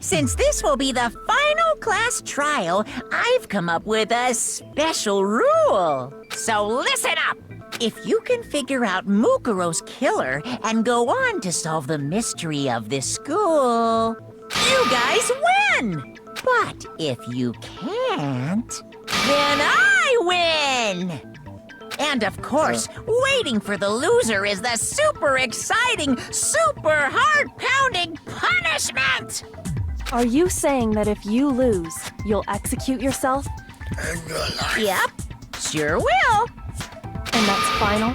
Since this will be the final class trial, I've come up with a special rule. So listen up! If you can figure out Mukuro's killer and go on to solve the mystery of this school, you guys win! But if you can't, then I win! And of course, waiting for the loser is the super exciting, super heart-pounding punishment! Are you saying that if you lose, you'll execute yourself? Yep, sure will. And that's final?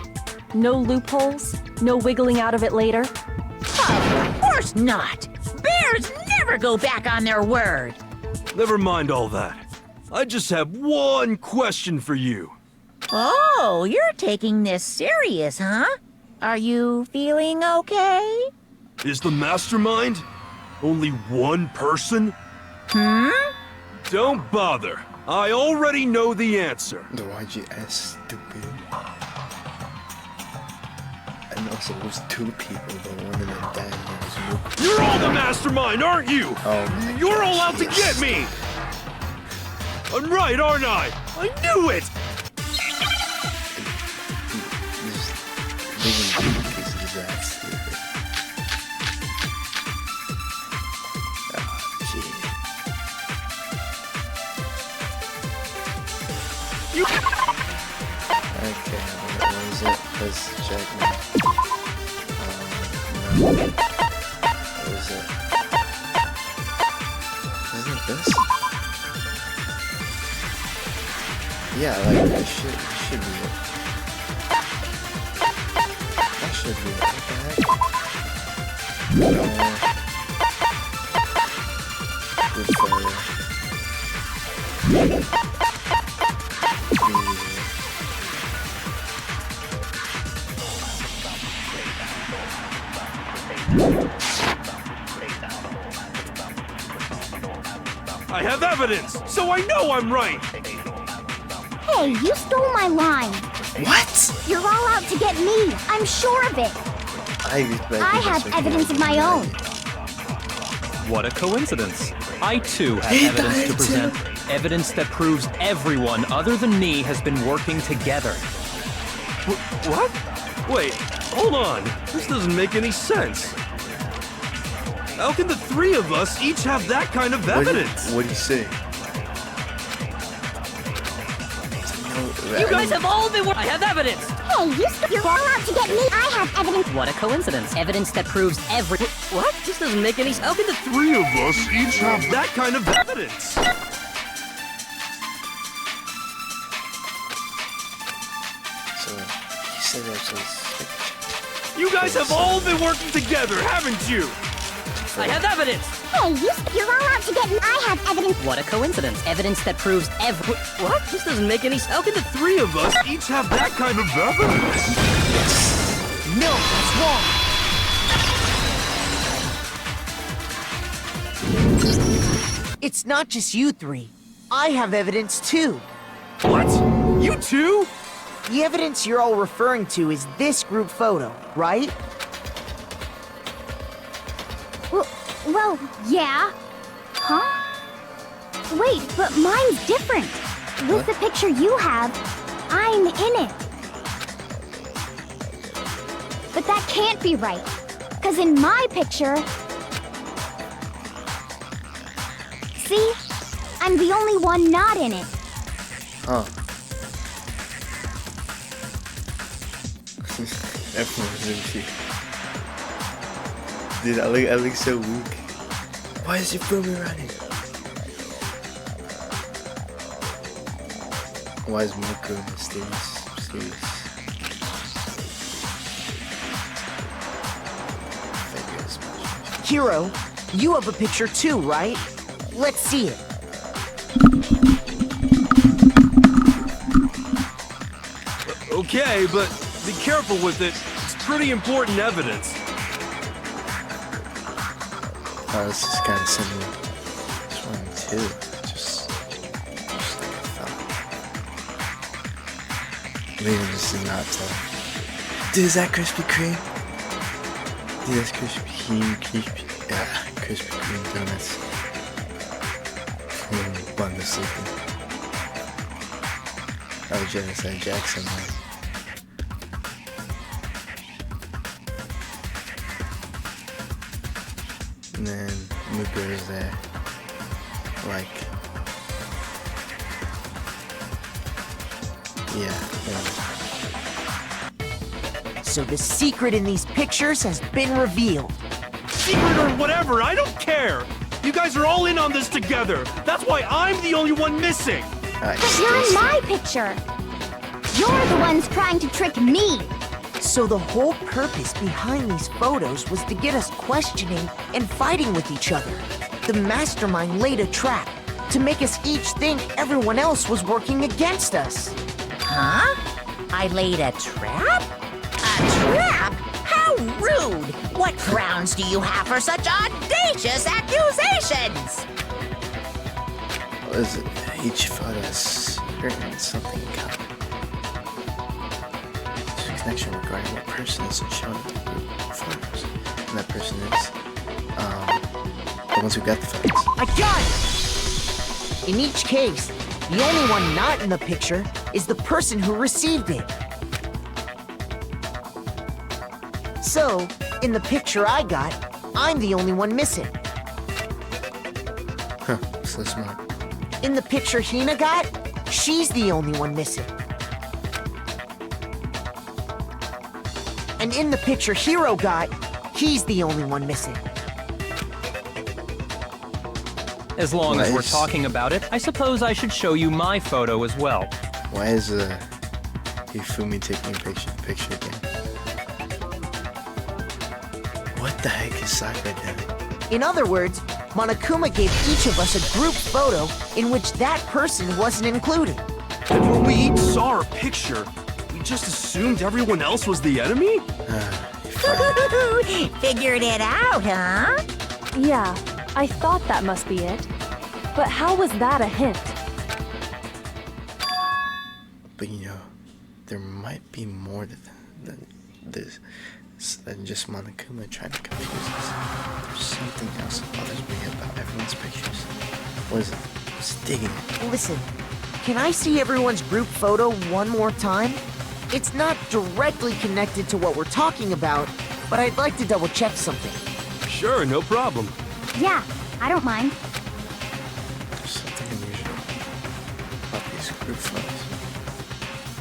No loopholes? No wiggling out of it later? Of course not! Bears never go back on their word! Never mind all that. I just have one question for you. Oh, you're taking this serious, huh? Are you feeling okay? Is the mastermind only one person? Don't bother. I already know the answer. The YGS stupid. And also it was two people, but one of them died and it was Muku. You're all the mastermind, aren't you? Oh my You're gosh, all out to yes. get me! I'm right, aren't I? I knew it! This leaving pieces of that stupid. Oh, gee. You... Okay, what is it? Let's check now. No. What is it? Isn't it this? Yeah, like, this should be it. That should be it. What the heck? Good fire. I have evidence, so I know I'm right! Hey, you stole my line. What? You're all out to get me. I'm sure of it. I have evidence of my own. What a coincidence. I too have evidence to present. Evidence that proves everyone other than me has been working together. What? Wait, hold on. This doesn't make any sense. How can the three of us each have that kind of evidence? What do you say? You guys have all been I have evidence! Hey, you're all out to get me. I have evidence. What a coincidence. Evidence that proves every... What? This doesn't make any sense. How can the Three of us each have that kind of evidence! So, you said that so You guys have all been working together, haven't you? I have evidence! Hey, you're all out to get me. I have evidence. What a coincidence. Evidence that proves every... What? This doesn't make any sense. How can the Three of us each have that kind of evidence! No, that's wrong. It's not just you three. I have evidence too. What? You too? The evidence you're all referring to is this group photo, right? Well, yeah. Huh? Wait, but mine's different. With the picture you have, I'm in it. But that can't be right. Because in my picture... See? I'm the only one not in it. Huh. Everyone's in here. Dude, I look so weak. Why is your filming running? Why is Muku mysterious? Hiro, you have a picture too, right? Let's see it. Okay, but be careful with it. It's pretty important evidence. Oh, this is kind of similar. This one too. Just like I thought. Maybe this is not tough. Dude, is that Krispy Kreme? Dude, that's Krispy Kreme. Yeah, Krispy Kreme donuts. Bun to sleeping. Oh, Genocide Jackson. And then Mooker is there. Like. Yeah. So the secret in these pictures has been revealed. Secret or whatever, I don't care. You guys are all in on this together. That's why I'm the only one missing. But you're in my picture. You're the ones trying to trick me. So the whole purpose behind these photos was to get us questioning and fighting with each other. The mastermind laid a trap to make us each think everyone else was working against us. Huh? I laid a trap? A trap? How rude! What grounds do you have for such audacious accusations? What is it? Each photo is certain something in common. There's a connection regarding what person is shown in the group photos. And that person is, the ones who got the photos. I got it! In each case, the only one not in the picture is the person who received it. So, in the picture I got, I'm the only one missing. Huh, so smart. In the picture Hina got, she's the only one missing. And in the picture Hiro got, he's the only one missing. As long as we're Nice. talking about it, I suppose I should show you my photo as well. Why is Hifumi taking a picture again? What the heck is Sakura doing? In other words, Monokuma gave each of us a group photo in which that person wasn't included. And when we each saw our picture, we just assumed everyone else was the enemy? Figured it out, huh? Yeah, I thought that must be it. But how was that a hint? But you know, there might be more than this than just Monokuma trying to confuse us. There's something else that bothers me about everyone's pictures. What is it? It's digging it. Listen, can I see everyone's group photo one more time? It's not directly connected to what we're talking about, but I'd like to double check something. Sure, no problem. Yeah, I don't mind. There's something unusual about these group photos.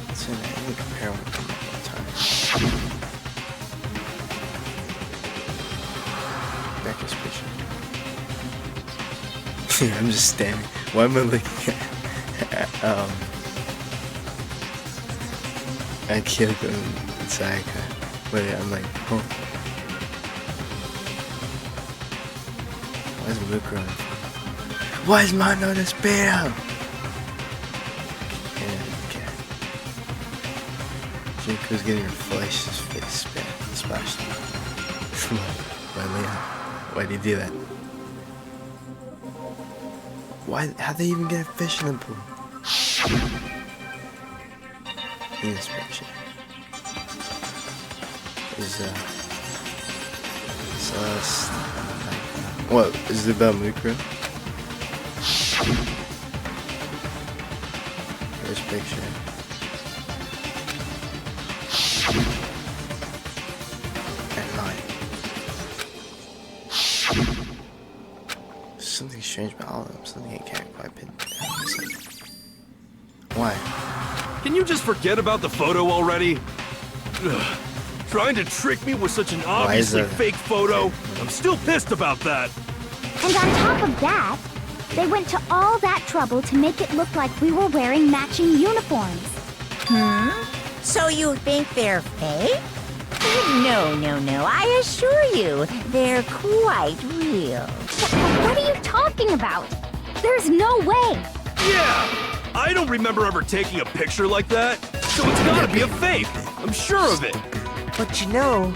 Let's see, I need to compare one more time. Becca's picture. I'm just standing. Why am I looking at Kyoko and Sayaka? But I'm like, oh. Why is Luke running? Why is mine on this bear? Okay. Kyuko's getting her face splashed. Why, Leon? Why'd he do that? Why? How'd they even get a fish in the pool? In this picture is what is it about Mukra? This picture. And mine. There's something strange about all of them. Something I can't quite pin down. Why? Can you just forget about the photo already? Ugh. Trying to trick me with such an obviously fake photo? I'm still pissed about that. And on top of that, they went to all that trouble to make it look like we were wearing matching uniforms. So you think they're fake? No, I assure you, they're quite real. What are you talking about? There's no way. Yeah! I don't remember ever taking a picture like that, so it's gotta be a fake. I'm sure of it. But you know,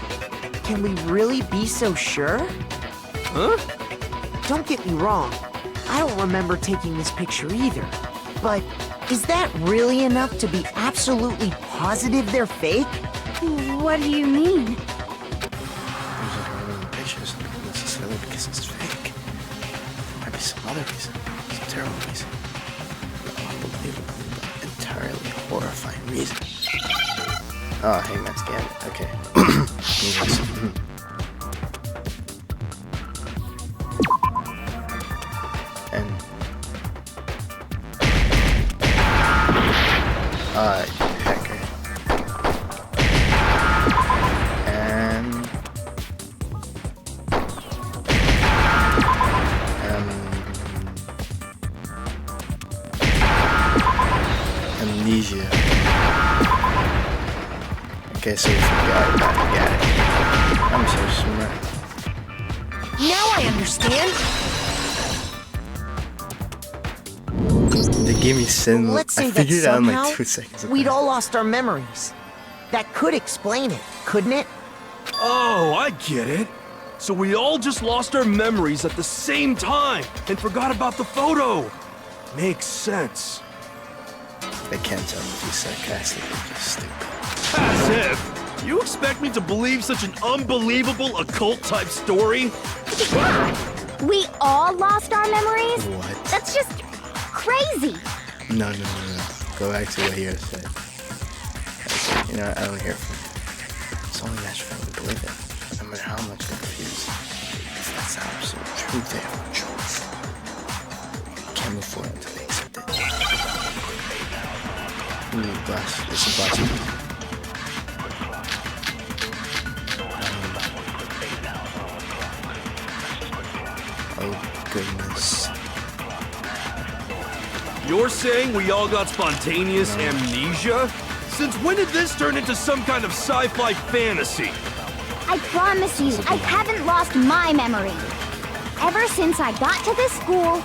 can we really be so sure? Huh? Don't get me wrong, I don't remember taking this picture either. But is that really enough to be absolutely positive they're fake? What do you mean? There's like one of the pictures, not necessarily because it's fake. There might be some other reason, some terrible reason. An unbelievably, but entirely horrifying reason. Oh, hey, man, scan it. Okay. And hacker. And amnesia. Okay, so we forgot about it. Got it. I'm so smart. Now I understand. They gave me sin. Let's say I that figured it out in somehow like 2 seconds. we'd all lost our memories. That could explain it, couldn't it? Oh, I get it. So we all just lost our memories at the same time and forgot about the photo. Makes sense. They can't tell if he's sarcastic or just stupid. As if. You expect me to believe such an unbelievable occult-type story? Yeah, we all lost our memories? What? That's just crazy. No. Go back to what you said. You know, I don't hear from you. It's only natural to believe it, no matter how much they're confused. If that's the absolute truth, they have no choice. Can't move forward until they accept it. Ooh, blast. It's a blast. Oh, goodness. You're saying we all got spontaneous amnesia? Since when did this turn into some kind of sci-fi fantasy? I promise you, I haven't lost my memory. Ever since I got to this school,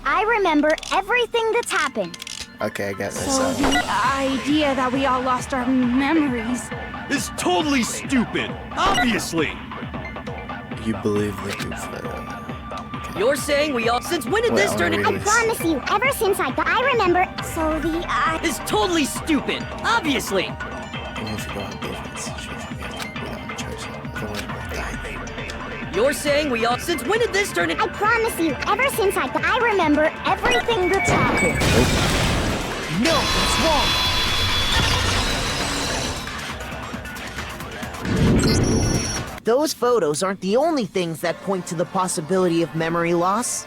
I remember everything that's happened. Okay, I got this. So the idea that we all lost our memories. It's totally stupid. Obviously. You believe the goof. You're saying we all. Since when did this turn into. I promise you, ever since I remember. So the It's totally stupid. Obviously. Even if you go on defense, you should forget we don't have a choice. Otherwise, we'll die. You're saying we all. Since when did this turn into. I promise you, ever since I remember everything that's happened. No, it's wrong. Those photos aren't the only things that point to the possibility of memory loss.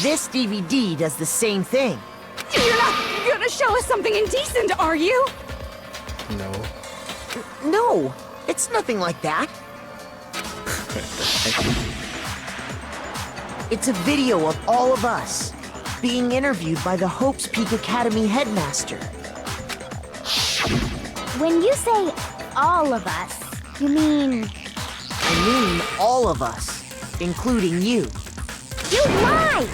This DVD does the same thing. You're not gonna show us something indecent, are you? No. No, it's nothing like that. It's a video of all of us being interviewed by the Hope's Peak Academy headmaster. When you say all of us, you mean... I mean all of us, including you. You lie!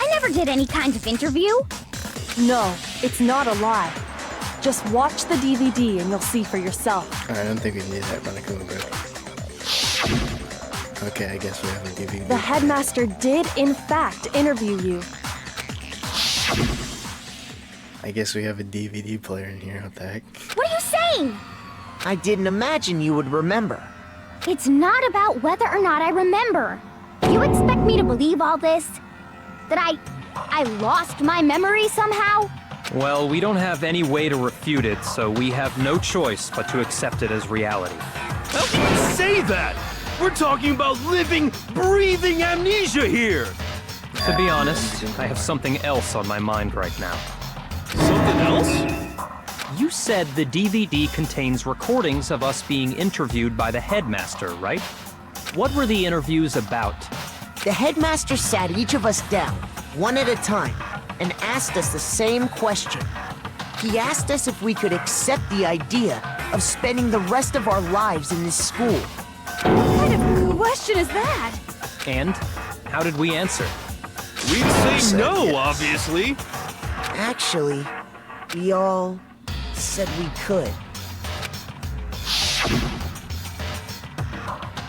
I never did any kind of interview. No, it's not a lie. Just watch the DVD and you'll see for yourself. I don't think we need that, Monica. Okay, I guess we have a DVD. The headmaster did, in fact, interview you. I guess we have a DVD player in here. What the heck? What are you saying? I didn't imagine you would remember. It's not about whether or not I remember. You expect me to believe all this? That I lost my memory somehow? Well, we don't have any way to refute it, so we have no choice but to accept it as reality. How can you say that? We're talking about living, breathing amnesia here. To be honest, I have something else on my mind right now. Something else? You said the DVD contains recordings of us being interviewed by the headmaster, right? What were the interviews about? The headmaster sat each of us down, one at a time, and asked us the same question. He asked us if we could accept the idea of spending the rest of our lives in this school. What kind of question is that? And how did we answer? We'd say no, yes. obviously. Actually, we all said we could.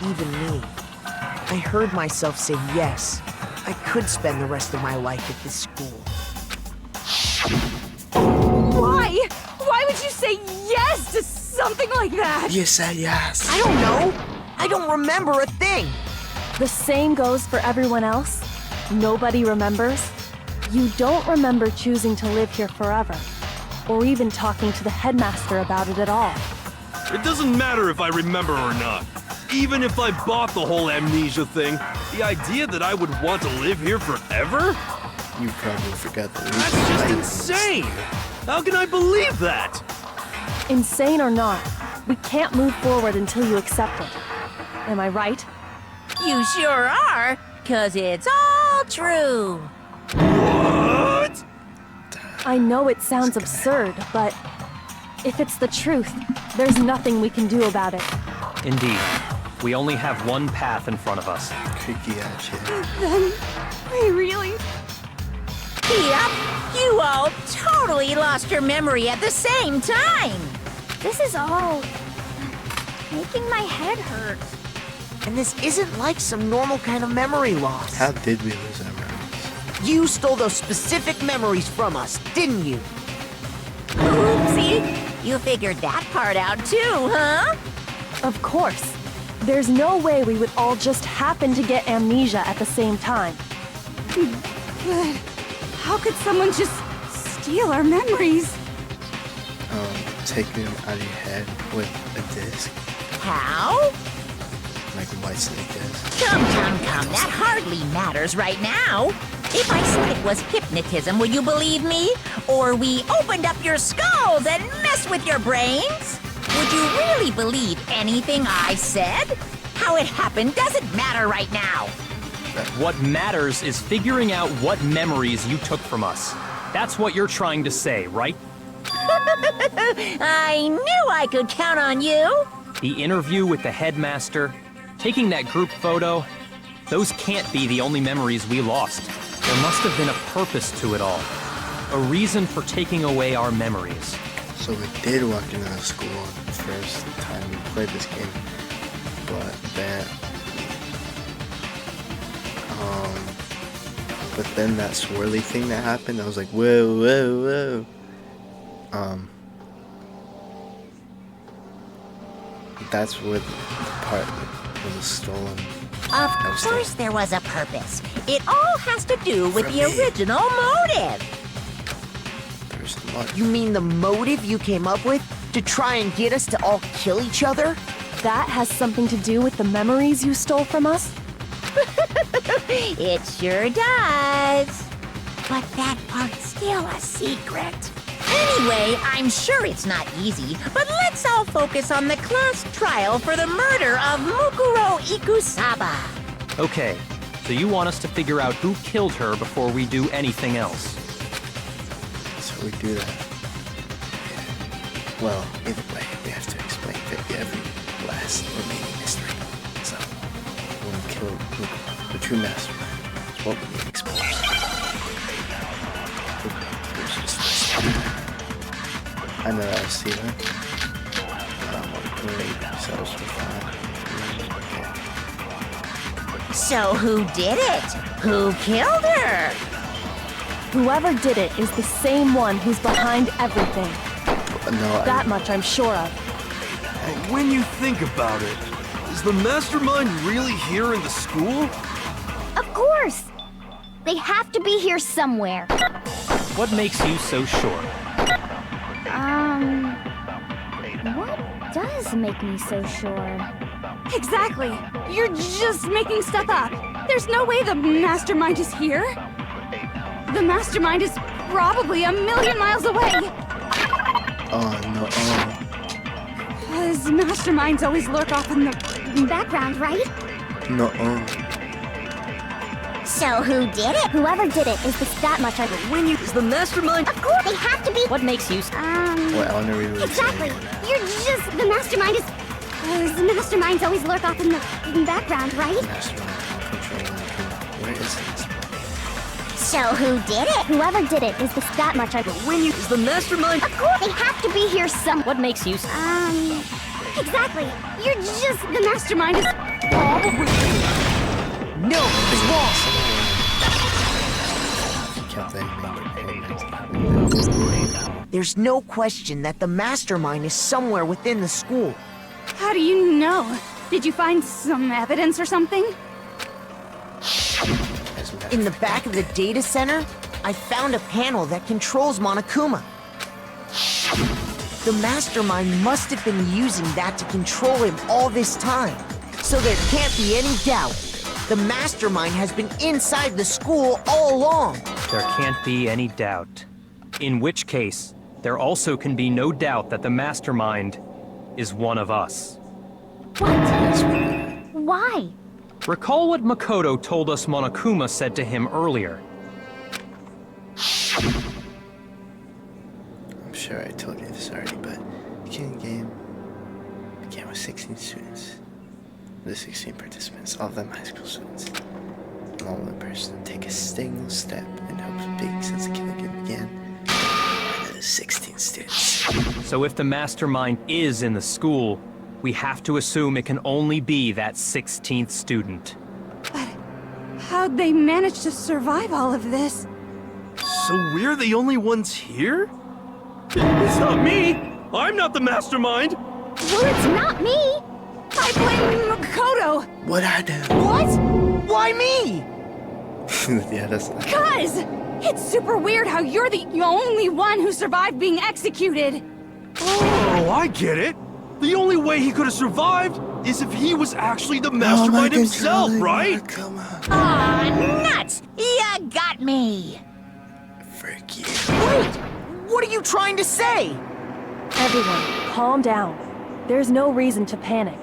Even me. I heard myself say yes. I could spend the rest of my life at this school. Why? Why would you say yes to Something like that. You said yes. I don't know. I don't remember a thing. The same goes for everyone else. Nobody remembers. You don't remember choosing to live here forever, or even talking to the headmaster about it at all. It doesn't matter if I remember or not. Even if I bought the whole amnesia thing, the idea that I would want to live here forever? You probably forgot the That's reason just why. insane! How can I believe that? Insane or not, we can't move forward until you accept it. Am I right? You sure are, 'cause it's all true. What? I know it sounds absurd, but if it's the truth, there's nothing we can do about it. Indeed. We only have one path in front of us. Creaky out you. Then, we really... Yep, you all totally lost your memory at the same time. This is all making my head hurt. And this isn't like some normal kind of memory loss. How did we lose our memories? You stole those specific memories from us, didn't you? Oopsie, you figured that part out too, huh? Of course. There's no way we would all just happen to get amnesia at the same time. But how could someone just steal our memories? Taking them out of your head with a disc, How? like White Snake does. Come, that hardly matters right now. If I said it was hypnotism, would you believe me? Or we opened up your skulls and messed with your brains? Would you really believe anything I said? How it happened doesn't matter right now. What matters is figuring out what memories you took from us. That's what you're trying to say, right? I knew I could count on you. The interview with the headmaster, taking that group photo, those can't be the only memories we lost. There must have been a purpose to it all. A reason for taking away our memories. So we did walk into the school the first time we played this game, but then that swirly thing that happened, I was like, whoa. That's where the part that was stolen. Of course there was a purpose. It all has to do with the original motive. There's the mark. You mean the motive you came up with to try and get us to all kill each other? That has something to do with the memories you stole from us? It sure does. But that part's still a secret. Anyway, I'm sure it's not easy, but let's all focus on the class trial for the murder of Mukuro Ikusaba. Okay, so you want us to figure out who killed her before we do anything else. So we do that. Well, either way, we have to explain every last remaining mystery. So, when we kill Mukuro, the true mastermind, is what we explore. I know that was Steven. So who did it? Who killed her? Whoever did it is the same one who's behind everything. No, That much I'm sure of. When you think about it, is the mastermind really here in the school? Of course! They have to be here somewhere. What makes you so sure? What does make me so sure? Exactly. You're just making stuff up. There's no way the mastermind is here. The mastermind is probably a million miles away. Oh, no. Because masterminds always lurk off in the Background, right? No. So who did it? Whoever did it is that much I... Is the mastermind? Of course, they have to be... What makes you... Well, I'll never really Exactly. say You're just... The mastermind is... the masterminds always lurk off in the background, right? Mastermind, I'll control Mukuro. Where is this? So who did it? Whoever did it is that much I... Is the mastermind? Of course, they have to be here some... What makes you... Exactly. You're just... The mastermind is... No, it's wrong. Kept that in mind. There's no question that the mastermind is somewhere within the school. How do you know? Did you find some evidence or something? In the back of the data center, I found a panel that controls Monokuma. The mastermind must have been using that to control him all this time. So there can't be any doubt. The mastermind has been inside the school all along. There can't be any doubt. In which case, there also can be no doubt that the mastermind is one of us. What? Why? Recall what Makoto told us Monokuma said to him earlier. I'm sure I told you this already, but the King game began with 16 students. The 16 participants, all of them high school students. Not one person take a single step in hopes of being since the King game began. And that is 16 students. So if the mastermind is in the school, we have to assume it can only be that 16th student. But how'd they manage to survive all of this? So we're the only ones here? It's not me! I'm not the mastermind! Well, it's not me! I blame Makoto! What I do? What? Why me? Yeah, that's not. Cuz! It's super weird how you're the only one who survived being executed! Oh, I get it! The only way he could have survived is if he was actually the mastermind himself, right? Come on. Aw, nuts! You got me! Frick you. Wait! What are you trying to say? Everyone, calm down. There's no reason to panic.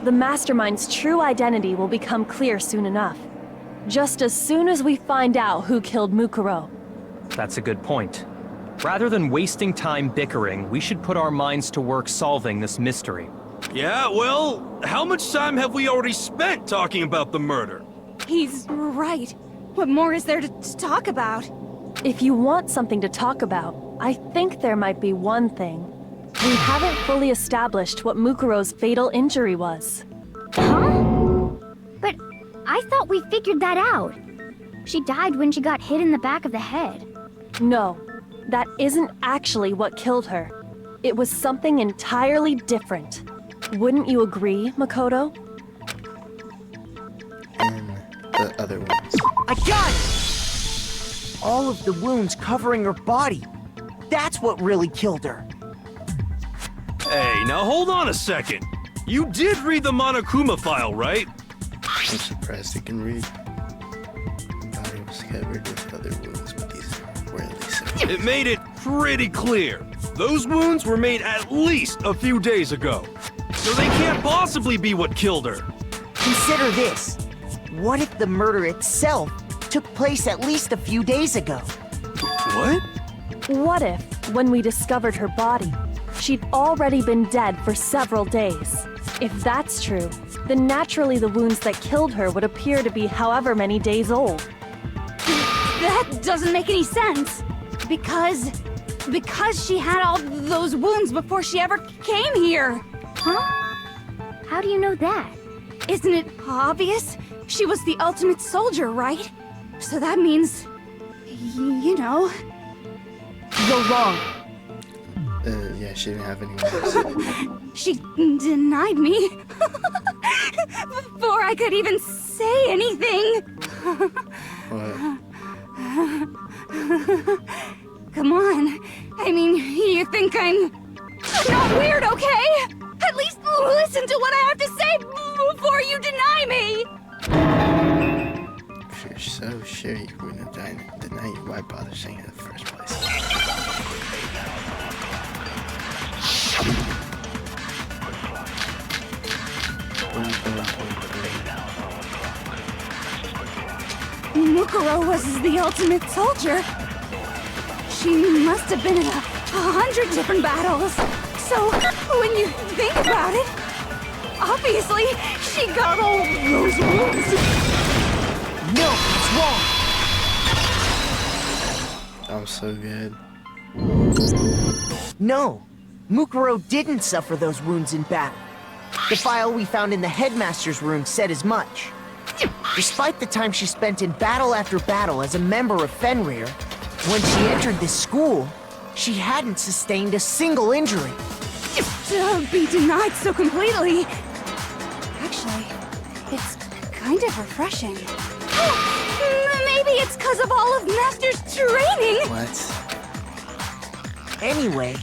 The mastermind's true identity will become clear soon enough. Just as soon as we find out who killed Mukuro. That's a good point. Rather than wasting time bickering, we should put our minds to work solving this mystery. Yeah, well, how much time have we already spent talking about the murder? He's right. What more is there to talk about? If you want something to talk about, I think there might be one thing. We haven't fully established what Mukuro's fatal injury was. Huh? But I thought we figured that out. She died when she got hit in the back of the head. No, that isn't actually what killed her. It was something entirely different. Wouldn't you agree, Makoto? And the other ones. I got it! All of the wounds covering her body. That's what really killed her. Hey, now hold on a second. You did read the Monokuma file, right? I'm surprised you can read. Body was covered with other wounds, but these are rarely severe. It made it pretty clear. Those wounds were made at least a few days ago. So they can't possibly be what killed her. Consider this. What if the murder itself took place at least a few days ago? What? What if, when we discovered her body, she'd already been dead for several days? If that's true, then naturally the wounds that killed her would appear to be however many days old. That doesn't make any sense. Because she had all those wounds before she ever came here. Huh? How do you know that? Isn't it obvious? She was the ultimate soldier, right? So that means, you know. You're wrong. Yeah, she didn't have any wounds. She denied me. Before I could even say anything. What? Come on. I mean, you think I'm not weird, okay? At least listen to what I have to say before you deny me. If you're so sure you wouldn't deny you, why bother saying it in the first place? Mukuro was the ultimate soldier. She must have been in 100 different battles. So, when you think about it, obviously, she got all those wounds. No, it's wrong. I'm so good. No, Mukuro didn't suffer those wounds in battle. The file we found in the headmaster's room said as much. Despite the time she spent in battle after battle as a member of Fenrir, when she entered this school, She hadn't sustained a single injury. To be denied so completely. Actually, it's kind of refreshing. Maybe it's because of all of Master's training. What? Anyway,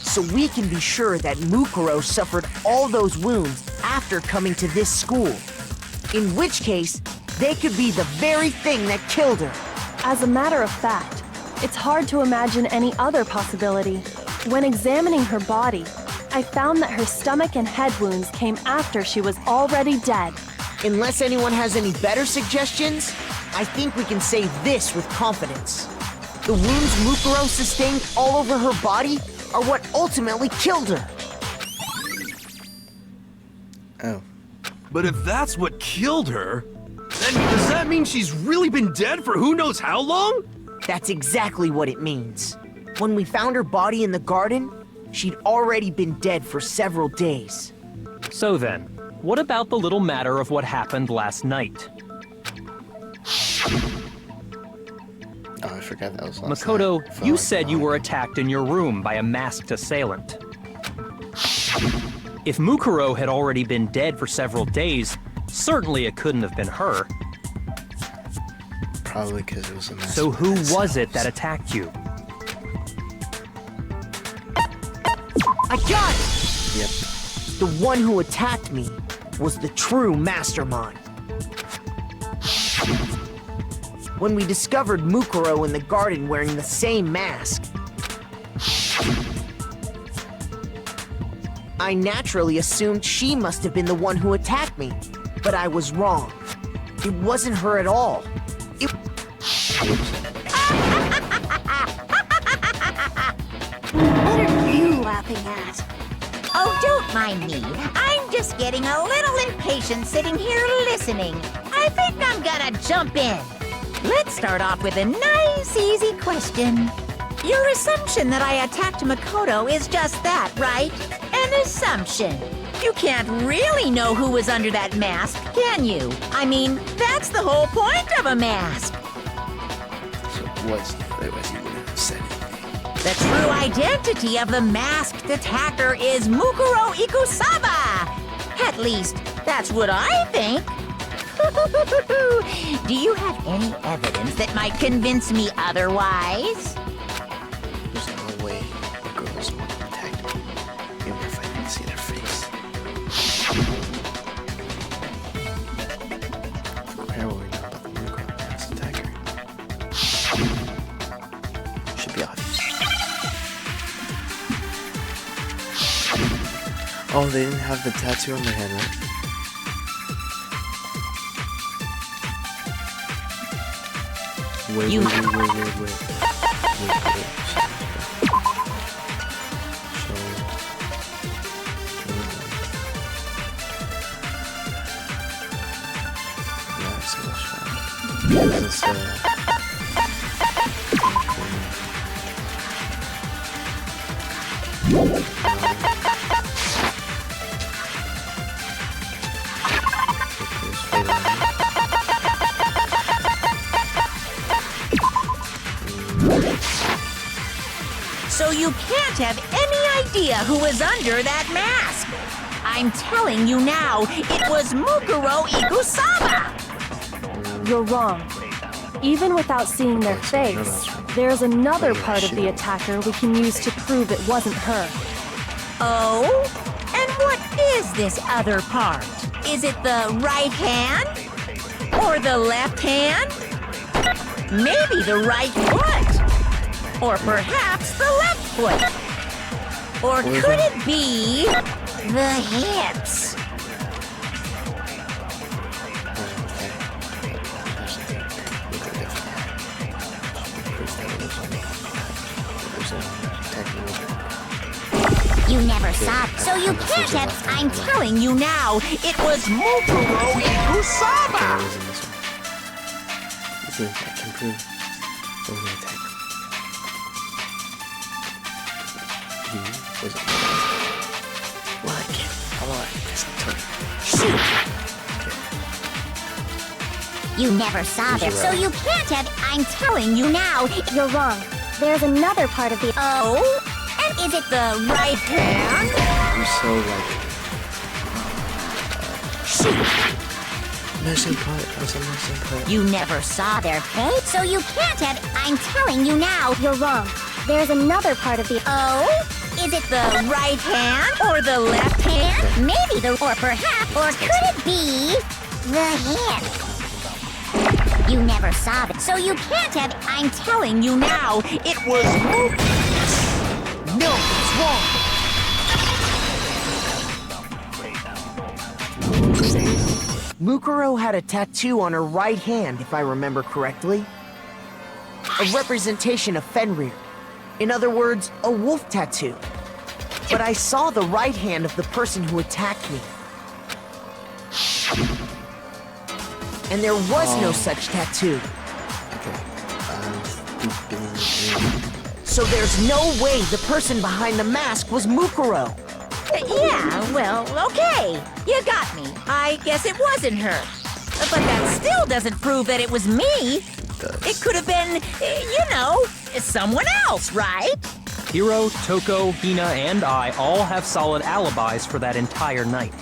so we can be sure that Mukuro suffered all those wounds after coming to this school. In which case, they could be the very thing that killed her. As a matter of fact, it's hard to imagine any other possibility. When examining her body, I found that her stomach and head wounds came after she was already dead. Unless anyone has any better suggestions, I think we can say this with confidence. The wounds Mukuro sustained all over her body are what ultimately killed her. Oh. But if that's what killed her, then does that mean she's really been dead for who knows how long? That's exactly what it means. When we found her body in the garden, she'd already been dead for several days. So then, what about the little matter of what happened last night? Oh, I forgot that was last Makoto, night. For you like said an you hour. were attacked in your room by a masked assailant. If Mukuro had already been dead for several days, certainly it couldn't have been her. Probably because it was a mask. So who was it that attacked you? I got it! Yep. The one who attacked me was the true mastermind. When we discovered Mukuro in the garden wearing the same mask, I naturally assumed she must have been the one who attacked me, but I was wrong. It wasn't her at all. What are you laughing at? Oh, don't mind me. I'm just getting a little impatient sitting here listening. I think I'm gonna jump in. Let's start off with a nice, easy question. Your assumption that I attacked Makoto is just that, right? An assumption. You can't really know who was under that mask, can you? I mean, that's the whole point of a mask. So was he wouldn't have said anything. The true identity of the masked attacker is Mukuro Ikusaba. At least, that's what I think. Do you have any evidence that might convince me otherwise? There's no way the girls would attack me, even if I didn't see their face. Where will we know about the Mukuro masked attacker? Should be obvious. Oh, they didn't have the tattoo on their hand, right? Wait. So you can't have any idea who was under that mask. I'm telling you now, it was Mukuro Ikusaba. You're wrong. Even without seeing their face, there's another part of the attacker we can use to prove it wasn't her. Oh? And what is this other part? Is it the right hand? Or the left hand? Maybe the right foot? Or perhaps the left foot? Or could it be the hips? You never saw it, so you can't have. I'm telling you now, it was Mukuro Ikusaba! You think I can prove when we attack? He was a well, I can't. How about I guess I told you? You never saw them, so you can't have. I'm telling you now. You're wrong. there's another part of the... Oh? And is it the right hand? I'm so like... Missing part. That's a missing part. You never saw their face? So you can't have... I'm telling you now, you're wrong. There's another part of the... Oh? Is it the right hand or the left hand? Maybe the... Or perhaps... Or could it be... the hand? You never saw it, so you can't have... I'm telling you now, it was... No, it's wrong. Mukuro had a tattoo on her right hand, if I remember correctly. A representation of Fenrir. In other words, a wolf tattoo. But I saw the right hand of the person who attacked me. And there was no such tattoo. So there's no way the person behind the mask was Mukuro. Yeah, well, okay. You got me. I guess it wasn't her. But that still doesn't prove that it was me. It could have been, you know, someone else, right? Hiro, Toko, Hina, and I all have solid alibis for that entire night.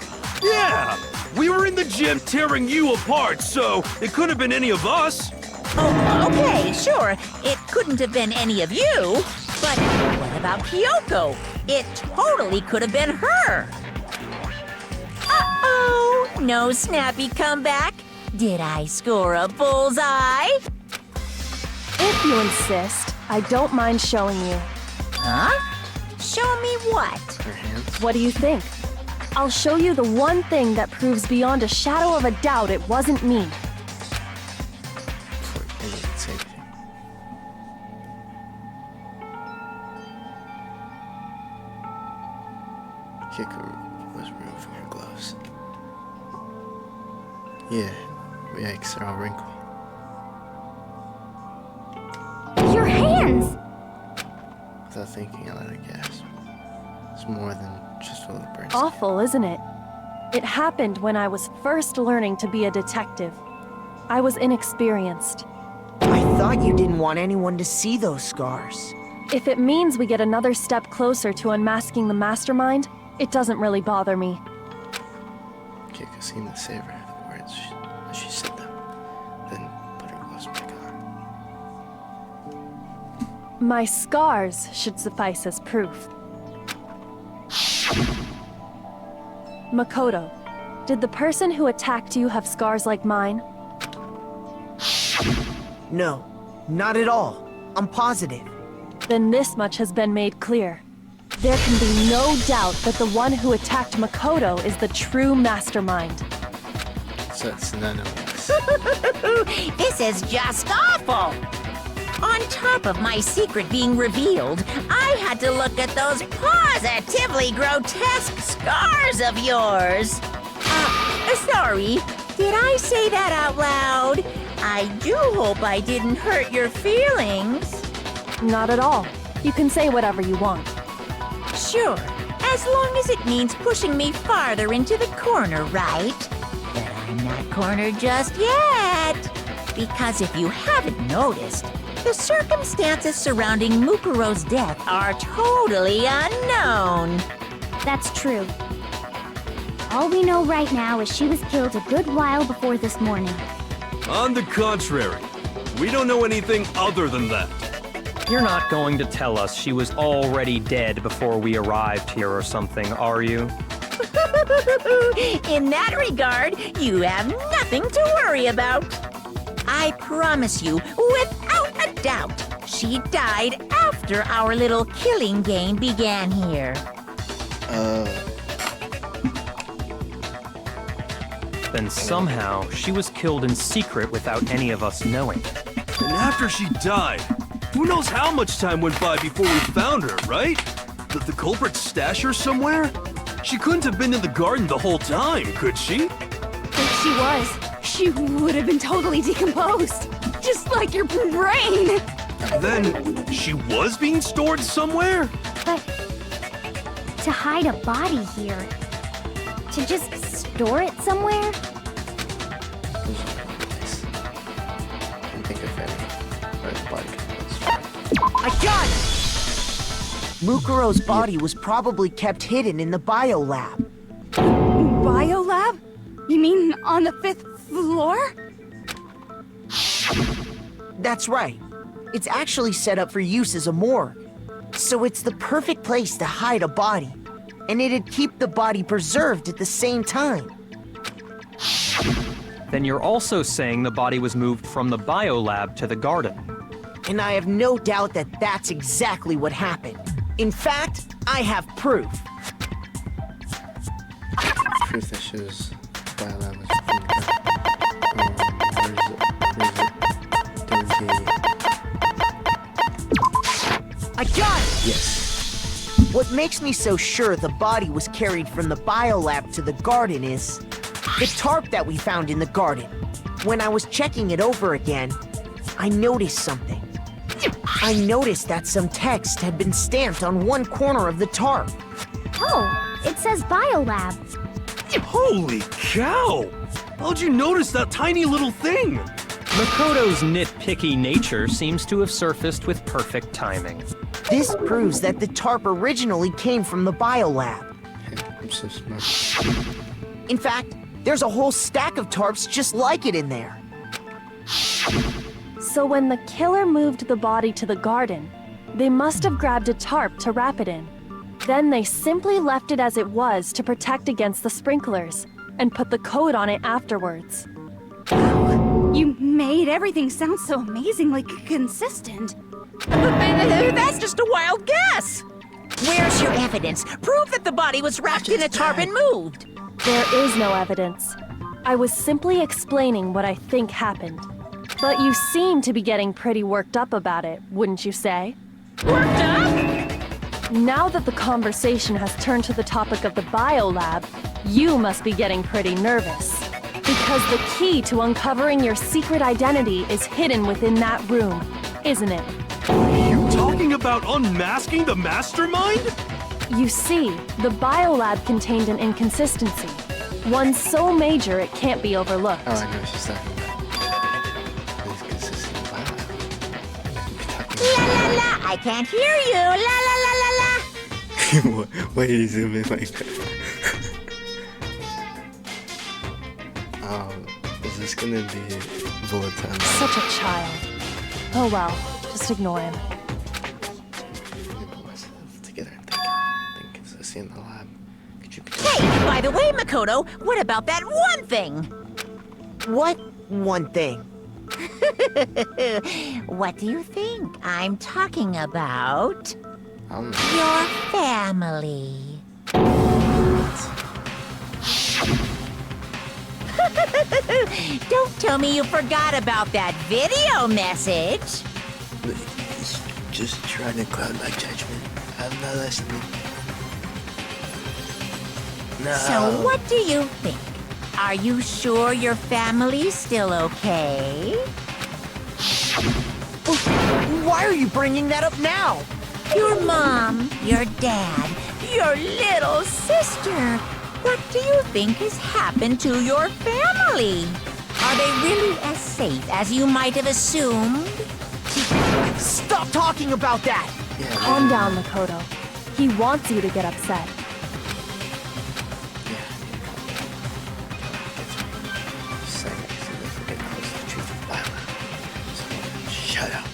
Yeah! We were in the gym tearing you apart, so it could have been any of us. Oh, okay, sure. It couldn't have been any of you. But what about Kyoko? It totally could have been her. Uh-oh! No snappy comeback? Did I score a bullseye? If you insist, I don't mind showing you. Huh? Show me what? Her hands. What do you think? I'll show you the one thing that proves beyond a shadow of a doubt it wasn't me. For any safety. Hikaru was removing her gloves. Yeah, yikes, they're all wrinkly. Your hands! Without thinking, I let her gasp. It's more than just a little burn. Awful, isn't it? It happened when I was first learning to be a detective. I was inexperienced. I thought you didn't want anyone to see those scars. If it means we get another step closer to unmasking the mastermind, it doesn't really bother me. Kiko seemed to savor the words as she said them, then put her gloves back on. My scars should suffice as proof. Makoto, did the person who attacked you have scars like mine? No, not at all. I'm positive. Then this much has been made clear. There can be no doubt that the one who attacked Makoto is the true mastermind. So it's none of us. This is just awful! On top of my secret being revealed, I had to look at those positively grotesque scars of yours. Sorry, did I say that out loud? I do hope I didn't hurt your feelings. Not at all. You can say whatever you want. Sure, as long as it means pushing me farther into the corner, right? But I'm not cornered just yet. Because if you haven't noticed, the circumstances surrounding Mukuro's death are totally unknown. That's true. All we know right now is she was killed a good while before this morning. On the contrary, we don't know anything other than that. You're not going to tell us she was already dead before we arrived here or something, are you? In that regard, you have nothing to worry about. I promise you, without a doubt, she died after our little killing game began here. Then somehow she was killed in secret without any of us knowing. And after she died, who knows how much time went by before we found her, right? Did the culprit stash her somewhere? She couldn't have been in the garden the whole time, could she? If she was, she would have been totally decomposed. Just like your brain. Then, she was being stored somewhere? But to hide a body here, to just store it somewhere? There's only one place. Can't think of any where the body can go. I got it! Mukuro's body was probably kept hidden in the biolab. Biolab? You mean on the 5th floor? That's right. It's actually set up for use as a morgue. So it's the perfect place to hide a body. And it'd keep the body preserved at the same time. Then you're also saying the body was moved from the biolab to the garden. And I have no doubt that that's exactly what happened. In fact, I have proof. Proof that shows biolab was from the... Where's it? I got it! Yes. What makes me so sure the body was carried from the biolab to the garden is the tarp that we found in the garden. When I was checking it over again, I noticed something. I noticed that some text had been stamped on one corner of the tarp. Oh, it says Biolab. Holy cow! How'd you notice that tiny little thing? Makoto's nitpicky nature seems to have surfaced with perfect timing. This proves that the tarp originally came from the biolab. I'm so smart. In fact, there's a whole stack of tarps just like it in there. So when the killer moved the body to the garden, they must have grabbed a tarp to wrap it in. Then they simply left it as it was to protect against the sprinklers, and put the coat on it afterwards. You made everything sound so amazingly consistent. That's just a wild guess. Where's your evidence? Prove that the body was wrapped in a tarp and moved. There is no evidence. I was simply explaining what I think happened. But you seem to be getting pretty worked up about it, wouldn't you say? Worked up? Now that the conversation has turned to the topic of the biolab, you must be getting pretty nervous. Because the key to uncovering your secret identity is hidden within that room, isn't it? You talking about unmasking the mastermind? You see, the biolab contained an inconsistency. One so major it can't be overlooked. Oh, I know what she's talking about. This consistent biolab. La la la, I can't hear you. La la la la la. Why did you zoom in like that? Is this gonna be bullet time? Such a child. Oh well, just ignore him. I put myself together and think consistency in the lab. Could you be Hey, by the way, Makoto, what about that one thing? What one thing? What do you think I'm talking about? I don't know. Your family. Don't tell me you forgot about that video message. Just trying to cloud my judgment. I'm not listening. No. So what do you think? Are you sure your family's still okay? Why are you bringing that up now? Your mom, your dad, your little sister. What do you think has happened to your family? Are they really as safe as you might have assumed? Stop talking about that! Yeah, Calm down, Makoto. He wants you to get upset. Shut up.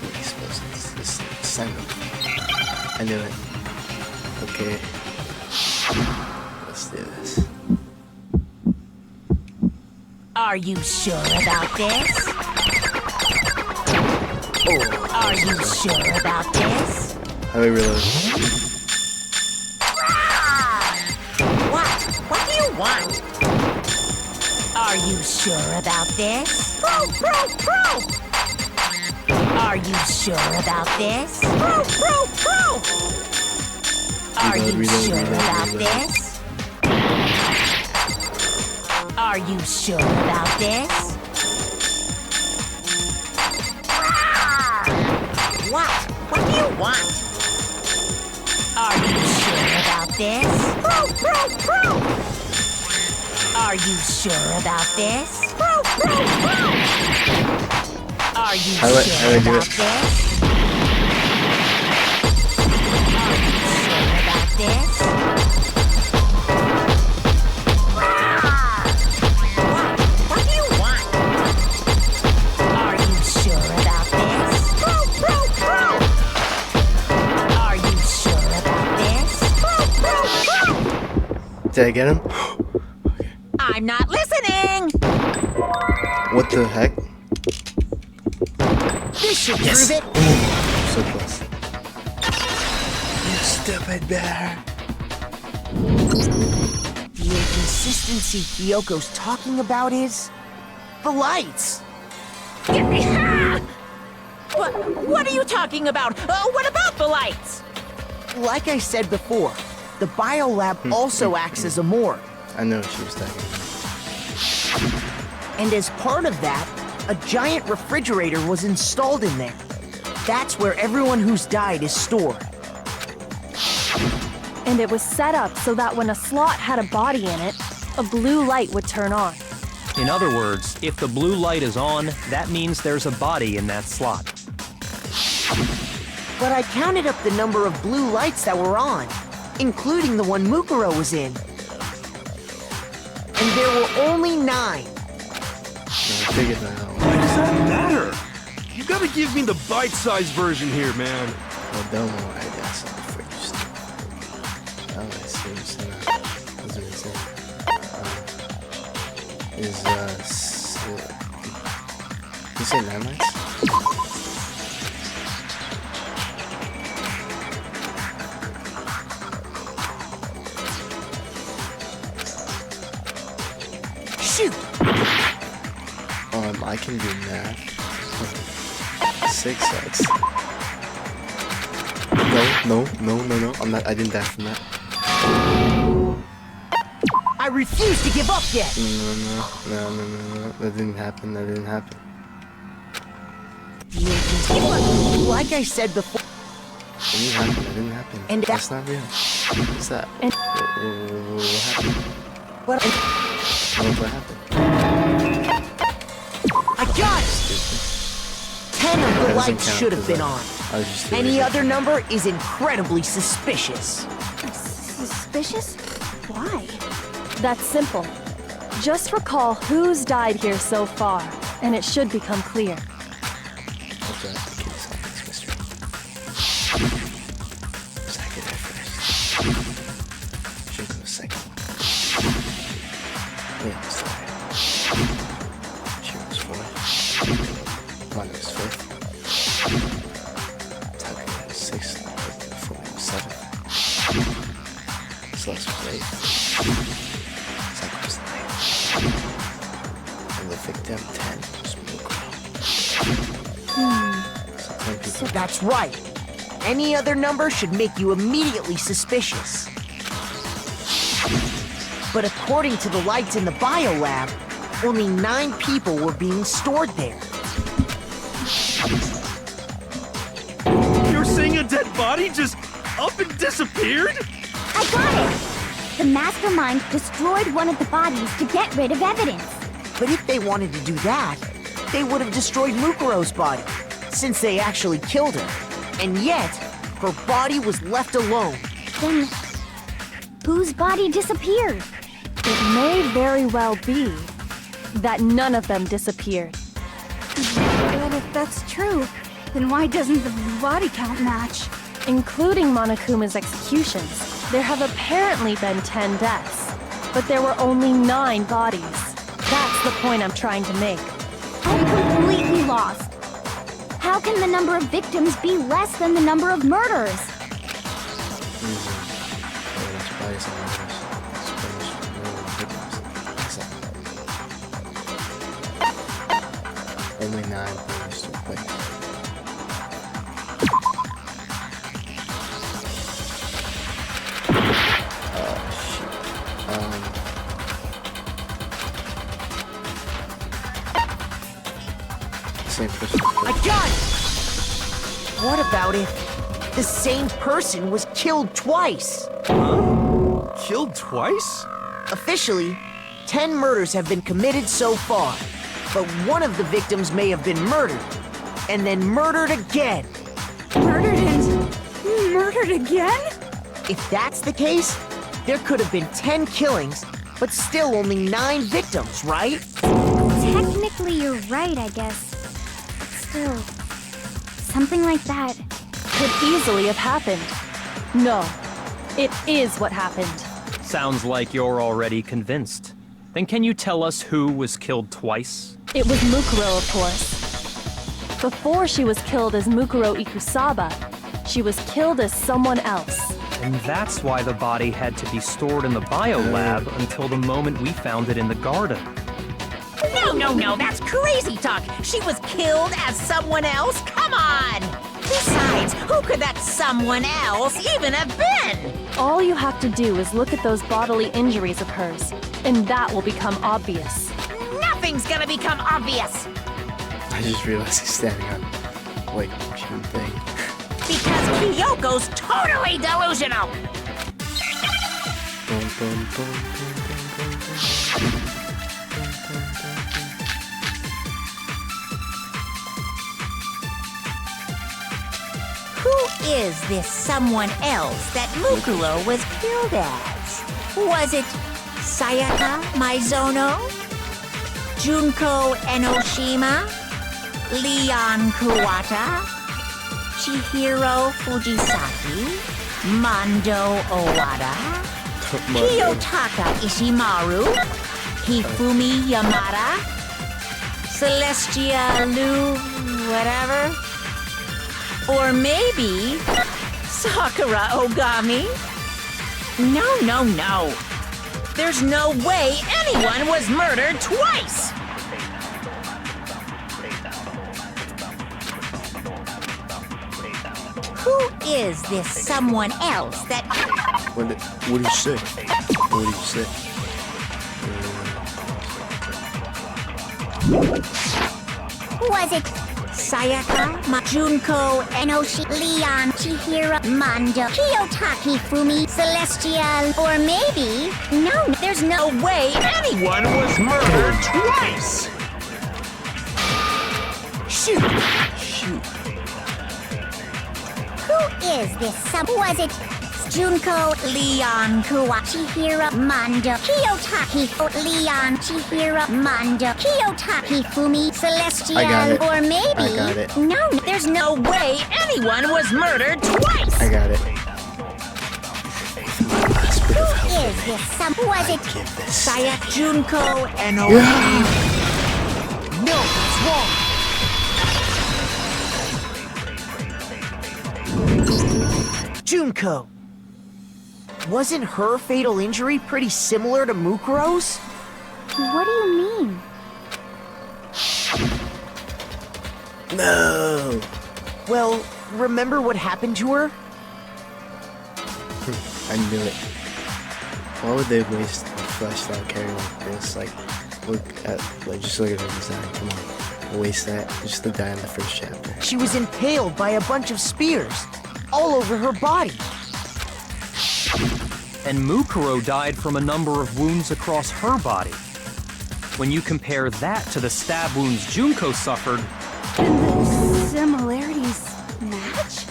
You're supposed to sign up. I knew it. Okay. Let's do this. Are you sure about this? Oh. Are you sure about this? How do we reload? What do you want? Are you sure about this? Are you sure about this? Are you sure about this? Are you sure about this? What do you want? Are you sure about this? Are you sure about this? Are you How do I sure do about it? this? this? What do you want? Are you sure about this? Are you sure about this? Did I get him? I'm not listening! What the heck? This should prove it. So close. You stupid bear. The inconsistency Kyoko's talking about is the lights. What are you talking about? What about the lights? Like I said before, the biolab also acts as a morgue. I know what she was talking about. And as part of that, a giant refrigerator was installed in there. That's where everyone who's died is stored. And it was set up so that when a slot had a body in it, a blue light would turn on. In other words, if the blue light is on, that means there's a body in that slot. But I counted up the number of blue lights that were on, including the one Mukuro was in. And there were only 9. I figured that out. Why does that matter? You gotta give me the bite-sized version here, man. Well, don't know why I got something for you, stupid. Oh, I see what you're saying. That's what you're saying. You say 9 lights? Shoot! I can do math. 6 lights. No. I didn't die from that. I refuse to give up yet! No. That didn't happen. Like I said before. That didn't happen. And that's not real. What's that? And What happened? What happened? I got it! 10 of the lights should have been on. Any other number is incredibly suspicious. Suspicious? Why? that's simple. Just recall who's died here so far, and it should become clear. Okay, keep solving this mystery. So I get there first. Should go second. Leon was third. Shiro was fourth. Mono was fifth. Taku was sixth. Fullman was seventh. Celeste was eighth. Sakura was ninth. And the victim 10 was Mukuro. So 10 people. That's right. Any other number should make you immediately suspicious. But according to the lights in the biolab, only 9 people were being stored there. You're saying a dead body just up and disappeared? I got it! The mastermind destroyed one of the bodies to get rid of evidence. But if they wanted to do that, they would have destroyed Mukuro's body, since they actually killed her. And yet, her body was left alone. Then, whose body disappeared? It may very well be that none of them disappeared. But if that's true, then why doesn't the body count match? Including Monokuma's executions, there have apparently been 10 deaths, but there were only 9 bodies. That's the point I'm trying to make. I'm completely lost. How can the number of victims be less than the number of murders? Only 9 bodies took place. Same person. I got it! What about if the same person was killed twice? Killed twice? Officially, 10 murders have been committed so far, but one of the victims may have been murdered, and then murdered again. Murdered and murdered again? If that's the case, there could have been 10 killings, but still only 9 victims, right? Technically, you're right, I guess. But still, something like that. Could easily have happened. No, it is what happened. Sounds like you're already convinced. Then can you tell us who was killed twice? It was Mukuro, of course. Before she was killed as Mukuro Ikusaba, she was killed as someone else. And that's why the body had to be stored in the biolab until the moment we found it in the garden. No, that's crazy talk. She was killed as someone else? Come on! Besides, who could that someone else even have been? All you have to do is look at those bodily injuries of hers, and that will become obvious. Nothing's gonna become obvious. I just realized he's standing on, like, June thing. Because Kyoko's totally delusional. Boom, boom, boom, boom, boom, boom, boom. Who is this someone else that Mukuro was killed as? Was it Sayaka Maizono? Junko Enoshima? Leon Kuwata? Chihiro Fujisaki? Mondo Owada? Kiyotaka Ishimaru? Hifumi Yamada? Celestia Lu... whatever? Or maybe Sakura Ogami? No. There's no way anyone was murdered twice! Who is this someone else that... What did you say? What did you say? Was it Sayaka, Junko, Enoshi, Leon, Chihiro, Mondo, Kiyotaki, Fumi, Celestial, or maybe... No, there's no way anyone was murdered twice! Shoot! Who is this Was it Junko, Leon, Chihiro, Mondo, Kiyotaki, Leon, Chihiro, Mondo, Kiyotaki, Fumi, Celestial, or maybe... I got it. No, there's no way anyone was murdered twice! I got it. Who is this Was it Sayak, Junko, and No, it's wrong. Junko. Wasn't her fatal injury pretty similar to Mukuro's? What do you mean? No. Well, remember what happened to her? I knew it. Why would they waste a fleshed out character like this? Just look at her design. Come on. Waste that. Just the guy in the first chapter. She was impaled by a bunch of spears, all over her body. And Mukuro died from a number of wounds across her body. When you compare that to the stab wounds Junko suffered... And the similarities match?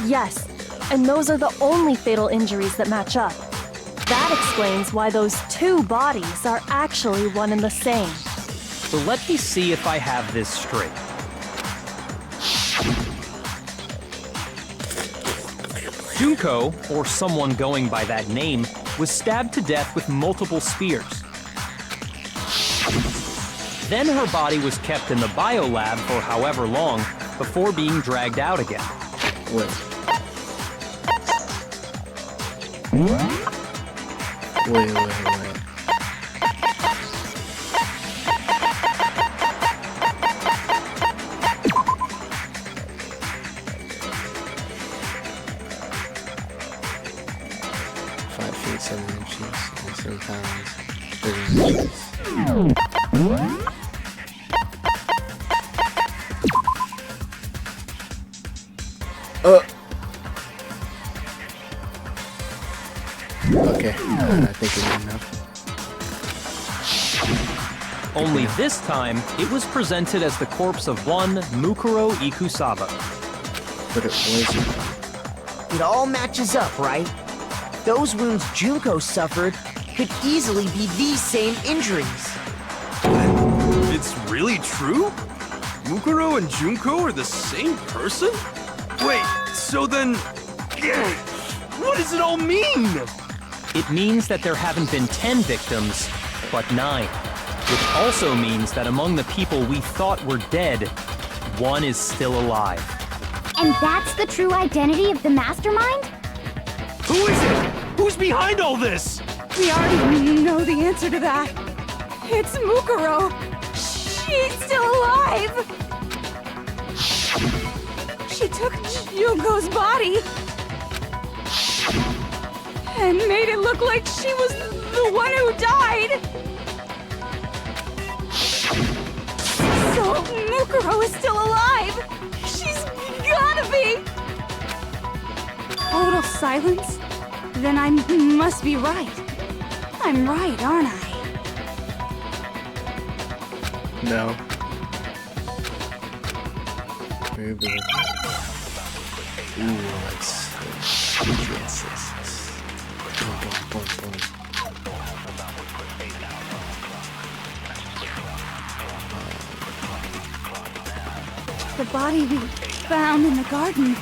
Yes, and those are the only fatal injuries that match up. That explains why those two bodies are actually one and the same. So let me see if I have this straight. Junko, or someone going by that name, was stabbed to death with multiple spears. Then her body was kept in the biolab for however long before being dragged out again. Wait. 5 feet 7 inches, and 7 pounds, 30 inches. Okay, I think it's enough. Only this time, it was presented as the corpse of one Mukuro Ikusaba. But it wasn't. It all matches up, right? those wounds Junko suffered could easily be these same injuries. It's really true? Mukuro and Junko are the same person? Wait, so then... what does it all mean? It means that there haven't been 10 victims, but 9. Which also means that among the people we thought were dead, 1 is still alive. And that's the true identity of the mastermind? Who is it? Who's behind all this? We already know the answer to that. It's Mukuro. She's still alive. She took Junko's body and made it look like she was the one who died. So Mukuro is still alive. She's gotta be. Total silence? Then I must be right. I'm right, aren't I? No. Maybe. Ooh, let's yes. Boom. The body we found in the garden.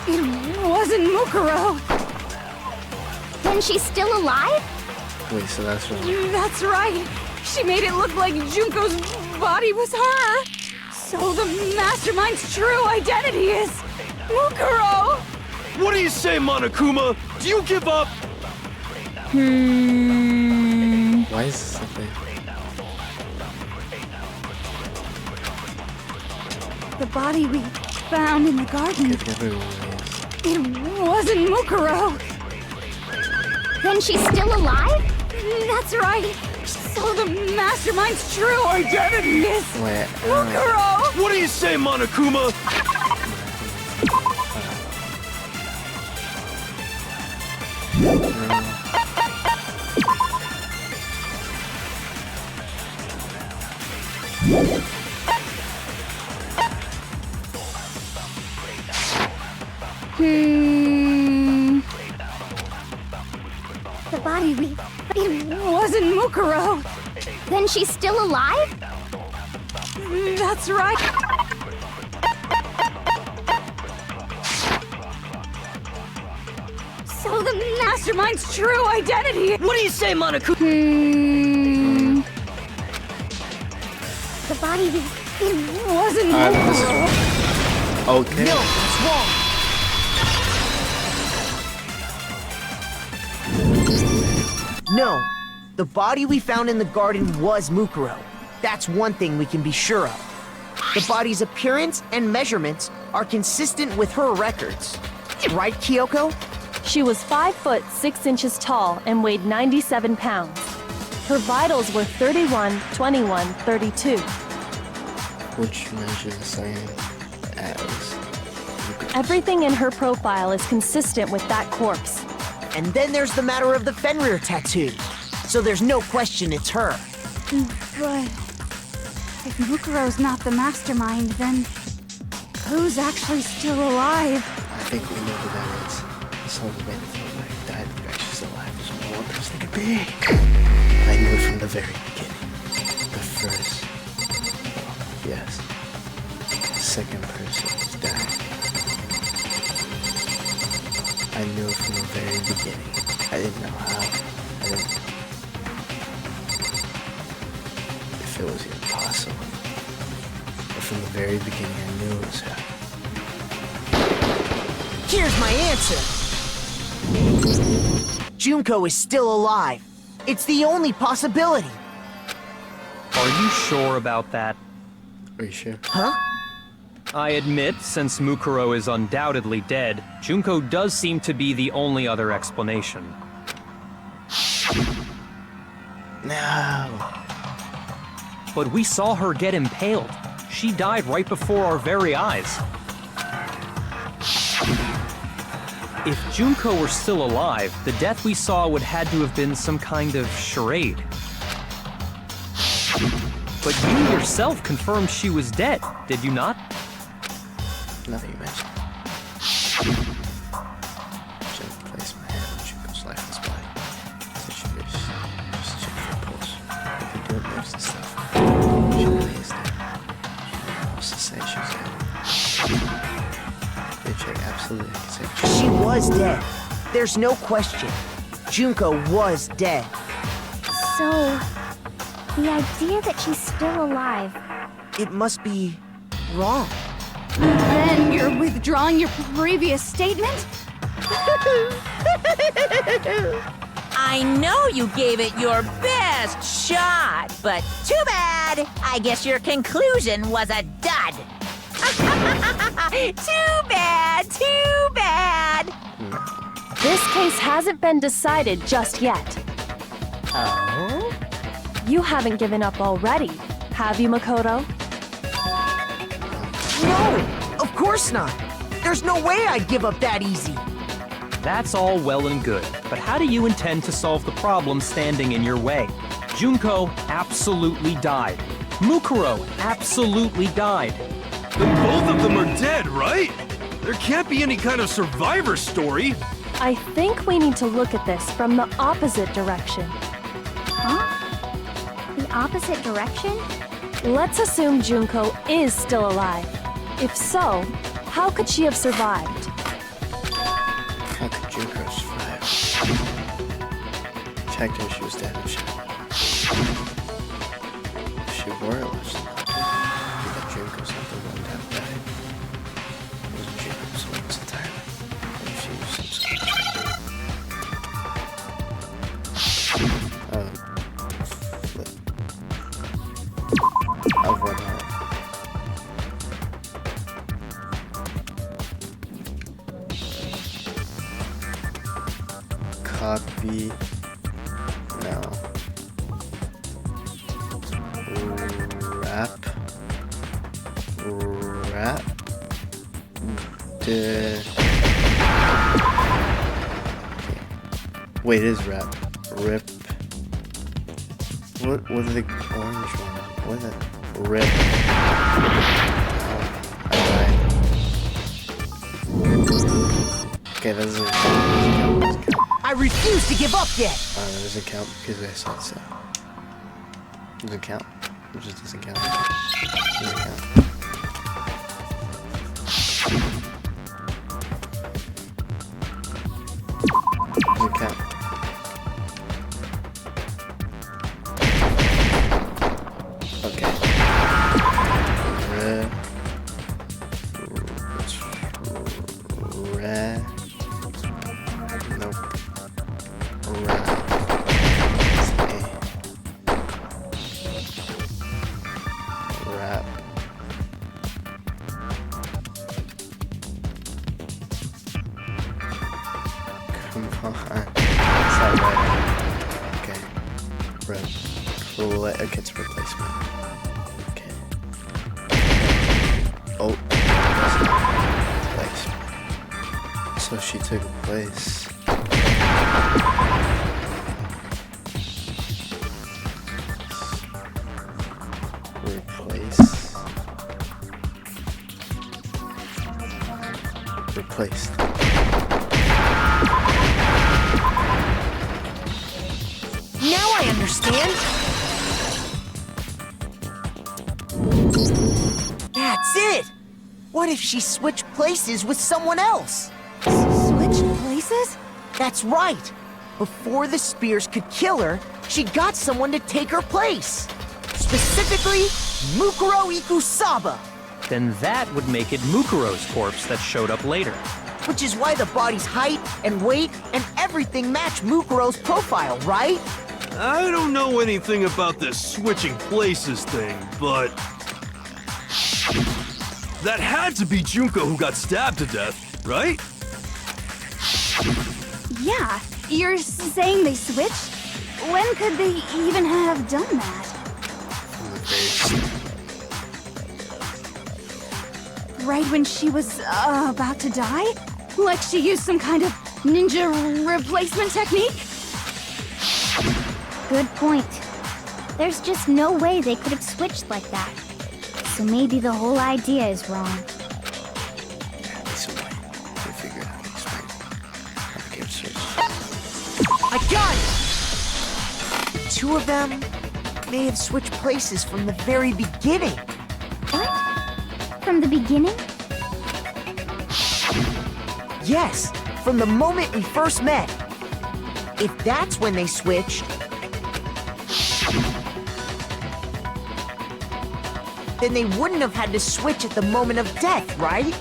It wasn't Mukuro. Then she's still alive? Wait, so that's what... That's right. She made it look like Junko's body was her. So the mastermind's true identity is Mukuro. What do you say, Monokuma? Do you give up? Why is this something? The body we found in the garden. It wasn't Mukuro. Then she's still alive? That's right. So the mastermind's true identity is Mukuro. What do you say, Monokuma? The body we... It wasn't Mukuro. Then she's still alive? That's right. So the mastermind's true identity... What do you say, Monokuma? The body we... It wasn't Mukuro. Okay. No, that's wrong. No, the body we found in the garden was Mukuro. That's one thing we can be sure of. The body's appearance and measurements are consistent with her records. Right, Kyoko? She was 5 foot 6 inches tall and weighed 97 pounds. Her vitals were 31, 21, 32. Which measures the same as... Everything in her profile is consistent with that corpse. And then there's the matter of the Fenrir tattoo. So there's no question it's her. But if Mukuro's not the mastermind, then who's actually still alive? I think we know who that is. This whole way to feel like that actually still alive is more person it could be. I knew it from the very beginning. The first... yes. The second person was dying. I knew it from the very beginning. I didn't know how. I didn't... if it was even possible. But from the very beginning, I knew it was her. Here's my answer. Junko is still alive. It's the only possibility. Are you sure about that? Are you sure? Huh? I admit, since Mukuro is undoubtedly dead, Junko does seem to be the only other explanation. No. But we saw her get impaled. She died right before our very eyes. If Junko were still alive, the death we saw would had to have been some kind of charade. But you yourself confirmed she was dead, did you not? Nothing you mentioned. Just place my hand say absolutely. I can say She was dead. There's no question. Junko was dead. So, the idea that she's still alive. It must be wrong. Then you're withdrawing your previous statement? I know you gave it your best shot, but too bad. I guess your conclusion was a dud. Too bad, too bad. This case hasn't been decided just yet. Oh? You haven't given up already, have you, Makoto? No, of course not. There's no way I'd give up that easy. That's all well and good, but how do you intend to solve the problem standing in your way? Junko absolutely died. Mukuro absolutely died. Then both of them are dead, right? There can't be any kind of survivor story. I think we need to look at this from the opposite direction. Huh? The opposite direction? Let's assume Junko is still alive. If so, how could she have survived? how could Junko survive? Technically, she was dead if she were alive. That Junko's not the one that died. It wasn't Junko's wings entirely. Maybe she was some sort of I've run out. Copy. No. Wrap. Wait, it is wrap. Rip. What are the orange ones? What is that? Rip. Oh, I died. Okay, that doesn't count. I refuse to give up yet. That doesn't count because I said so. Doesn't count. It just doesn't count. Doesn't count. Doesn't count. Okay. Nope. Wrap. Come on. That's not right. Okay. Okay, it's replacement. Okay. Oh. That's not replacement. So she took place. Replaced. Now I understand. That's it. What if she switched places with someone else? Switch places? That's right. Before the spears could kill her, she got someone to take her place. Specifically, Mukuro Ikusaba. Then that would make it Mukuro's corpse that showed up later. Which is why the body's height and weight and everything match Mukuro's profile, right? I don't know anything about this switching places thing, but that had to be Junko who got stabbed to death, right? Yeah, you're saying they switched? When could they even have done that? From the very Right when she was about to die? Like she used some kind of ninja replacement technique? Good point. There's just no way they could have switched like that. So maybe the whole idea is wrong. some way to figure out how to explain how the game switched. I got it! The two of them may have switched places from the very beginning. What? From the beginning? Yes, from the moment we first met. If that's when they switched, then they wouldn't have had to switch at the moment of death, right?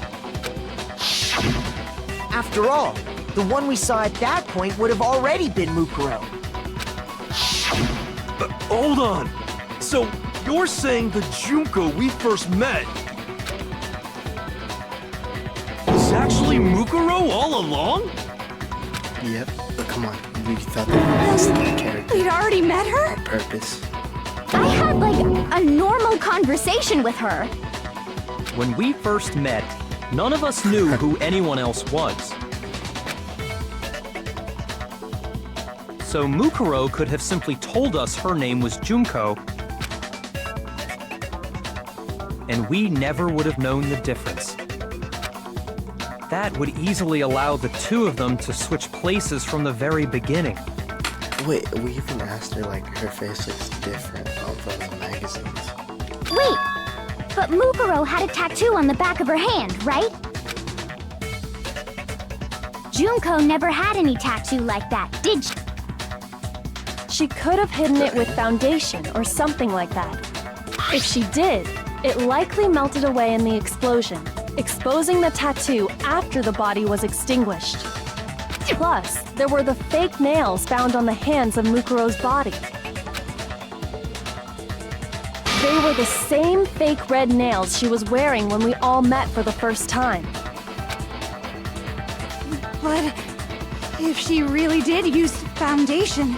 After all, the one we saw at that point would have already been Mukuro. Hold on. So, you're saying the Junko we first met was actually Mukuro all along? Yep, but come on. You thought they were lost in that character We'd already met her? on purpose. I had, like, a normal conversation with her. When we first met, none of us knew who anyone else was. So Mukuro could have simply told us her name was Junko, and we never would have known the difference. That would easily allow the two of them to switch places from the very beginning. Wait, we even asked her, like, her face looks different on those magazines. Wait, but Mukuro had a tattoo on the back of her hand, right? Junko never had any tattoo like that, did she? She could have hidden it with foundation or something like that. If she did, it likely melted away in the explosion, exposing the tattoo after the body was extinguished. Plus, there were the fake nails found on the hands of Mukuro's body. They were the same fake red nails she was wearing when we all met for the first time. But if she really did use foundation...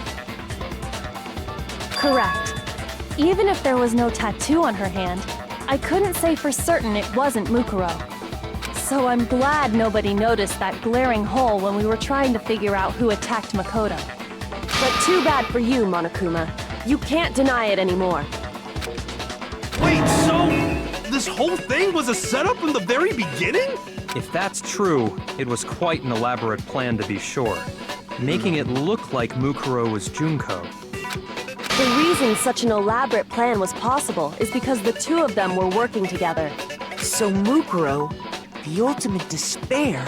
Correct. Even if there was no tattoo on her hand, I couldn't say for certain it wasn't Mukuro. So I'm glad nobody noticed that glaring hole when we were trying to figure out who attacked Makoto. But too bad for you, Monokuma. You can't deny it anymore. Wait, so this whole thing was a setup from the very beginning? If that's true, it was quite an elaborate plan to be sure, making it look like Mukuro was Junko. The reason such an elaborate plan was possible is because the two of them were working together. So Mukuro, the ultimate despair,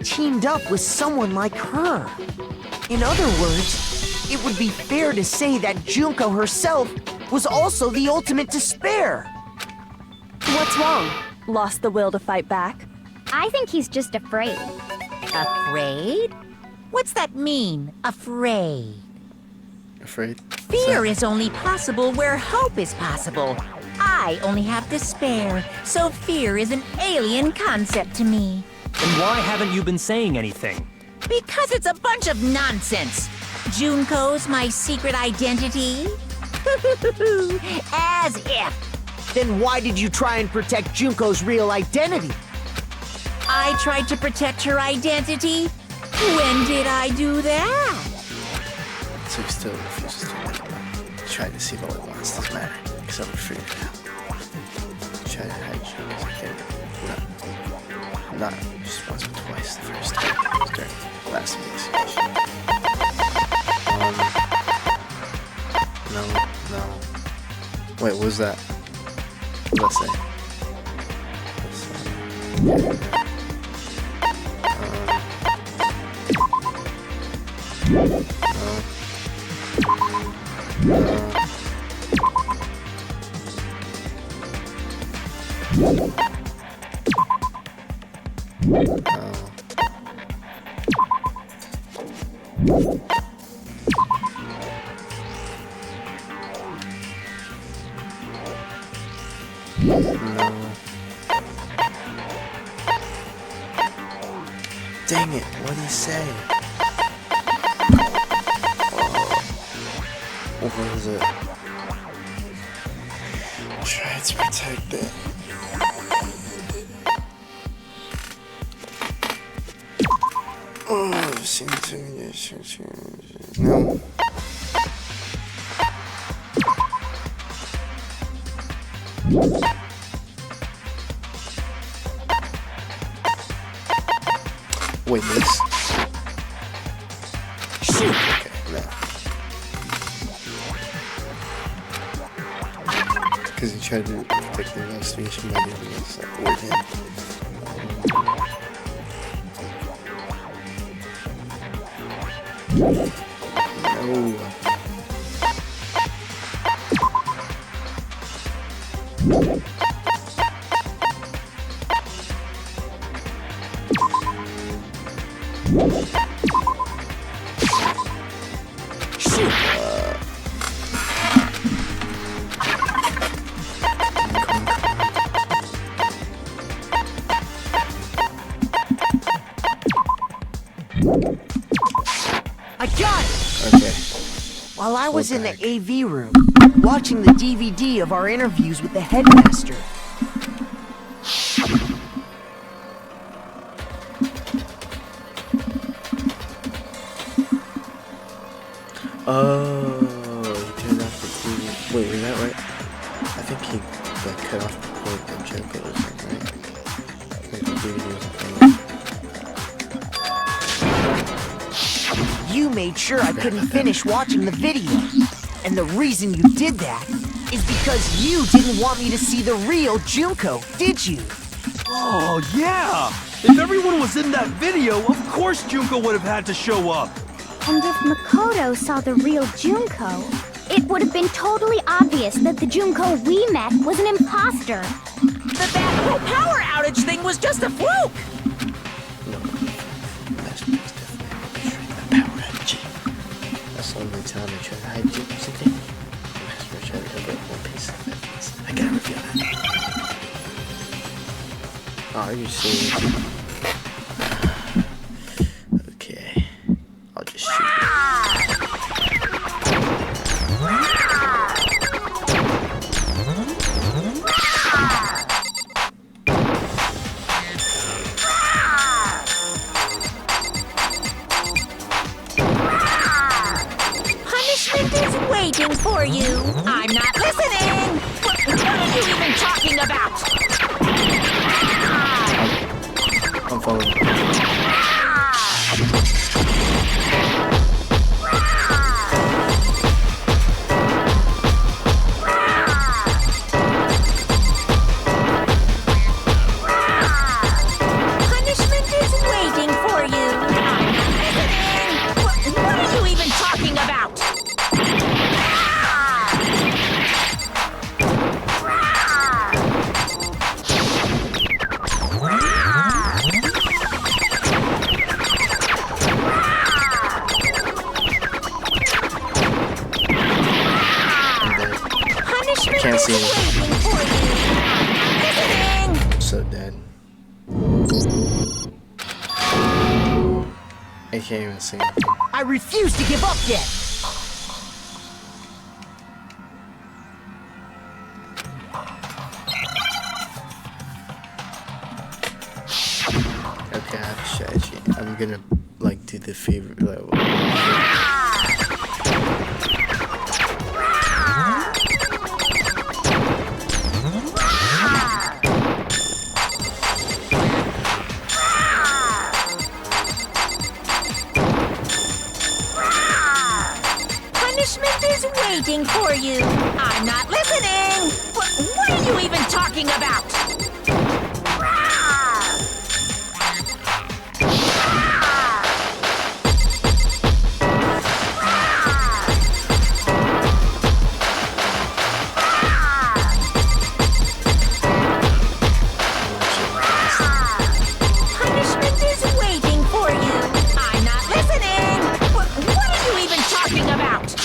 teamed up with someone like her. In other words, it would be fair to say that Junko herself was also the ultimate despair. What's wrong? Lost the will to fight back? I think he's just afraid. Afraid? What's that mean, afraid? Afraid? Fear is only possible where hope is possible. I only have despair, so fear is an alien concept to me. Then why haven't you been saying anything? Because it's a bunch of nonsense. Junko's my secret identity? As if. Then why did you try and protect Junko's real identity? I tried to protect her identity? When did I do that? So he still refuses to let it go. Try to see what it wants, doesn't matter. Except we figured it out. Try to hide you because I can't. Not just once but twice the first time during the last investigation. No. Wait, what was that? Let's say. Dang it, what did he say? What was it? Try to protect it. Oh, seem to no. Wait, this? Shoot! Okay, no. Because he tried to protect the investigation by doing this with him. I got it! Okay. While I was in the back. AV room, watching the DVD of our interviews with the headmaster. Oh, he turned off the TV. Wait, is that right? I think he like cut off the cord that JoJo was in, right? Like the DVD wasn't playing. You made sure I couldn't finish watching the video. And the reason you did that is because you didn't want me to see the real Junko, did you? Oh, yeah! If everyone was in that video, of course Junko would have had to show up. And if Makoto saw the real Junko, it would have been totally obvious that the Junko we met was an imposter. That whole power outage thing was just a fluke. No, that's definitely the power outage. That's the only time they try to hide you or something. Master tried to cover up one piece of evidence. I gotta reveal that. Oh, are you serious? Okay. I'll just shoot you. Punishment is waiting for you. I'm not listening. What are you even talking about? I'm following. Punishment is waiting for you. I'm not listening. What are you even talking about? Punishment Can't is see it. waiting for you. I'm not listening. I'm so dead. I can't even see anything. I refuse to give up yet! Okay, I have a strategy. I'm gonna like do the favorite level. Punishment is waiting for you. I'm not listening. What are you even talking about? Punishment is waiting for you. I'm not listening. What are you even talking about?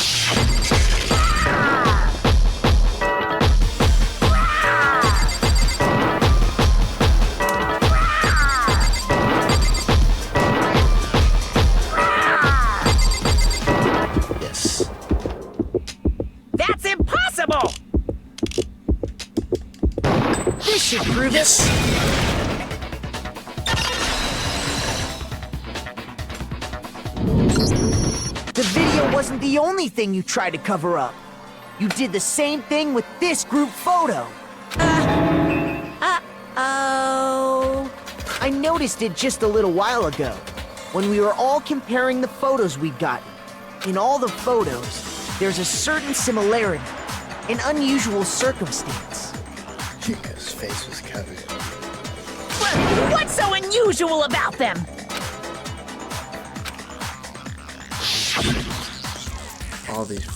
Yes. That's impossible! This should prove it! The video wasn't the only thing you tried to cover up. You did the same thing with this group photo. Oh. I noticed it just a little while ago, when we were all comparing the photos we'd gotten. In all the photos, there's a certain similarity, an unusual circumstance. Chico's face was covered. What's so unusual about them? All these.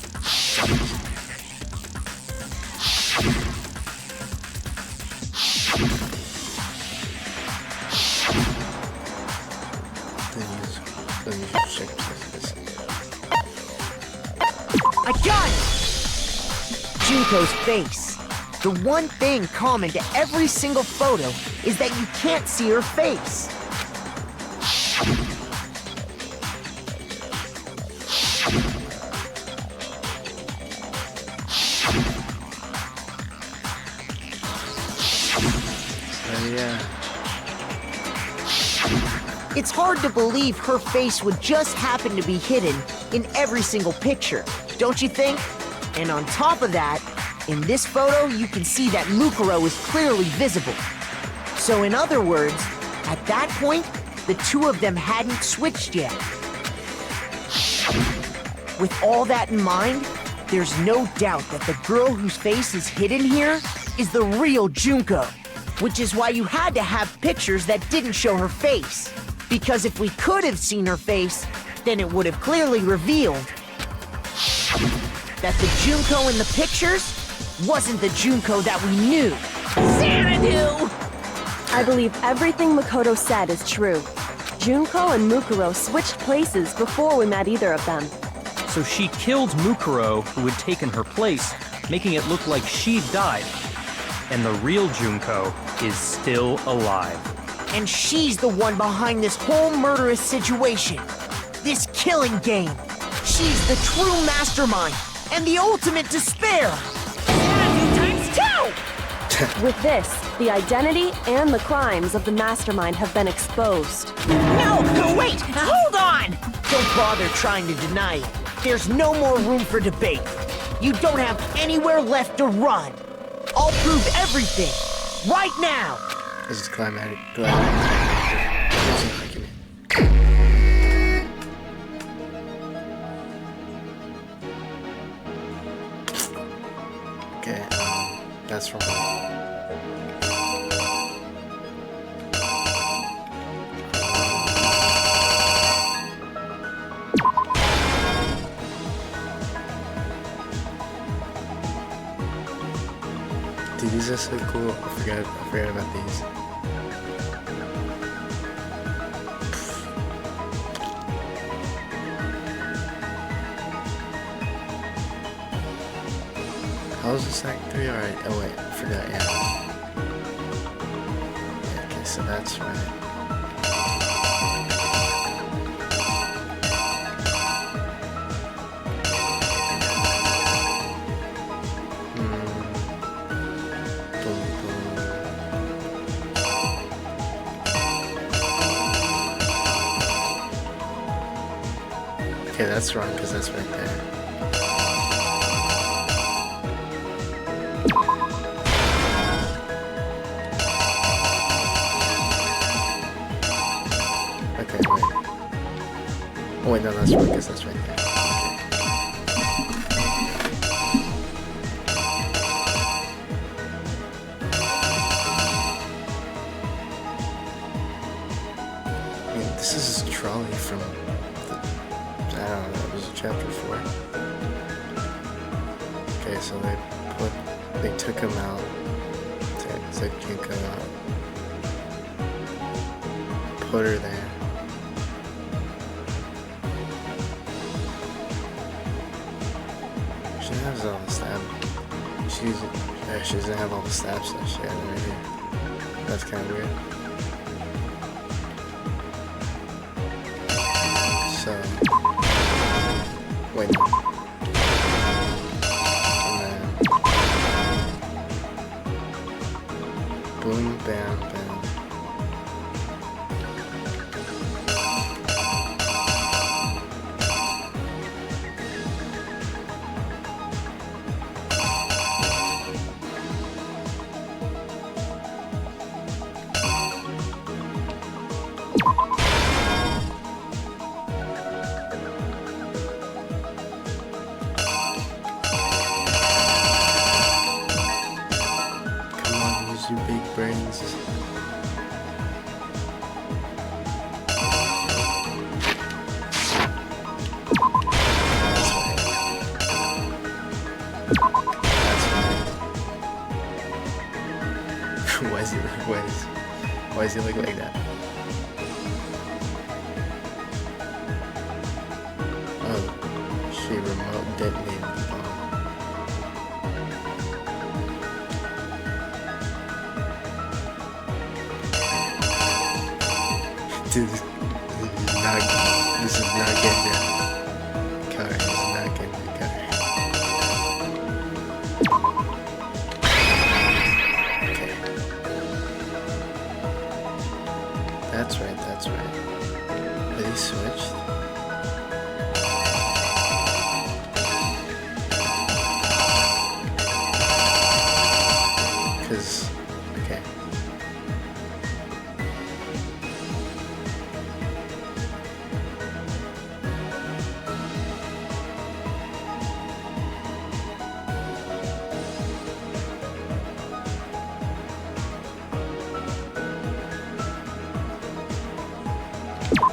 I got it! Junko's face. The one thing common to every single photo is that you can't see her face. Yeah. It's hard to believe her face would just happen to be hidden in every single picture, don't you think? And on top of that, in this photo, you can see that Mukuro is clearly visible. So in other words, at that point, the two of them hadn't switched yet. With all that in mind, there's no doubt that the girl whose face is hidden here is the real Junko, which is why you had to have pictures that didn't show her face. Because if we could have seen her face, then it would have clearly revealed that the Junko in the pictures wasn't the Junko that we knew. Xanadu! I believe everything Makoto said is true. Junko and Mukuro switched places before we met either of them. So she killed Mukuro, who had taken her place, making it look like she'd died. And the real Junko is still alive. And she's the one behind this whole murderous situation. This killing game. She's the true mastermind and the ultimate despair. Xanadu times 2! With this, the identity and the crimes of the mastermind have been exposed. No, wait, hold on! Don't bother trying to deny it. There's no more room for debate. You don't have anywhere left to run. I'll prove everything, right now. This is climatic. There's an argument. Okay, that's wrong. Dude, these are so cool. I forgot about these. How was this Act 3? Alright, oh wait, I forgot, yeah. Okay, so that's right. Okay, that's wrong, because that's right there. Okay, wait. Oh wait, no, that's wrong, because that's right there. I mean, this is a trolley from I don't know, it was chapter 4. Okay, so they took him out, took Junko out, put her there. She has all the stab. She doesn't have all the stab stuff she had right here. That's kind of weird. So. Wait, no. And then boom, bam, bam. Your big brains. he look like that? Oh, she remote detonated the bomb. Dude, this is not getting good. Car is not getting good. Car. Okay. That's right, that's right. Are they switched? Because, okay.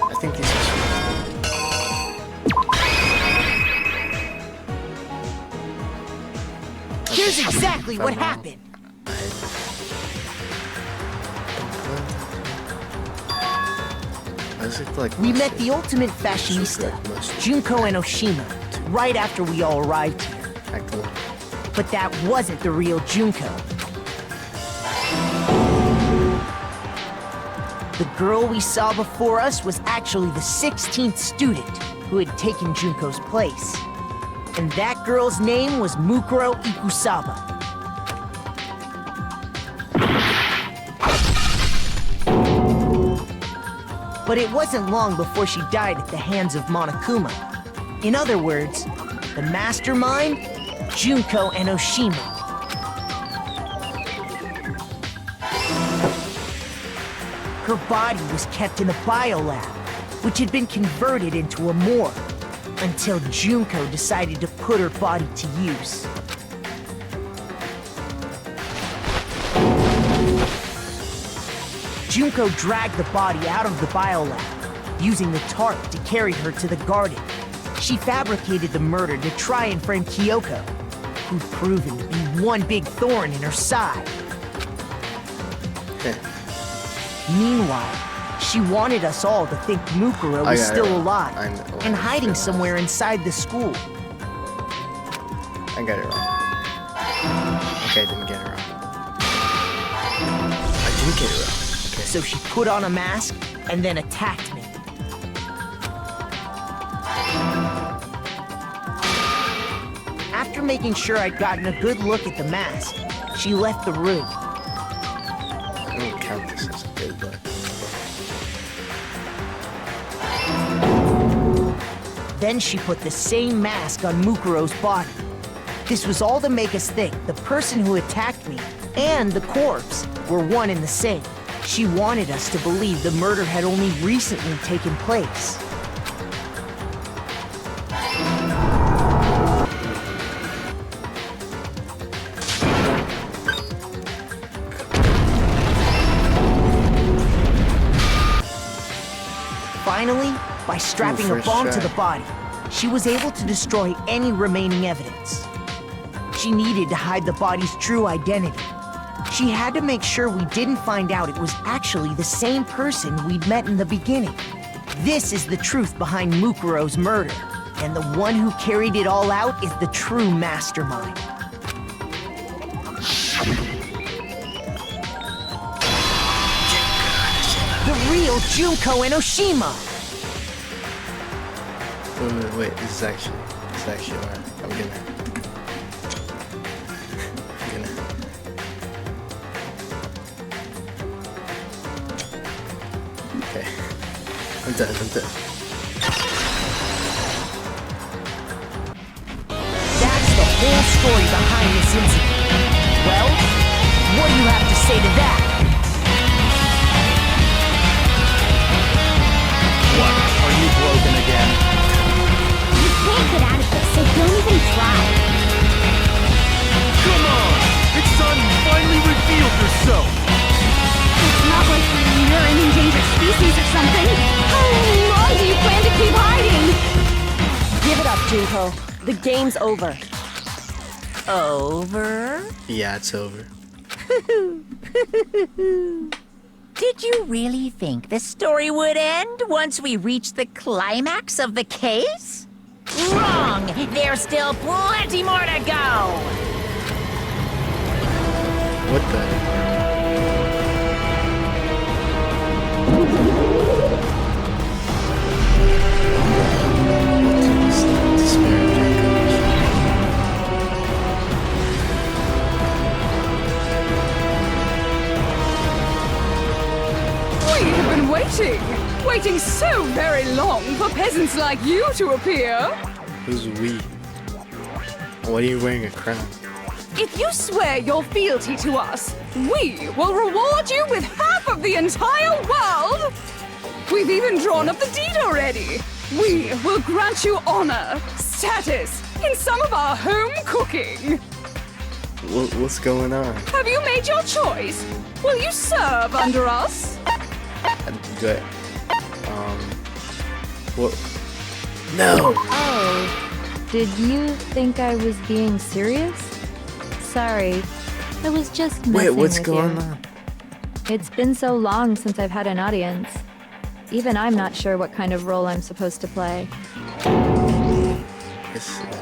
I think these are switched. Here's exactly what happened. We met the ultimate fashionista, Junko and Oshima, right after we all arrived here. But that wasn't the real Junko. The girl we saw before us was actually the 16th student who had taken Junko's place. And that girl's name was Mukuro Ikusaba. But it wasn't long before she died at the hands of Monokuma. In other words, the mastermind, Junko and Oshima. Her body was kept in a biolab, which had been converted into a morgue, until Junko decided to put her body to use. Junko dragged the body out of the biolab, using the tarp to carry her to the garden. She fabricated the murder to try and frame Kyoko, who'd proven to be one big thorn in her side. Meanwhile, she wanted us all to think Mukuro was still alive and hiding somewhere inside the school. I got it wrong. Okay, I didn't get it wrong. I didn't get it wrong. Okay. So she put on a mask and then attacked me. After making sure I'd gotten a good look at the mask, she left the room. I don't count this as a good look. Then she put the same mask on Mukuro's body. This was all to make us think the person who attacked me and the corpse were one and the same. She wanted us to believe the murder had only recently taken place. Finally, by strapping a bomb to the body, she was able to destroy any remaining evidence. She needed to hide the body's true identity. She had to make sure we didn't find out it was actually the same person we'd met in the beginning. This is the truth behind Mukuro's murder, and the one who carried it all out is the true mastermind. The real Junko and Oshima! Wait, this is actually where I'm gonna. Okay. I'm done. That's the whole story behind this incident. Well, what do you have to say to that? What? Are you broken again? You can't get out of this, so don't even try. Come on! It's time you finally revealed yourself! It's not like you're an endangered species or something. How long do you plan to keep hiding? Give it up, Junko. The game's over. Over? Yeah, it's over. Did you really think the story would end once we reached the climax of the case? Wrong! There's still plenty more to go! What the? We have been waiting so very long for peasants like you to appear. Who's we? Why are you wearing a crown? If you swear your fealty to us, we will reward you with half of the entire world! We've even drawn up the deed already! We will grant you honor, status, in some of our home cooking! What's going on? Have you made your choice? Will you serve under us? Good. What? No! Oh, did you think I was being serious? Sorry, I was just messing Wait, what's with going you. on? It's been so long since I've had an audience. Even I'm not sure what kind of role I'm supposed to play. This one?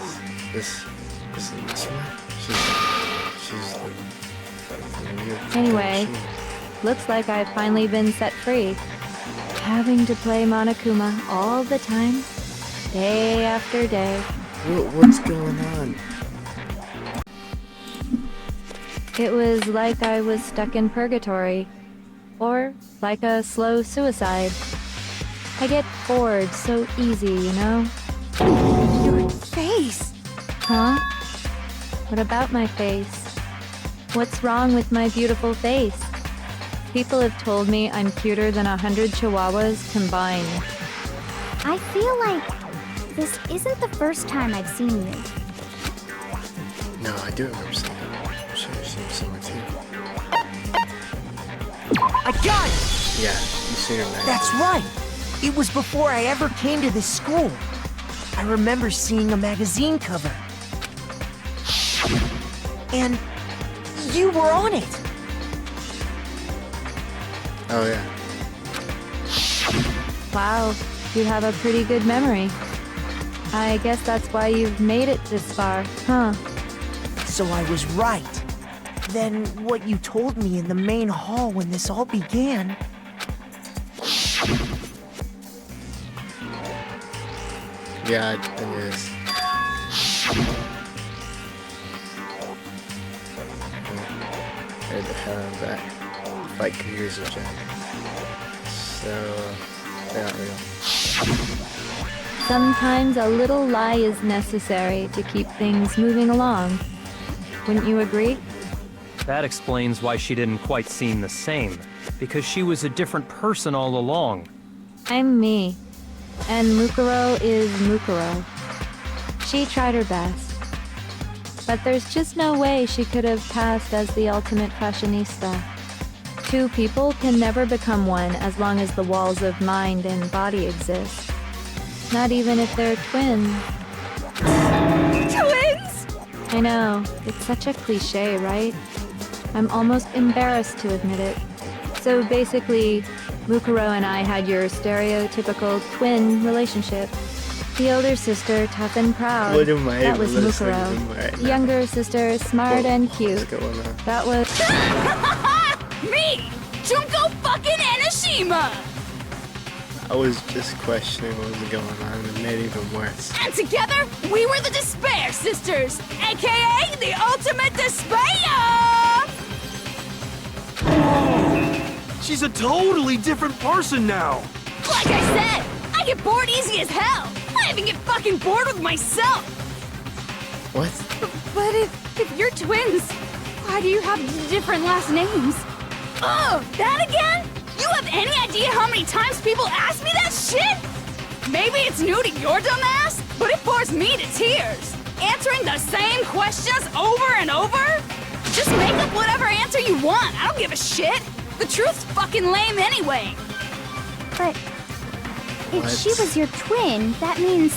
She's the real Anyway, machine. looks like I've finally been set free. Having to play Monokuma all the time, day after day. What's going on? It was like I was stuck in purgatory. Or like a slow suicide. I get bored so easy, you know? Your face! Huh? What about my face? What's wrong with my beautiful face? People have told me I'm cuter than 100 chihuahuas combined. I feel like this isn't the first time I've seen you. No, I do remember seeing it. I'm sure I've seen it somewhere too. I got it! Yeah, you've seen her magazine. That's right! It was before I ever came to this school. I remember seeing a magazine cover. And you were on it! Oh yeah. Wow, you have a pretty good memory. I guess that's why you've made it this far, huh? So I was right. Then what you told me in the main hall when this all began... Yeah, it is. Head the hell out of that. Fight computers with Jack. So, they're not real. Sometimes a little lie is necessary to keep things moving along. Wouldn't you agree? That explains why she didn't quite seem the same. Because she was a different person all along. I'm me. And Mukuro is Mukuro. She tried her best. But there's just no way she could have passed as the ultimate fashionista. Two people can never become one as long as the walls of mind and body exist. Not even if they're twins. Twins? I know, it's such a cliche, right? I'm almost embarrassed to admit it. So basically, Mukuro and I had your stereotypical twin relationship. The older sister, tough and proud. What am I That was listening Mukuro. to right now? Younger sister, smart and cute. What's going on? That was... Me! Junko fucking Enoshima! I was just questioning what was going on and it made it even worse. And together, we were the Despair Sisters, aka the Ultimate Despair! She's a totally different person now. Like I said, I get bored easy as hell. I even get fucking bored with myself. What? But if you're twins, why do you have different last names? Oh, that again? You have any idea how many times people ask me that shit? Maybe it's new to your dumb ass, but it bores me to tears. Answering the same questions over and over? Just make up whatever answer you want. I don't give a shit. The truth's fucking lame anyway. But if What? she was your twin, that means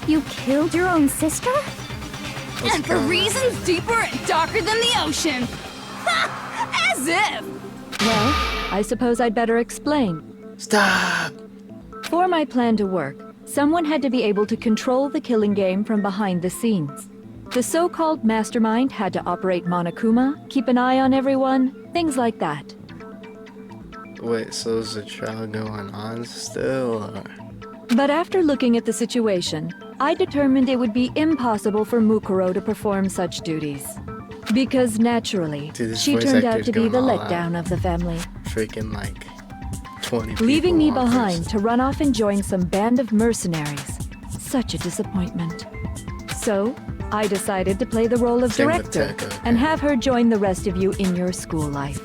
you killed your own sister? What's And for going on? reasons deeper and darker than the ocean. Ha! As if! Well, I suppose I'd better explain. Stop! For my plan to work, someone had to be able to control the killing game from behind the scenes. The so-called mastermind had to operate Monokuma, keep an eye on everyone, things like that. Wait, so is the trial going on still, or? But after looking at the situation, I determined it would be impossible for Mukuro to perform such duties. Because naturally, Dude, this she voice turned out actor's to be going the all out. letdown of the family, Freaking like 20 people. leaving me on behind first. to run off and join some band of mercenaries. Such a disappointment. So, I decided to play the role of Same with director Tech, okay. and have her join the rest of you in your school life.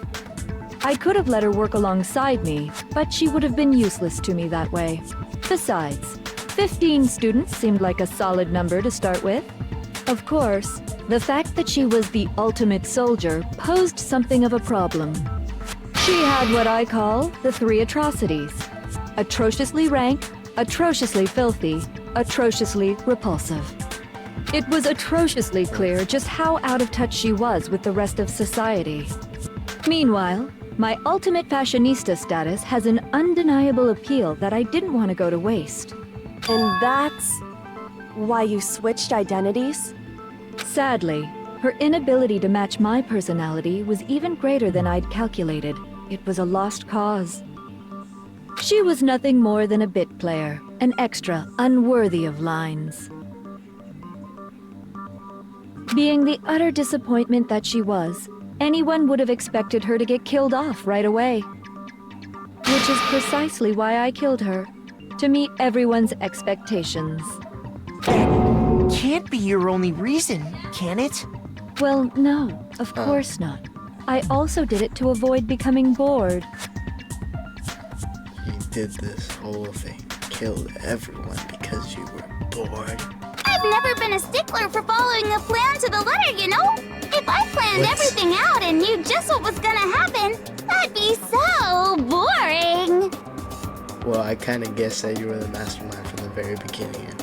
I could have let her work alongside me, but she would have been useless to me that way. Besides, 15 students seemed like a solid number to start with. Of course, the fact that she was the ultimate soldier posed something of a problem. She had what I call the 3 atrocities: atrociously rank, atrociously filthy, atrociously repulsive. It was atrociously clear just how out of touch she was with the rest of society. Meanwhile, my ultimate fashionista status has an undeniable appeal that I didn't want to go to waste. And that's why you switched identities? Sadly, her inability to match my personality was even greater than I'd calculated. It was a lost cause. She was nothing more than a bit player, an extra unworthy of lines. Being the utter disappointment that she was, anyone would have expected her to get killed off right away. Which is precisely why I killed her, to meet everyone's expectations. Can't be your only reason, can it? Well, no, of course not. I also did it to avoid becoming bored. You did this whole thing, killed everyone because you were bored. I've never been a stickler for following a plan to the letter, you know? If I planned What? everything out and knew just what was gonna happen, that'd be so boring. Well, I kind of guessed that you were the mastermind from the very beginning, and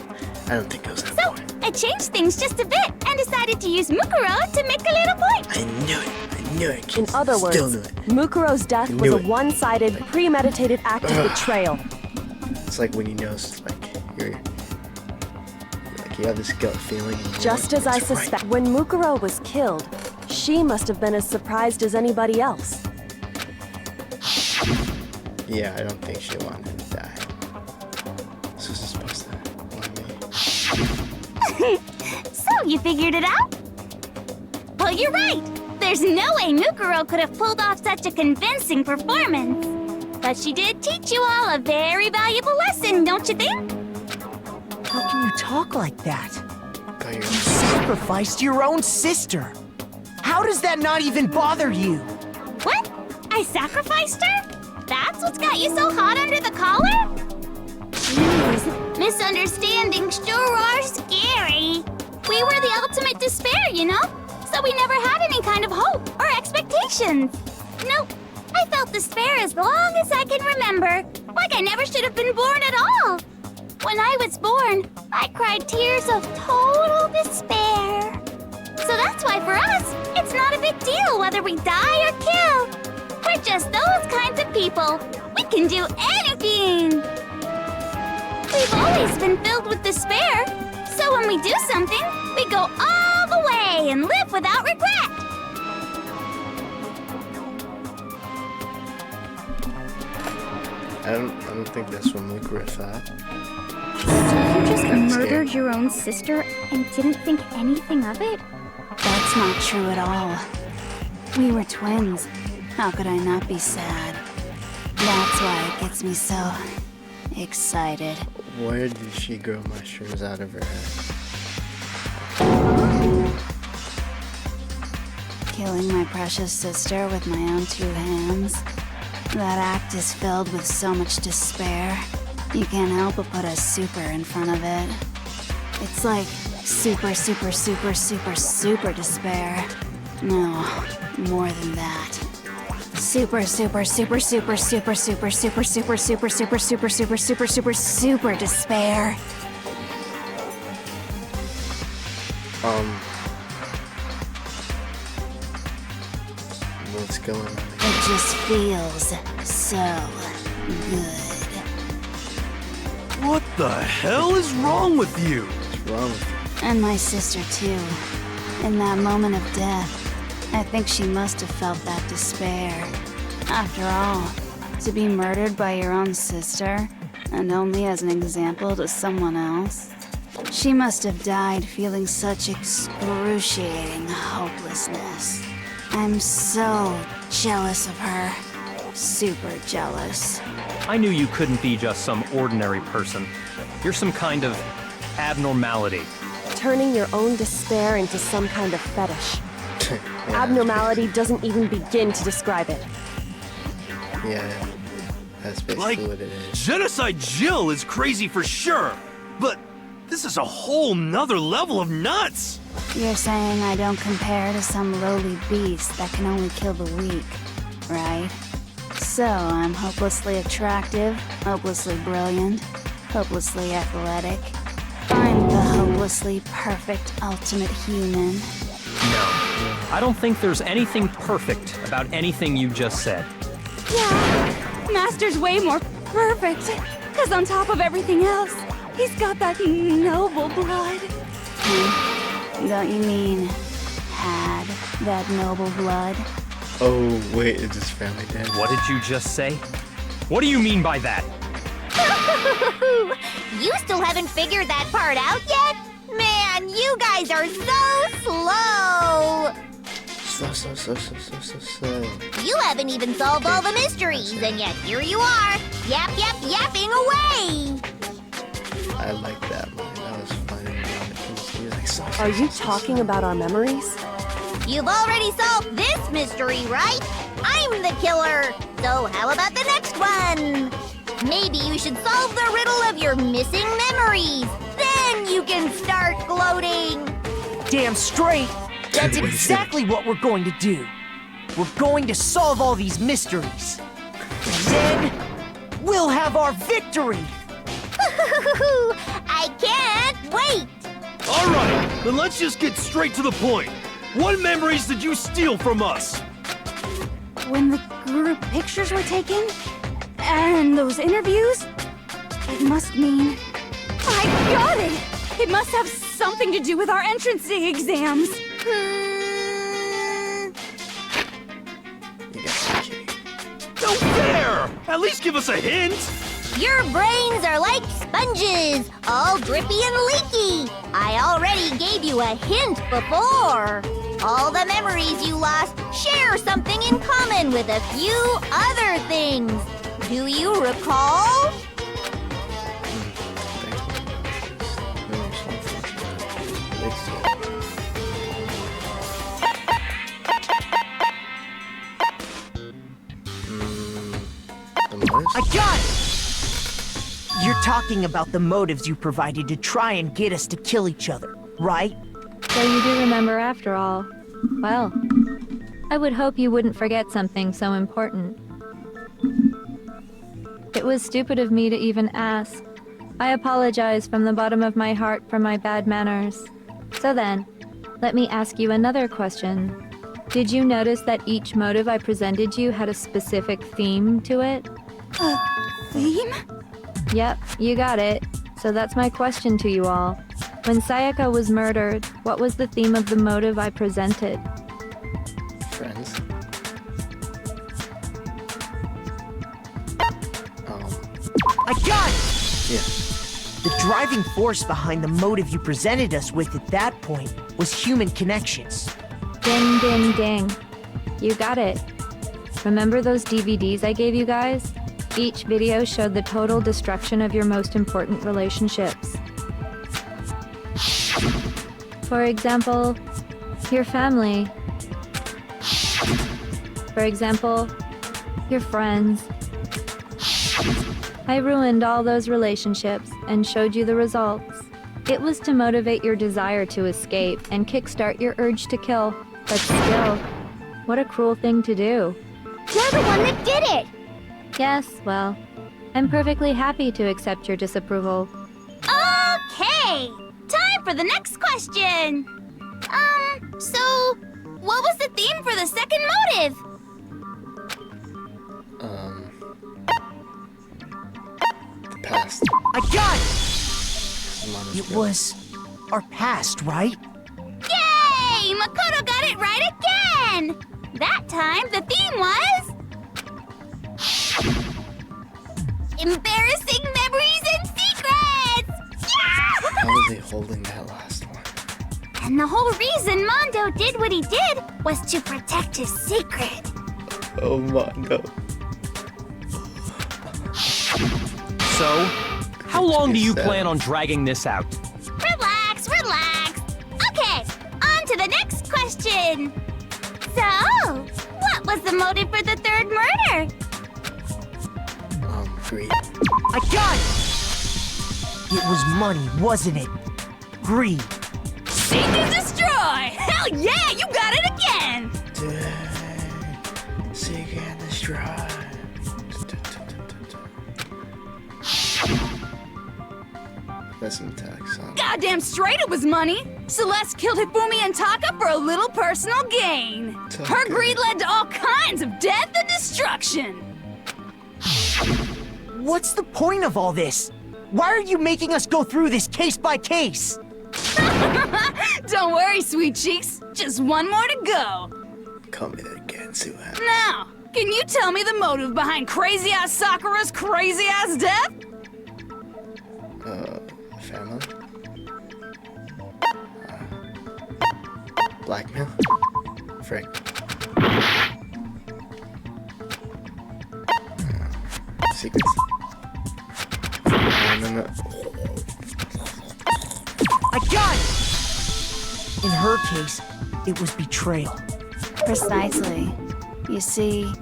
I don't think it was that So, boring. I changed things just a bit and decided to use Mukuro to make a little point. I knew it. I knew it. In other words, Still knew it. Mukuro's death was Knew a it. one-sided, premeditated act of betrayal. It's like when you know, like you have this gut feeling. And you know Just as I it's right. suspect, when Mukuro was killed, she must have been as surprised as anybody else. Yeah, I don't think she wanted to die. This was supposed to want me. So, you figured it out? Well, you're right. There's no way Mukuro could have pulled off such a convincing performance. But she did teach you all a very valuable lesson, don't you think? How can you talk like that? Got your You sacrificed your own sister. How does that not even bother you? What? I sacrificed her? That's what's got you so hot under the collar? Jeez, misunderstandings sure are scary. We were the ultimate despair, you know? So we never had any kind of hope or expectations. Nope, I felt despair as long as I can remember. Like I never should have been born at all. When I was born, I cried tears of total despair. So that's why for us, it's not a big deal whether we die or kill. We're just those kinds of people. We can do anything. We've always been filled with despair. So when we do something, we go all the way and live without regret. I don't think that's what Mukuro thought. You just Kinda murdered scared. your own sister and didn't think anything of it? That's not true at all. We were twins. How could I not be sad? That's why it gets me so excited. Where did she grow mushrooms out of her head? Killing my precious sister with my own 2 hands. That act is filled with so much despair. You can't help but put a super in front of it. It's like super, super, super, super, super despair. No, more than that. Super, super, super, super, super, super, super, super, super, super, super, super, super, super, super despair. What's going on? It just feels so good. What the hell is wrong with you? What's wrong with you? And my sister, too. In that moment of death, I think she must have felt that despair. After all, to be murdered by your own sister, and only as an example to someone else, she must have died feeling such excruciating hopelessness. I'm so jealous of her. Super jealous. I knew you couldn't be just some ordinary person. You're some kind of abnormality. Turning your own despair into some kind of fetish. Yeah, Abnormality doesn't even begin to describe it. Yeah, that's basically Like, what it is. Genocide Jill is crazy for sure, but this is a whole nother level of nuts! You're saying I don't compare to some lowly beast that can only kill the weak, right? So I'm hopelessly attractive, hopelessly brilliant, hopelessly athletic. I'm the hopelessly perfect ultimate human. No. I don't think there's anything perfect about anything you just said. Yeah, Master's way more perfect. Because on top of everything else, he's got that noble blood. Don't you mean had that noble blood? Oh, wait, is his family dead? What did you just say? What do you mean by that? You still haven't figured that part out yet? Man, you guys are so slow! So. You haven't even solved all the mysteries, and yet here you are, yapping away! I like that one. That was funny. He was like, so. Are you talking about our memories? You've already solved this mystery, right? I'm the killer! So how about the next one? Maybe you should solve the riddle of your missing memories. Then you can start gloating. Damn straight! That's exactly what we're going to do. We're going to solve all these mysteries. And then, we'll have our victory! I can't wait! Alright, then let's just get straight to the point. What memories did you steal from us? When the group pictures were taken, and those interviews, it must mean... I got it! It must have something to do with our entrancing exams. You got some kitty. No fair! At least give us a hint! Your brains are like sponges, all drippy and leaky. I already gave you a hint before. All the memories you lost share something in common with a few other things. Do you recall? I got it! You're talking about the motives you provided to try and get us to kill each other, right? So you do remember after all. Well, I would hope you wouldn't forget something so important. It was stupid of me to even ask. I apologize from the bottom of my heart for my bad manners. So then, let me ask you another question. Did you notice that each motive I presented you had a specific theme to it? Theme? Yep, you got it. So that's my question to you all. When Sayaka was murdered, what was the theme of the motive I presented? Friends. I got it! Yeah. The driving force behind the motive you presented us with at that point was human connections. Ding, ding, ding. You got it. Remember those DVDs I gave you guys? Each video showed the total destruction of your most important relationships. For example, your family. For example, your friends. I ruined all those relationships and showed you the results. It was to motivate your desire to escape and kickstart your urge to kill. But still, what a cruel thing to do. You're the one that did it! Yes, well, I'm perfectly happy to accept your disapproval. Okay! Time for the next question! So, what was the theme for the second motive? past. I got it! Mono's It real. was our past, right? Yay! Makoto got it right again! That time, the theme was... embarrassing memories and secrets! How Yeah! was he holding that last one? And the whole reason Mondo did what he did was to protect his secret. Oh, Mondo. So, how long do you Sad. plan on dragging this out? Relax, relax. Okay, on to the next question. So, what was the motive for the third murder? Greed. I got it! It was money, wasn't it? Greed. Seek and destroy! Hell yeah, you got it again! Seek and destroy. That's some tax song. Goddamn straight it was money! Celeste killed Hifumi and Taka for a little personal gain. Her Taka. greed led to all kinds of death and destruction. What's the point of all this? Why are you making us go through this case by case? Don't worry, sweet cheeks. Just one more to go. Come in again, see what happens. Now, can you tell me the motive behind crazy-ass Sakura's crazy-ass death? Family? Blackmail? Frick. Secrets? No. I got it! In her case, it was betrayal. Precisely. You see,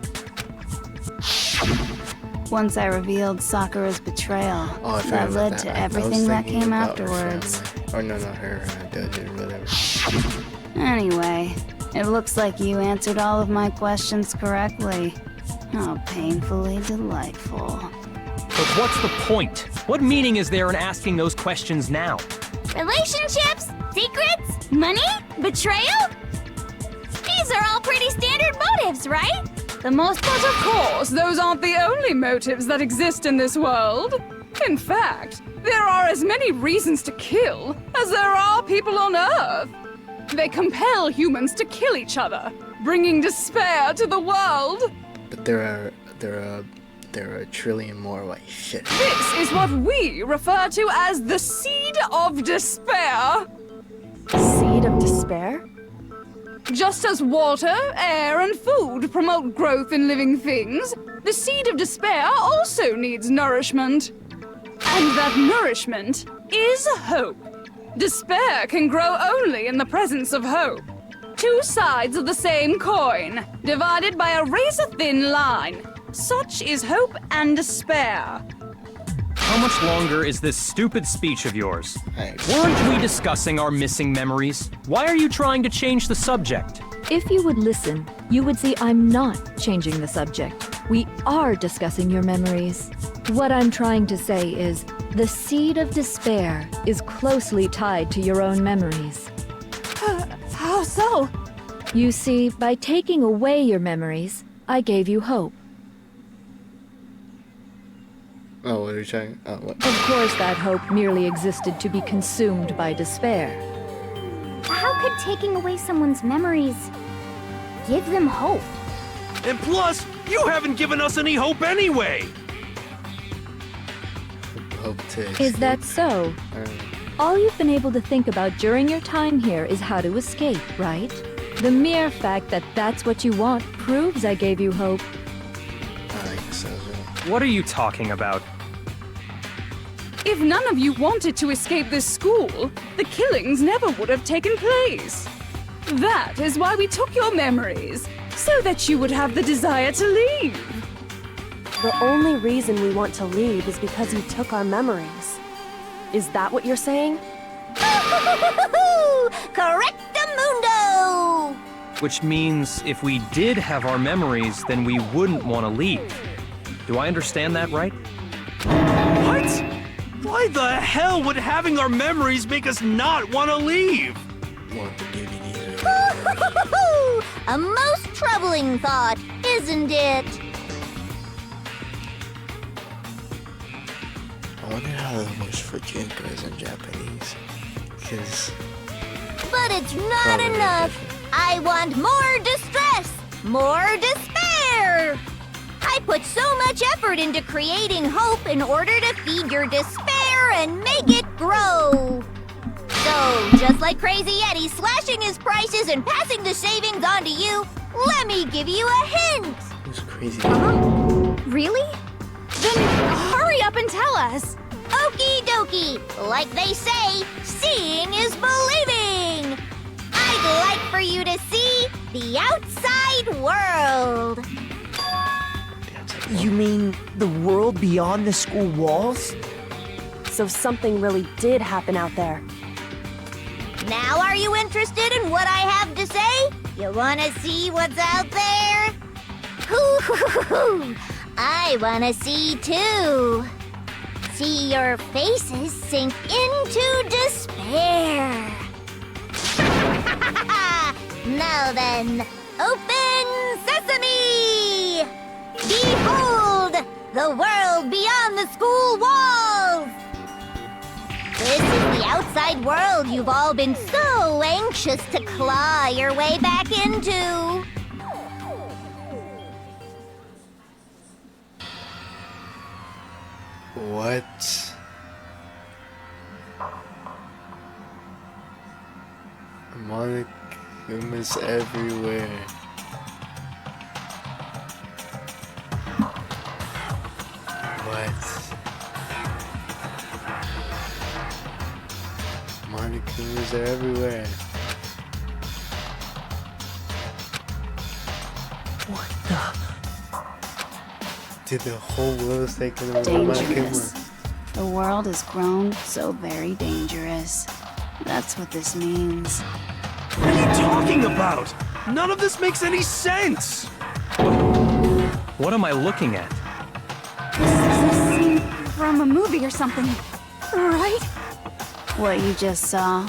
once I revealed Sakura's betrayal, Oh, I forgot that about led that. to I was everything that thinking came about her afterwards. family. Or no, not her, dojo, whatever. Anyway, it looks like you answered all of my questions correctly. How painfully delightful. But what's the point? What meaning is there in asking those questions now? Relationships? Secrets? Money? Betrayal? These are all pretty standard motives, right? The most... But of course, those aren't the only motives that exist in this world. In fact, there are as many reasons to kill as there are people on Earth. They compel humans to kill each other, bringing despair to the world. But there are a trillion more like shit. This is what we refer to as the seed of despair. Seed of despair? Just as water, air, and food promote growth in living things, the seed of despair also needs nourishment. And that nourishment is hope. Despair can grow only in the presence of hope. Two sides of the same coin, divided by a razor-thin line. Such is hope and despair. How much longer is this stupid speech of yours? Hey, Weren't we discussing our missing memories? Why are you trying to change the subject? If you would listen, you would see I'm not changing the subject. We are discussing your memories. What I'm trying to say is, the seed of despair is closely tied to your own memories. How so? You see, by taking away your memories, I gave you hope. oh, what are you trying? Oh, what? Of course, that hope merely existed to be consumed by despair. How could taking away someone's memories give them hope? And plus, you haven't given us any hope anyway! Hope to Is that so? All you've been able to think about during your time here is how to escape, right? The mere fact that that's what you want proves I gave you hope. I guess that was right. What are you talking about? If none of you wanted to escape this school, the killings never would have taken place. That is why we took your memories, so that you would have the desire to leave. The only reason we want to leave is because you took our memories. Is that what you're saying? Correctamundo! Which means if we did have our memories, then we wouldn't want to leave. Do I understand that right? What? Why the hell would having our memories make us not want to leave? Want the DVDs. A most troubling thought, isn't it? wonder how the word Fujinka is in Japanese. Because. But it's not enough. I want more distress, more despair. I put so much effort into creating hope in order to feed your despair and make it grow. So, just like Crazy Eddie slashing his prices and passing the savings on to you, let me give you a hint. Who's Crazy? Really? Then hurry up and tell us. Okie dokie. Like they say, seeing is believing. I'd like for you to see the outside world. You mean the world beyond the school walls? So something really did happen out there. Now are you interested in what I have to say? You wanna see what's out there? Hoo-hoo-hoo-hoo! I wanna see too. See your faces sink into despair. Now then, open sesame! Behold, the world beyond the school walls! This is the outside world you've all been so anxious to claw your way back into. What? Monokumas everywhere. What? Monokumas are everywhere. What the? Dude, the whole world is taken over by Dangerous. Monokuma. The world has grown so very dangerous. That's what this means. What are you talking about? None of this makes any sense! What am I looking at? This is a scene from a movie or something, right? What you just saw,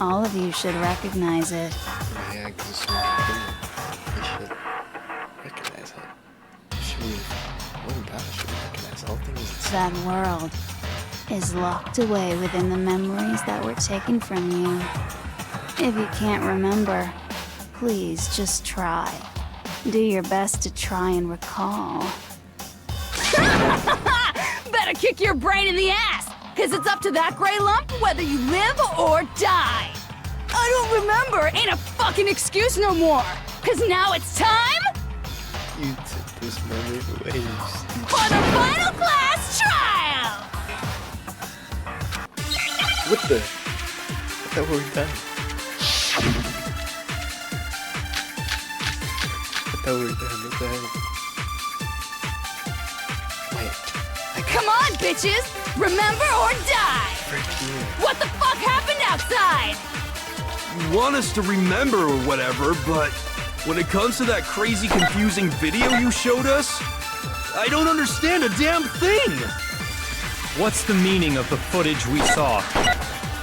all of you should recognize it. Yeah, because it's Monokuma. We should recognize it. Should recognize all things. That world is locked away within the memories that were taken from you. If you can't remember, please just try. Do your best to try and recall. Better kick your brain in the ass, because it's up to that gray lump whether you live or die. I don't remember ain't a fucking excuse no more, because now it's time You took this memory away. for the final class trial! What the? I thought we were done. What the hell? Wait. Come on, bitches! Remember or die! Frick you. What the fuck happened outside? You want us to remember or whatever, but when it comes to that crazy, confusing video you showed us, I don't understand a damn thing! What's the meaning of the footage we saw?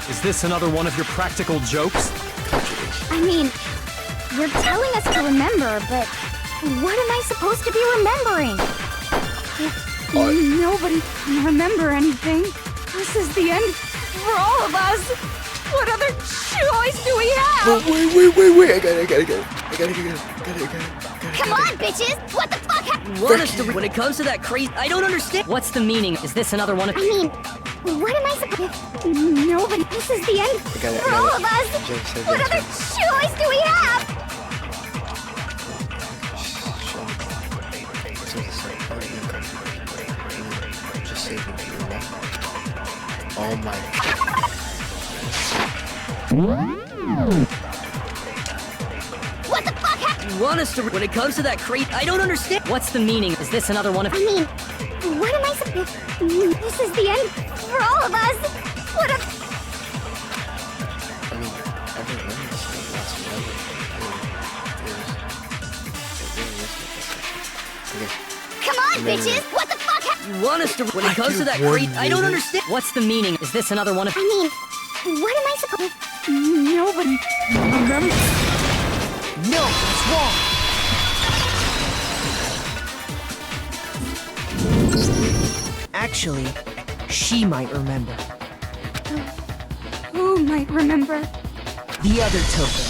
Is this another one of your practical jokes? I mean, you're telling us to remember, but what am I supposed to be remembering? Nobody can remember anything. This is the end for all of us. What other choice do we have? Wait. I gotta go. Come on, bitches! What the fuck happened? When it comes to that crazy, I don't understand. What's the meaning? Is this another one of? I mean, what am I supposed to... Nobody... This is the end for all of us! What other choice do we have? Just say it. Oh my. What the fuck happened? You want us to? When it comes to that crazy, I don't understand. What's the meaning? Is this another one of? I mean, what am I supposed... This is the end for all of us! What a... I mean, everyone is lost forever. Come on, bitches! What the fuck happened? You want us to? When it comes to that crazy, I don't understand. What's the meaning? Is this another one of? I mean, what am I supposed... Nobody remember. No, it's wrong. Actually, She might remember. Who might remember? The other Toko,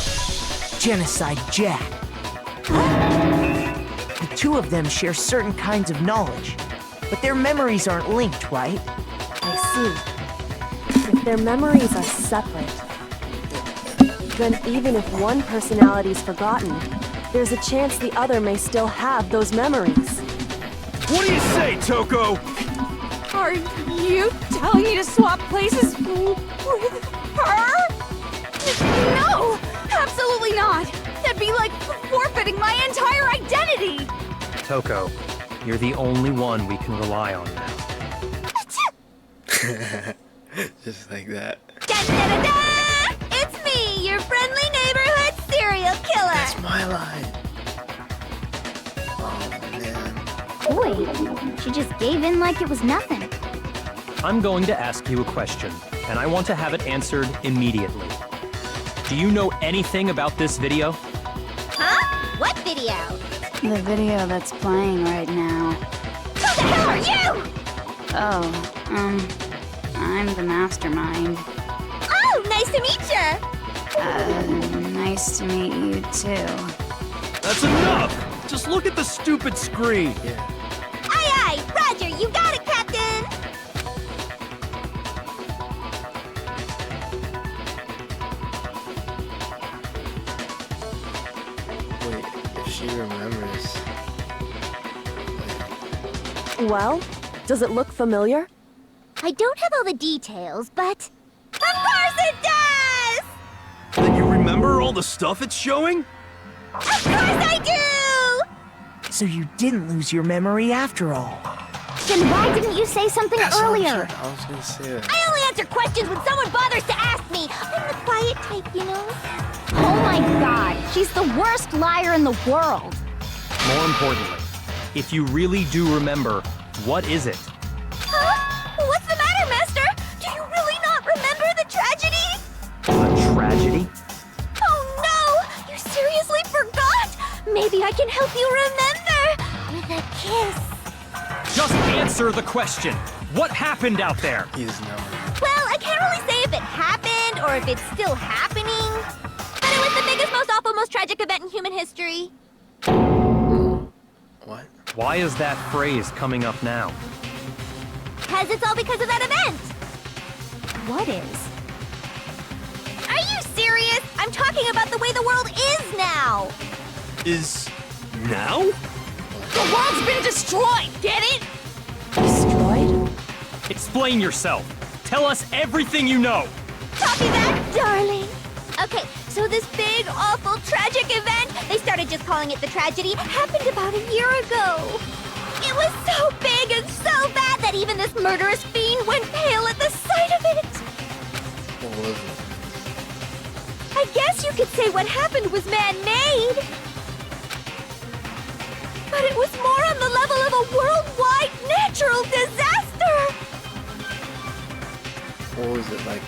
Genocide Jack. The two of them share certain kinds of knowledge, but their memories aren't linked, right? I see. If their memories are separate, then even if one personality's forgotten, there's a chance the other may still have those memories. What do you say, Toko? Are you telling me to swap places with her? No! Absolutely not! That'd be like forfeiting my entire identity! Toko, you're the only one we can rely on now. Just like that. Da-da-da-da! It's me, your friendly neighborhood serial killer! That's my line. Oh, man. Boy, she just gave in like it was nothing. I'm going to ask you a question, and I want to have it answered immediately. Do you know anything about this video? Huh? What video? The video that's playing right now. Who the hell are you? Oh, I'm the mastermind. Oh, nice to meet you. Nice to meet you too. That's enough! Just look at the stupid screen. Yeah. Aye, aye, Roger, you got it, Captain. Wait, if she remembers... Well, does it look familiar? I don't have all the details, but... Of course it does! Then you remember all the stuff it's showing? Of course I do! So you didn't lose your memory after all. Then why didn't you say something earlier? I was gonna say that. I only answer questions when someone bothers to ask me. I'm the quiet type, you know? Oh my god, she's the worst liar in the world. More importantly, if you really do remember, what is it? Huh? What's the matter, Master? Do you really not remember the tragedy? A tragedy? Oh no! You seriously forgot? Maybe I can help you remember with a kiss. Just answer the question. What happened out there? He doesn't know. Well, I can't really say if it happened or if it's still happening. But it was the biggest, most awful, most tragic event in human history. What? Why is that phrase coming up now? Because it's all because of that event. What is? Are you serious? I'm talking about the way the world is now. Is... now? The world's been destroyed, get it? Destroyed? Explain yourself. Tell us everything you know. Copy that, darling. Okay, so this big, awful, tragic event, they started just calling it the tragedy, happened about a year ago. It was so big and so bad that even this murderous fiend went pale at the sight of it. What was it? I guess you could say what happened was man-made. But it was more on the level of a worldwide natural disaster. What was it like?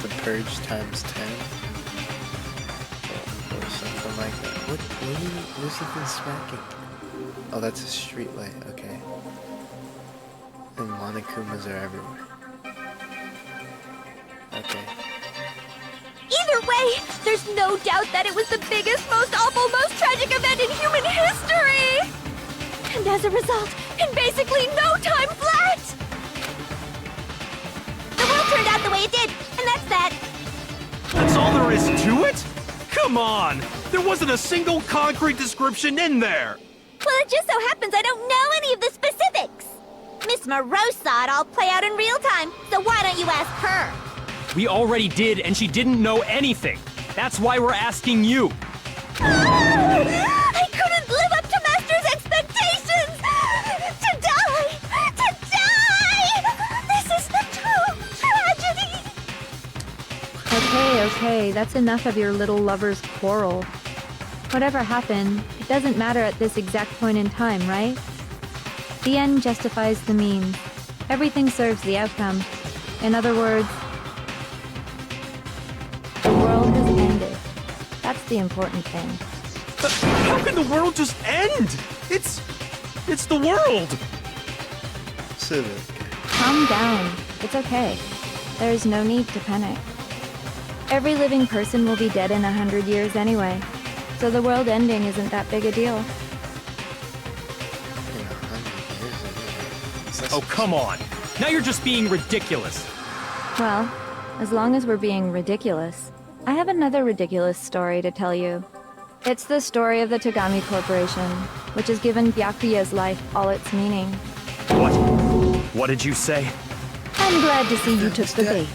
The Purge times 10? Or something like that. What's the thing smacking? Oh, that's a street light, okay. And Monokumas are everywhere. Okay. Either way, there's no doubt that it was the biggest, most awful, most tragic event in human history! And as a result, in basically no time flat! The world turned out the way it did, and that's that. That's all there is to it? Come on! There wasn't a single concrete description in there! Well, it just so happens I don't know any of the specifics. Miss Moreau saw it all play out in real time, so why don't you ask her? We already did, and she didn't know anything. That's why we're asking you. I couldn't live up to Master's expectations! To die! To die! This is the true tragedy! Okay, that's enough of your little lover's quarrel. Whatever happened, it doesn't matter at this exact point in time, right? The end justifies the means. Everything serves the outcome. In other words, the world has ended. That's the important thing. How can the world just end? It's the world! So okay. Calm down. It's okay. There's no need to panic. Every living person will be dead in 100 years anyway, so the world ending isn't that big a deal. In 100 years, Oh, come on. Now you're just being ridiculous. Well, as long as we're being ridiculous, I have another ridiculous story to tell you. It's the story of the Togami Corporation, which has given Byakuya's life all its meaning. What? What did you say? I'm glad to see you took the bait.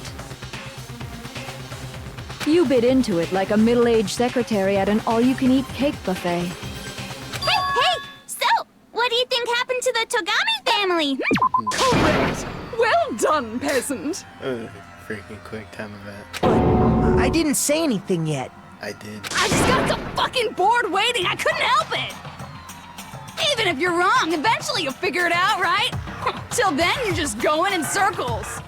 You bit into it like a middle-aged secretary at an all-you-can-eat cake buffet. Hey! So, what do you think happened to the Togami family? Correct! Well done, peasant! Freaking quick time event. But I didn't say anything yet. I did. I just got so fucking bored waiting, I couldn't help it! Even if you're wrong, eventually you'll figure it out, right? Till then, you're just going in circles. So,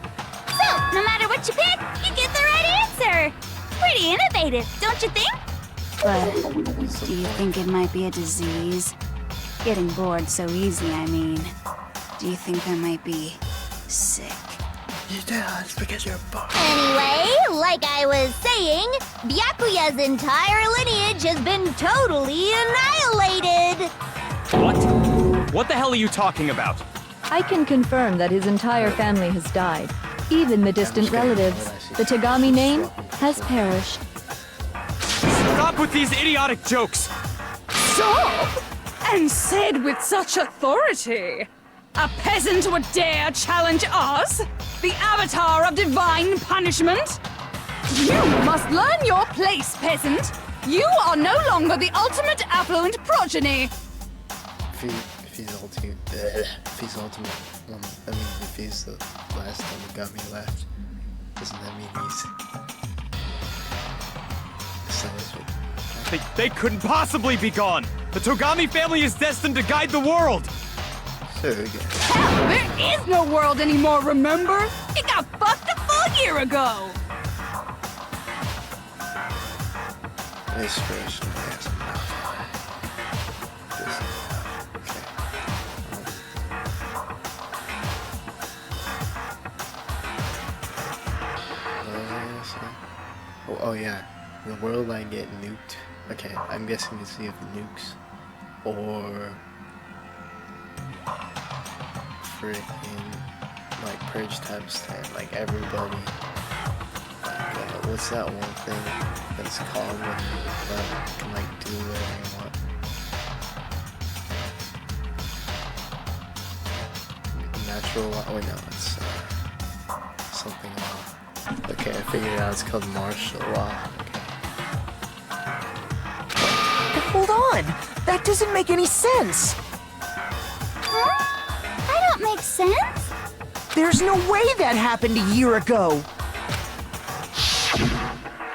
no matter what you pick, you get the right answer. Pretty innovative, don't you think? But do you think it might be a disease? Getting bored so easy, I mean. Do you think I might be sick? Yeah, it's because you're bored. Anyway, like I was saying, Byakuya's entire lineage has been totally annihilated. What? What the hell are you talking about? I can confirm that his entire family has died. Even the distant relatives. The Togami name has perished. Stop with these idiotic jokes! Stop! And said with such authority. A peasant would dare challenge us? The avatar of divine punishment? You must learn your place, peasant. You are no longer the ultimate affluent progeny. If he's ultimate, one, I mean, if he's the last Togami left, doesn't that mean he's... They couldn't possibly be gone! The Togami family is destined to guide the world! So again. Hell, there is no world anymore, remember? It got fucked a full year ago! This version has enough. This is enough. Okay. What was I gonna say? Oh yeah. The world might get nuked. Okay, I'm guessing it's either nukes or freaking like purge time stand. Like everybody. Like what's that one thing that's called when you can like do whatever you want? Natural law. Oh no, it's something law. Okay, I figured it out. It's called martial law. Okay. Hold on! That doesn't make any sense! Huh? I don't make sense. There's no way that happened a year ago!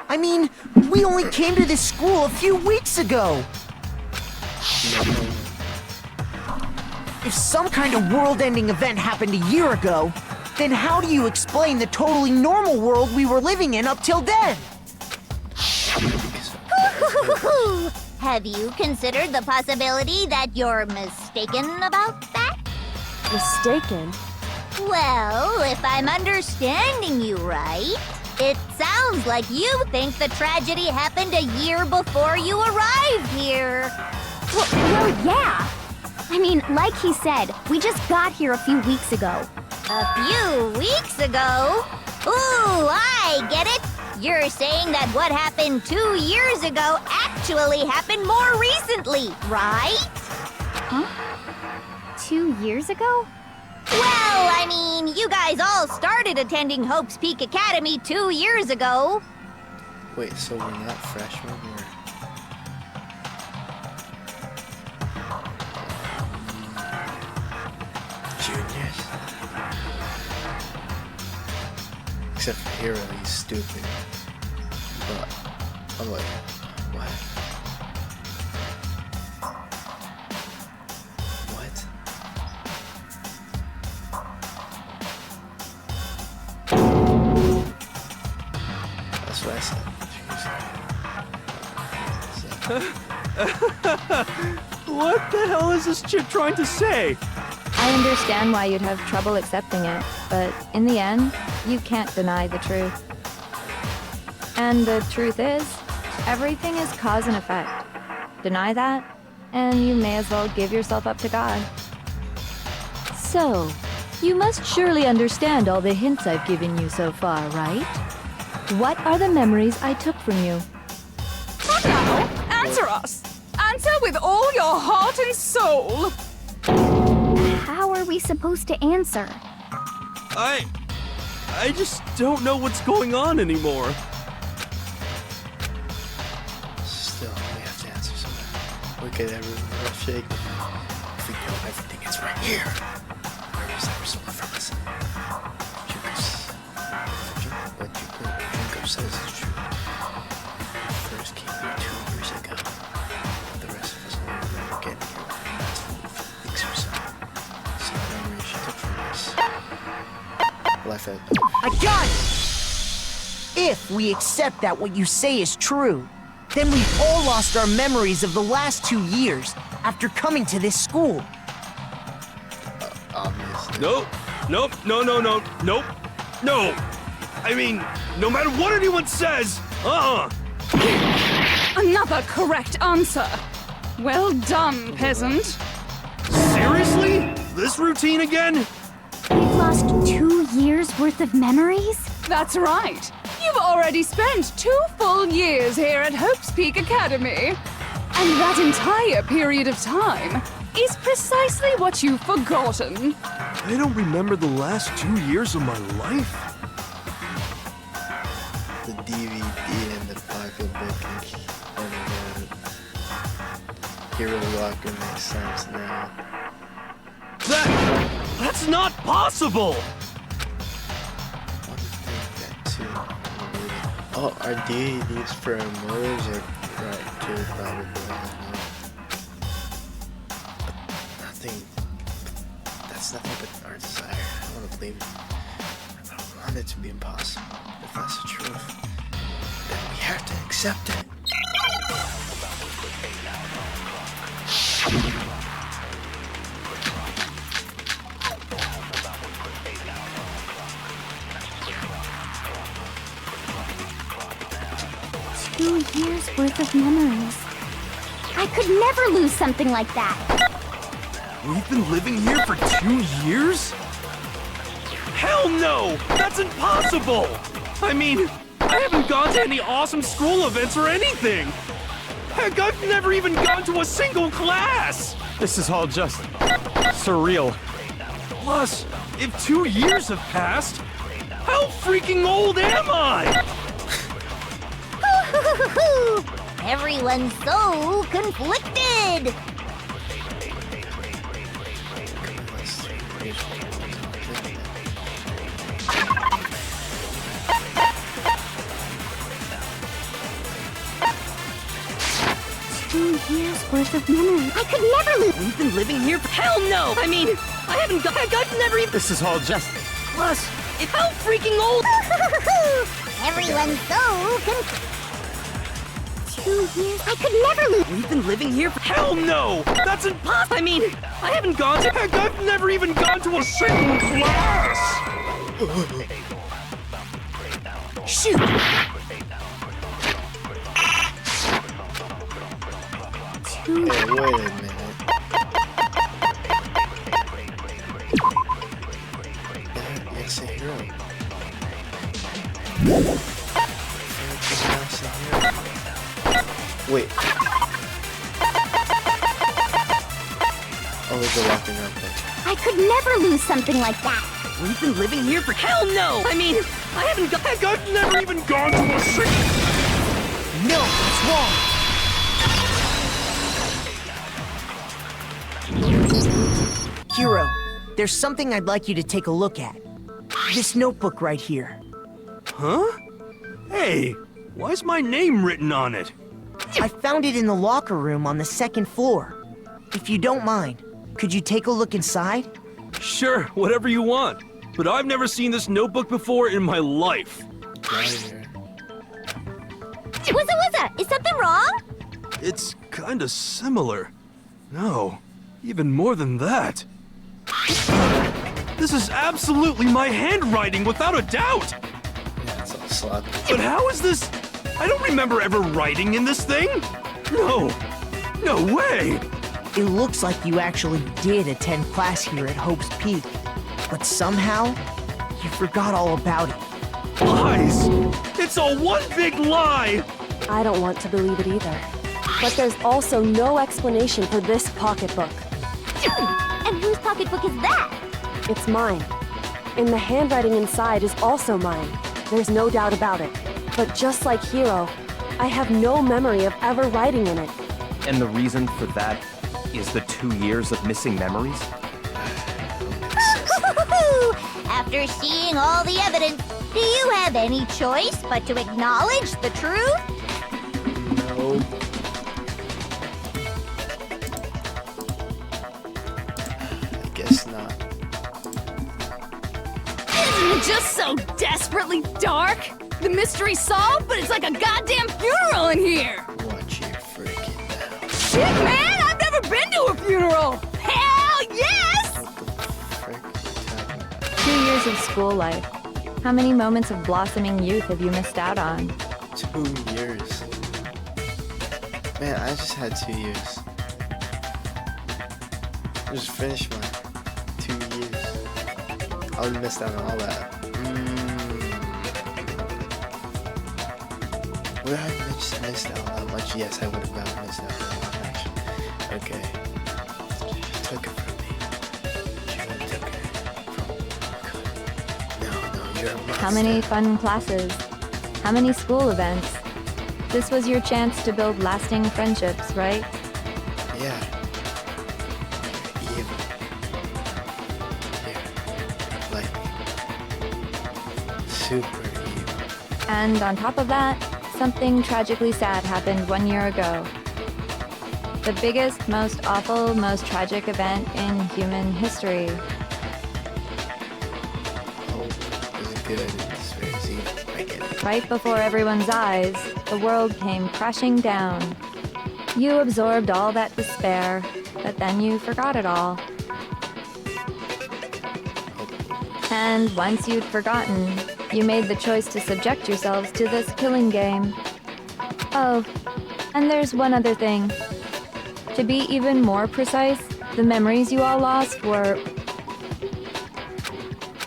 I mean, we only came to this school a few weeks ago! If some kind of world-ending event happened a year ago, then how do you explain the totally normal world we were living in up till then? Have you considered the possibility that you're mistaken about that? Mistaken? Well, if I'm understanding you right, it sounds like you think the tragedy happened a year before you arrived here. Well, yeah. I mean, like he said, we just got here a few weeks ago. A few weeks ago? Ooh, I get it. You're saying that what happened 2 years ago actually happened more recently, right? Huh? 2 years ago? Well, I mean, you guys all started attending Hope's Peak Academy 2 years ago. Wait, so we're not freshmen, we're... juniors? Except for Hero, he's stupid. But, oh wait, what? What? That's what I said. What the hell is this chip trying to say? I understand why you'd have trouble accepting it, but in the end, you can't deny the truth. And the truth is, everything is cause and effect. Deny that, and you may as well give yourself up to God. So, you must surely understand all the hints I've given you so far, right? What are the memories I took from you? Come now, answer us! Answer with all your heart and soul! How are we supposed to answer? I just don't know what's going on anymore. Still, we have to answer something. Look at everyone else shaking. If we know everything, it's right here. Where was that stolen from us? What Junko says is true. We first came here 2 years ago. The rest of us only remember getting here within the last weeks or so. So the memory she took from us. Life at... I got it! If we accept that what you say is true, then we've all lost our memories of the last 2 years after coming to this school. Obviously. Nope. No. I mean, no matter what anyone says, Another correct answer. Well done, peasant. Seriously? This routine again? We've lost 2 years worth of memories? That's right. You've already spent 2 full years here at Hope's Peak Academy. And that entire period of time is precisely what you've forgotten. I don't remember the last 2 years of my life. The DVD and the pocketbook and the Hero Locker makes sense now. That's not possible! I would think that too. Oh, our DVDs for our mothers are right too, probably. I don't know. But that's nothing but our desire. I don't want to believe it. I don't want it to be impossible. If that's the truth, then we have to accept it. 2 years worth of memories. I could never lose something like that. We've been living here for 2 years? Hell no! That's impossible! I mean, I haven't gone to any awesome school events or anything! Heck, I've never even gone to a single class! This is all just surreal. Plus, if 2 years have passed, how freaking old am I? Everyone's so conflicted. 2 years worth of memory. I could never lose. We've been living here for... Hell no! I mean, I've never even... This is all just... Plus, it's how freaking old... Everyone's so conflicted. 2 years. I could never lose. We've been living here for... Hell no! That's impossible! I mean, I haven't gone to... Heck, I've never even gone to a single class! Shoot! Hey, wait a minute. It's a hero. Wait. Oh, there's a locking up there. I could never lose something like that. We've been living here for... Hell no! I mean, I haven't gone... Heck, I've never even gone to a single... No, it's wrong. Hero, there's something I'd like you to take a look at. This notebook right here. Huh? Hey, why's my name written on it? I found it in the locker room on the 2nd floor. If you don't mind, could you take a look inside? Sure, whatever you want. But I've never seen this notebook before in my life. Wuzza, is something wrong? It's kinda similar. No, even more than that. This is absolutely my handwriting, without a doubt! Yeah, it's all sloppy. But how is this? I don't remember ever writing in this thing! No! No way! It looks like you actually did attend class here at Hope's Peak, but somehow, you forgot all about it. Lies! It's all one big lie! I don't want to believe it either. But there's also no explanation for this pocketbook. And whose pocketbook is that? It's mine. And the handwriting inside is also mine. There's no doubt about it. But just like Hiro, I have no memory of ever writing in it. And the reason for that is the 2 years of missing memories? After seeing all the evidence, do you have any choice but to acknowledge the truth? No. I guess not. Isn't it just so desperately dark? The mystery's solved, but it's like a goddamn funeral in here! Watch your freaking mouth. Shit, man! I've never been to a funeral! Hell yes! What the frick? 2 years of school life. How many moments of blossoming youth have you missed out on? 2 years. Man, I just had 2 years. I just finished my 2 years. I would have missed out on all that. Would I have missed out on that much? Yes, I would have not missed out on that much. Okay. You took it from me. You took it from me. No, you're a monster. How many fun classes? How many school events? This was your chance to build lasting friendships, right? Yeah. You're evil. You're like super evil. And on top of that, something tragically sad happened 1 year ago. The biggest, most awful, most tragic event in human history. Hope is good. It's very evil. I get it. Right before everyone's eyes, the world came crashing down. You absorbed all that despair, but then you forgot it all. And once you'd forgotten, you made the choice to subject yourselves to this killing game. Oh, and there's one other thing. To be even more precise, the memories you all lost were...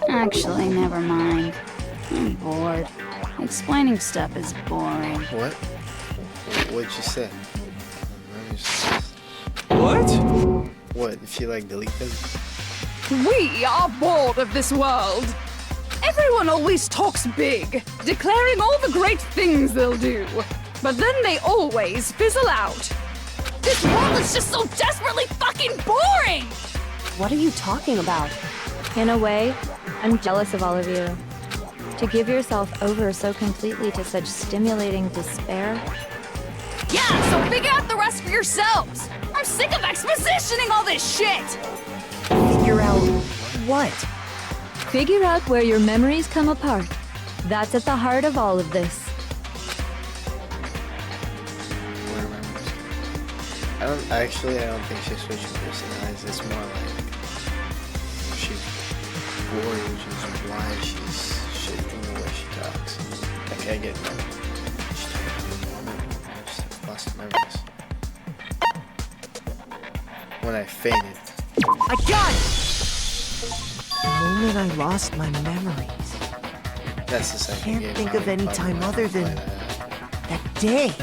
Actually, never mind. I'm bored. Explaining stuff is boring. What? What'd you say? What? What? If you like delete them? We are bored of this world. Everyone always talks big, declaring all the great things they'll do. But then they always fizzle out. This world is just so desperately fucking boring! What are you talking about? In a way, I'm jealous of all of you. To give yourself over so completely to such stimulating despair. Yeah, so figure out the rest for yourselves! I'm sick of expositioning all this shit! Figure out what? Figure out where your memories come apart. That's at the heart of all of this. I don't think she's switching personalities. It's more like she's bored, which is why she's shifting the way she talks. Like, I get that. She's lost memories. When I fainted. I got it! The moment I lost my memories. That's the second game. Can't think of any time other than that day.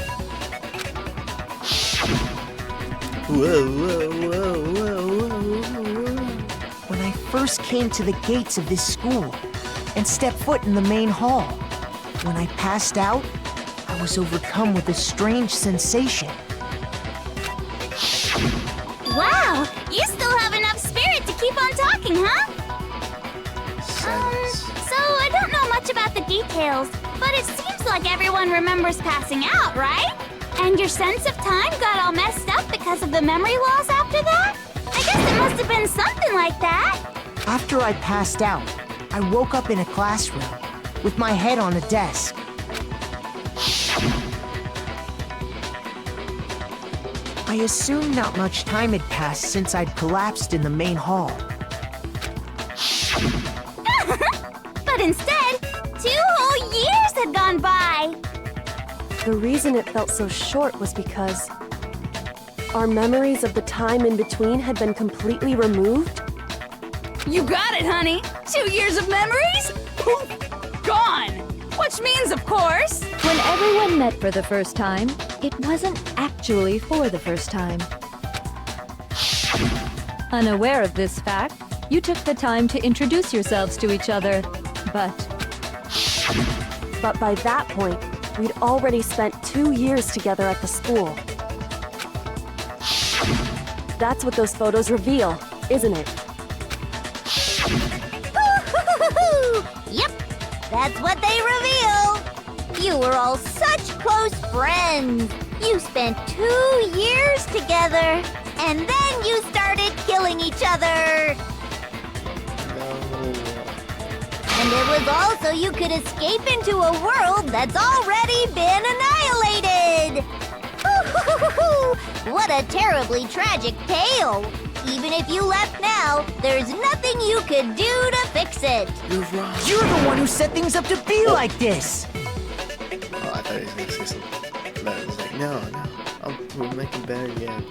When I first came to the gates of this school and stepped foot in the main hall, when I passed out, I was overcome with a strange sensation. Wow, you still have enough spirit to keep on talking, huh? So I don't know much about the details, but it seems like everyone remembers passing out, right? And your sense of time got all messed up because of the memory loss after that? I guess it must have been something like that. After I passed out, I woke up in a classroom with my head on a desk. I assumed not much time had passed since I'd collapsed in the main hall. But instead, 2 whole years had gone by! The reason it felt so short was because our memories of the time in between had been completely removed. You got it, honey! 2 years of memories? Poof! Gone! Which means, of course... When everyone met for the first time, it wasn't actually for the first time. Unaware of this fact, you took the time to introduce yourselves to each other, But by that point, we'd already spent 2 years together at the school. That's what those photos reveal, isn't it? Yep, that's what they reveal. You were all such close friends. You spent 2 years together, and then you started killing each other. And it was all so you could escape into a world that's already been annihilated! What a terribly tragic tale! Even if you left now, there's nothing you could do to fix it! You're wrong. You're the one who set things up to be like this! Oh, I thought he was gonna say something. But I was like, no, we'll make it better again.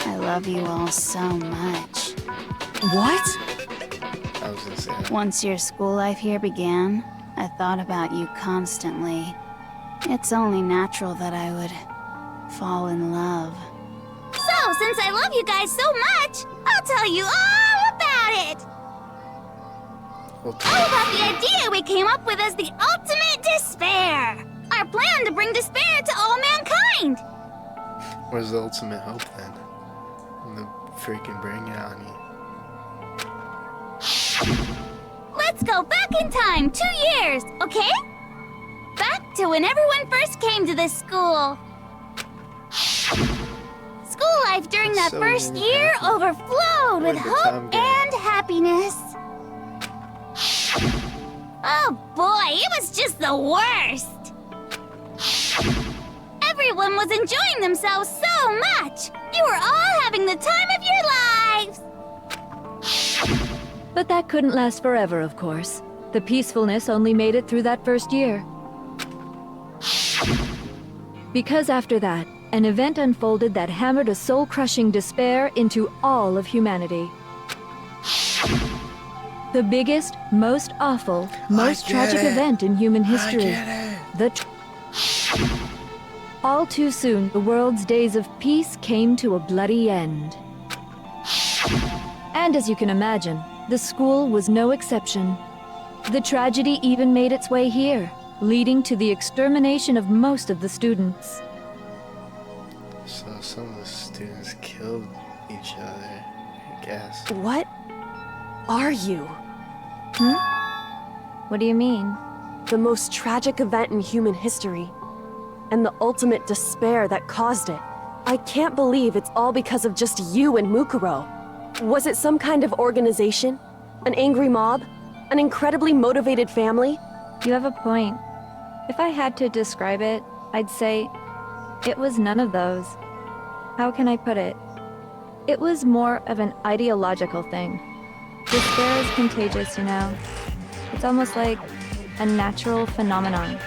I love you all so much. What? I was gonna say that. Once your school life here began, I thought about you constantly. It's only natural that I would fall in love. So, since I love you guys so much, I'll tell you all about it! All about the idea we came up with as the ultimate despair! Our plan to bring despair to all mankind! Where's the ultimate hope then? The freaking bring it on you. Let's go back in time 2 years, okay? Back to when everyone first came to this school. School life during that So first many year happy- overflowed with Where'd the hope time go? and happiness. Oh boy, it was just the worst. Everyone was enjoying themselves so much. You were all having the time of your lives. But that couldn't last forever, of course. The peacefulness only made it through that first year. Because after that, an event unfolded that hammered a soul-crushing despair into all of humanity. The biggest, most awful, most tragic event in human history. All too soon, the world's days of peace came to a bloody end. And as you can imagine, the school was no exception. The tragedy even made its way here, leading to the extermination of most of the students. So some of the students killed each other, I guess. What are you? What do you mean? The most tragic event in human history, and the ultimate despair that caused it. I can't believe it's all because of just you and Mukuro. Was it some kind of organization? An angry mob? An incredibly motivated family? You have a point. If I had to describe it, I'd say it was none of those. How can I put it? It was more of an ideological thing. Despair is contagious, you know. It's almost like a natural phenomenon.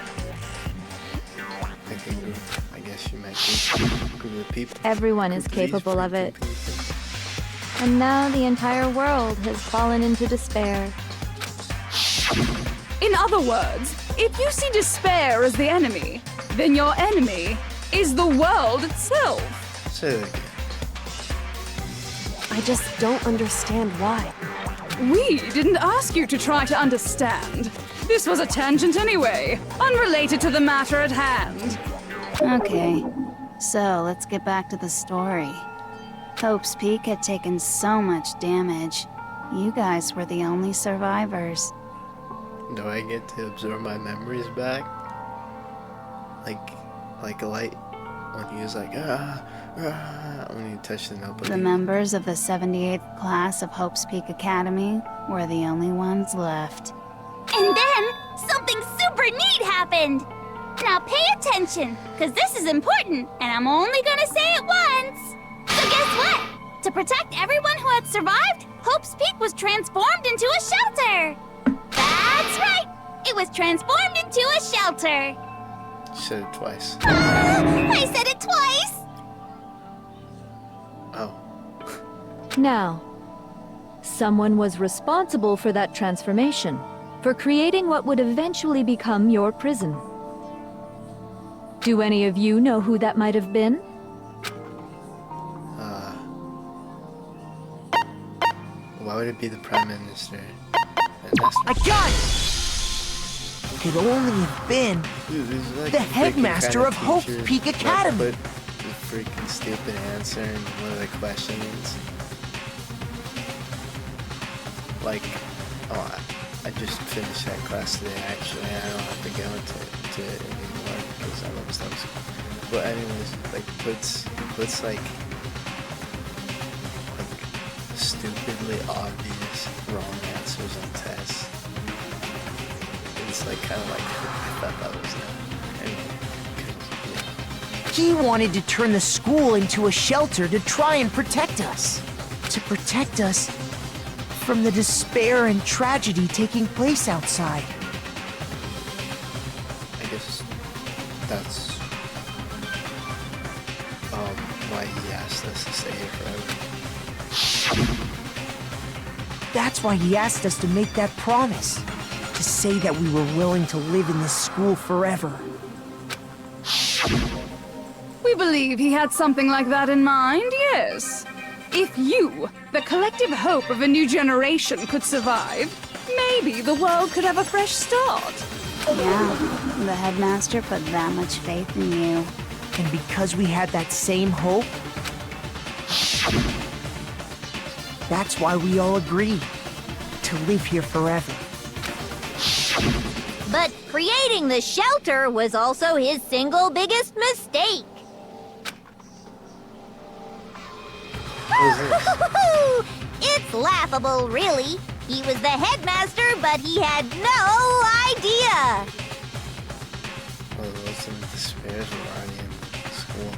Like a group, I guess you might be a group of people. Everyone is Group of these capable of freaking it. people. And now the entire world has fallen into despair. In other words, if you see despair as the enemy, then your enemy is the world itself. Say that again. I just don't understand why. We didn't ask you to try to understand. This was a tangent anyway, unrelated to the matter at hand. Okay, so let's get back to the story. Hope's Peak had taken so much damage. You guys were the only survivors. Do I get to absorb my memories back? Like a light when he was like, when you touched the notebook. The members of the 78th class of Hope's Peak Academy were the only ones left. And then, something super neat happened! Now pay attention, because this is important, and I'm only gonna say it once! So guess what? To protect everyone who had survived, Hope's Peak was transformed into a shelter. That's right. It was transformed into a shelter. You said it twice. I said it twice. Oh. Now, someone was responsible for that transformation, for creating what would eventually become your prison. Do any of you know who that might have been? Why would it be the Prime Minister? And that's I got it! Could only have been Dude, this is like the freaking headmaster kind of Hope's teacher Peak that Academy. Put the freaking stupid answer in one of the questions. Like, oh, I just finished that class today. Actually, I don't have to go to it anymore because I love STEM school. But anyways, like puts like stupidly obvious wrong answers on tests. It's like kind of like I thought that was that. Anyway, He wanted to turn the school into a shelter to try and protect us. To protect us from the despair and tragedy taking place outside. I guess that's why he asked us to stay here forever. That's why he asked us to make that promise. To say that we were willing to live in this school forever. We believe he had something like that in mind, yes. If you, the collective hope of a new generation, could survive, maybe the world could have a fresh start. Yeah, the headmaster put that much faith in you. And because we had that same hope, that's why we all agreed to live here forever. But creating the shelter was also his single biggest mistake. It's laughable, really. He was the headmaster, but he had no idea. Well, what's in despair already in school?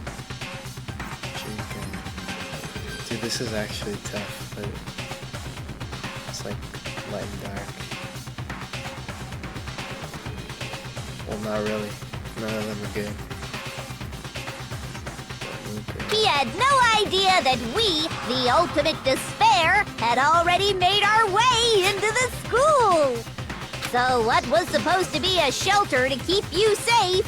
Dude, this is actually tough, but it's like light and dark. Well, not really. None of them are good. He had no idea that we, the ultimate despair, had already made our way into the school. So what was supposed to be a shelter to keep you safe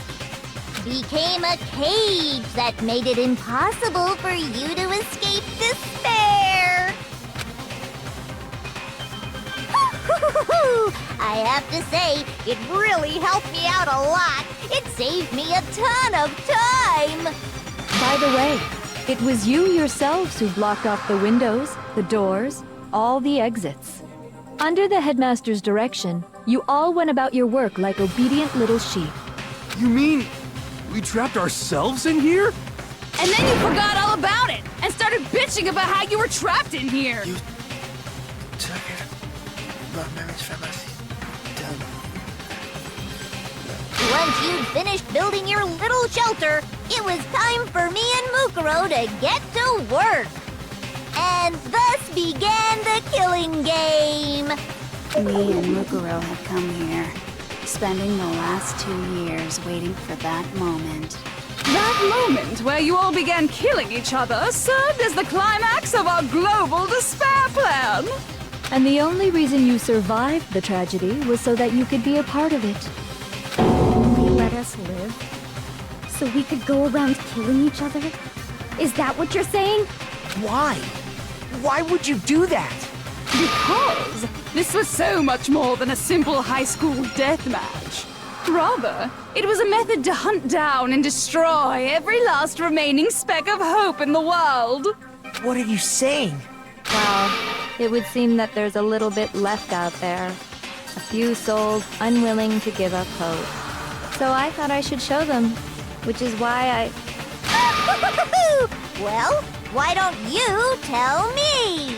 became a cage that made it impossible for you to escape despair. I have to say, it really helped me out a lot. It saved me a ton of time. By the way, it was you yourselves who blocked off the windows, the doors, all the exits. Under the headmaster's direction, you all went about your work like obedient little sheep. You mean we trapped ourselves in here? And then you forgot all about it and started bitching about how you were trapped in here. You took it. My memories from us. Done. Once you'd finished building your little shelter, it was time for me and Mukuro to get to work. And thus began the killing game. Me and Mukuro had come here, spending the last 2 years waiting for that moment. That moment where you all began killing each other served as the climax of our global despair plan. And the only reason you survived the tragedy was so that you could be a part of it. They let us live? So we could go around killing each other? Is that what you're saying? Why? Why would you do that? Because this was so much more than a simple high school deathmatch. Rather, it was a method to hunt down and destroy every last remaining speck of hope in the world. What are you saying? Well, it would seem that there's a little bit left out there. A few souls unwilling to give up hope. So I thought I should show them, which is why Well, why don't you tell me?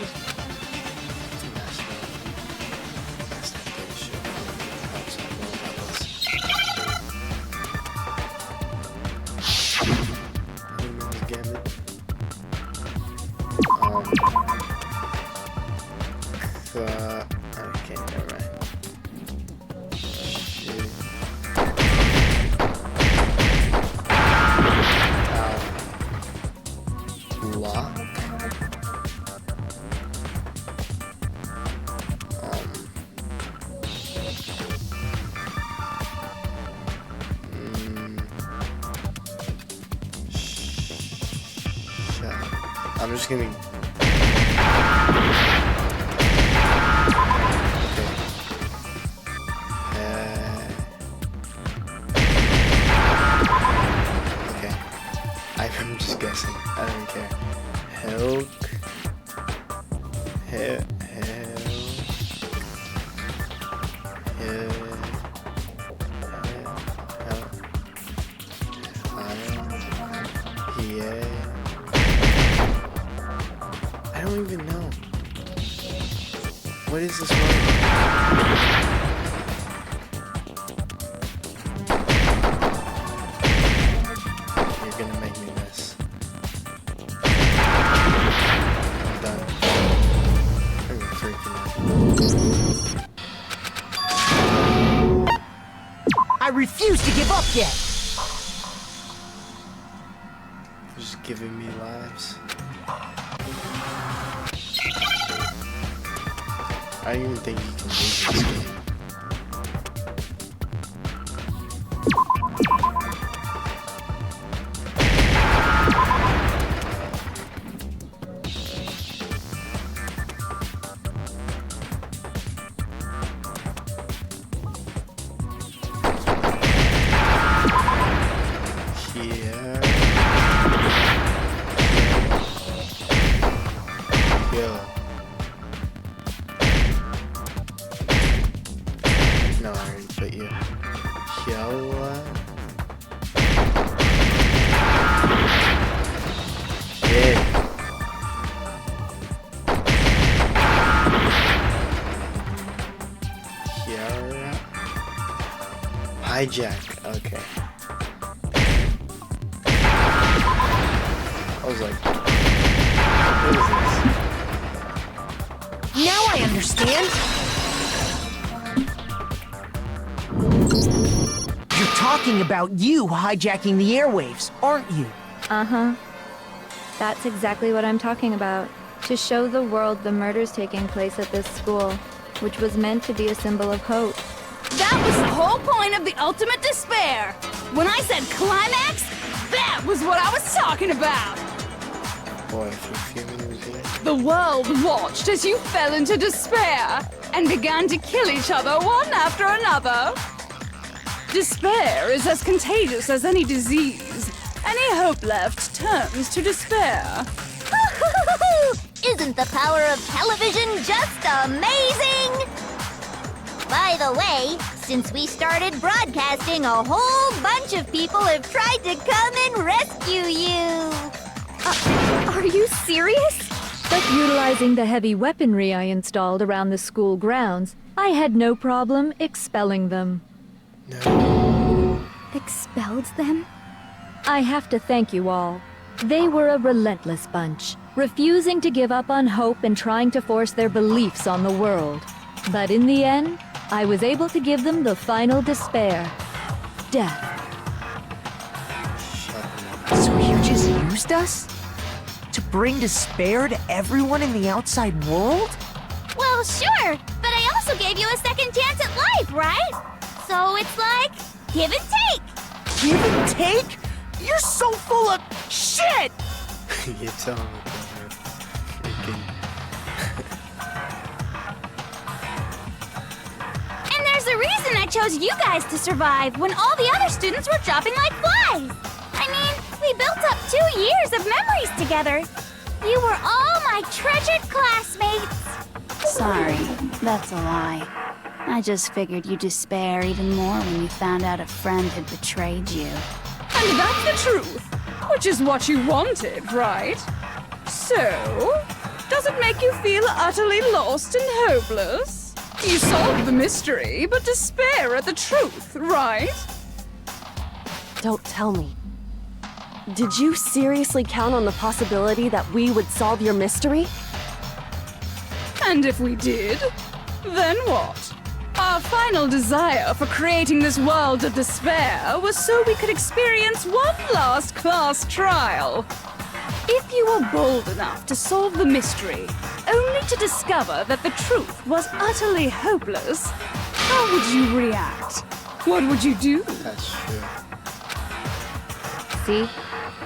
I'm just gonna. Okay. I'm just guessing. I don't care. Havoc. I don't even know. What is this word? You're gonna make me miss. I'm done. I'm freaking out. I refuse to give up yet! Just giving me lives. I don't even think you can lose this game. No, I already put you. Yola. Yeah. Kiara. Hijack. Okay. I was like, what is this? Now I understand! You're talking about you hijacking the airwaves, aren't you? Uh-huh. That's exactly what I'm talking about. To show the world the murders taking place at this school, which was meant to be a symbol of hope. That was the whole point of the ultimate despair! When I said climax, that was what I was talking about! Boy, if you feel me, The world watched as you fell into despair and began to kill each other one after another. Despair is as contagious as any disease. Any hope left turns to despair. Isn't the power of television just amazing? By the way, since we started broadcasting, a whole bunch of people have tried to come and rescue you. Are you serious? But utilizing the heavy weaponry I installed around the school grounds, I had no problem expelling them. Expelled them? I have to thank you all. They were a relentless bunch, refusing to give up on hope and trying to force their beliefs on the world. But in the end, I was able to give them the final despair. Death. So you just used us? To bring despair to everyone in the outside world? Well, sure, but I also gave you a second chance at life, right? So it's like, give and take. Give and take? You're so full of shit! You're telling me that. And there's a reason I chose you guys to survive when all the other students were dropping like flies. I mean, we built up 2 years of memories together. You were all my treasured classmates. Sorry, that's a lie. I just figured you'd despair even more when you found out a friend had betrayed you. And that's the truth, which is what you wanted, right? So, does it make you feel utterly lost and hopeless? You solved the mystery, but despair at the truth, right? Don't tell me. Did you seriously count on the possibility that we would solve your mystery? And if we did, then what? Our final desire for creating this world of despair was so we could experience one last class trial. If you were bold enough to solve the mystery, only to discover that the truth was utterly hopeless, how would you react? What would you do? That's true. See?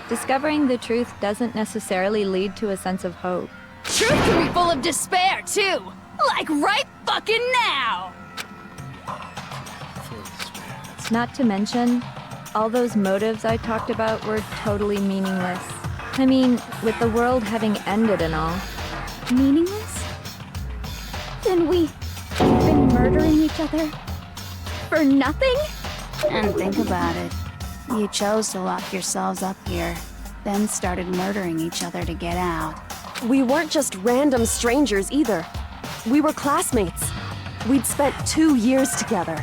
Discovering the truth doesn't necessarily lead to a sense of hope. Truth can be full of despair, too! Like right fucking now! Not to mention, all those motives I talked about were totally meaningless. I mean, with the world having ended and all. Meaningless? Then we've been murdering each other for nothing? And think about it. You chose to lock yourselves up here, then started murdering each other to get out. We weren't just random strangers either. We were classmates. We'd spent 2 years together.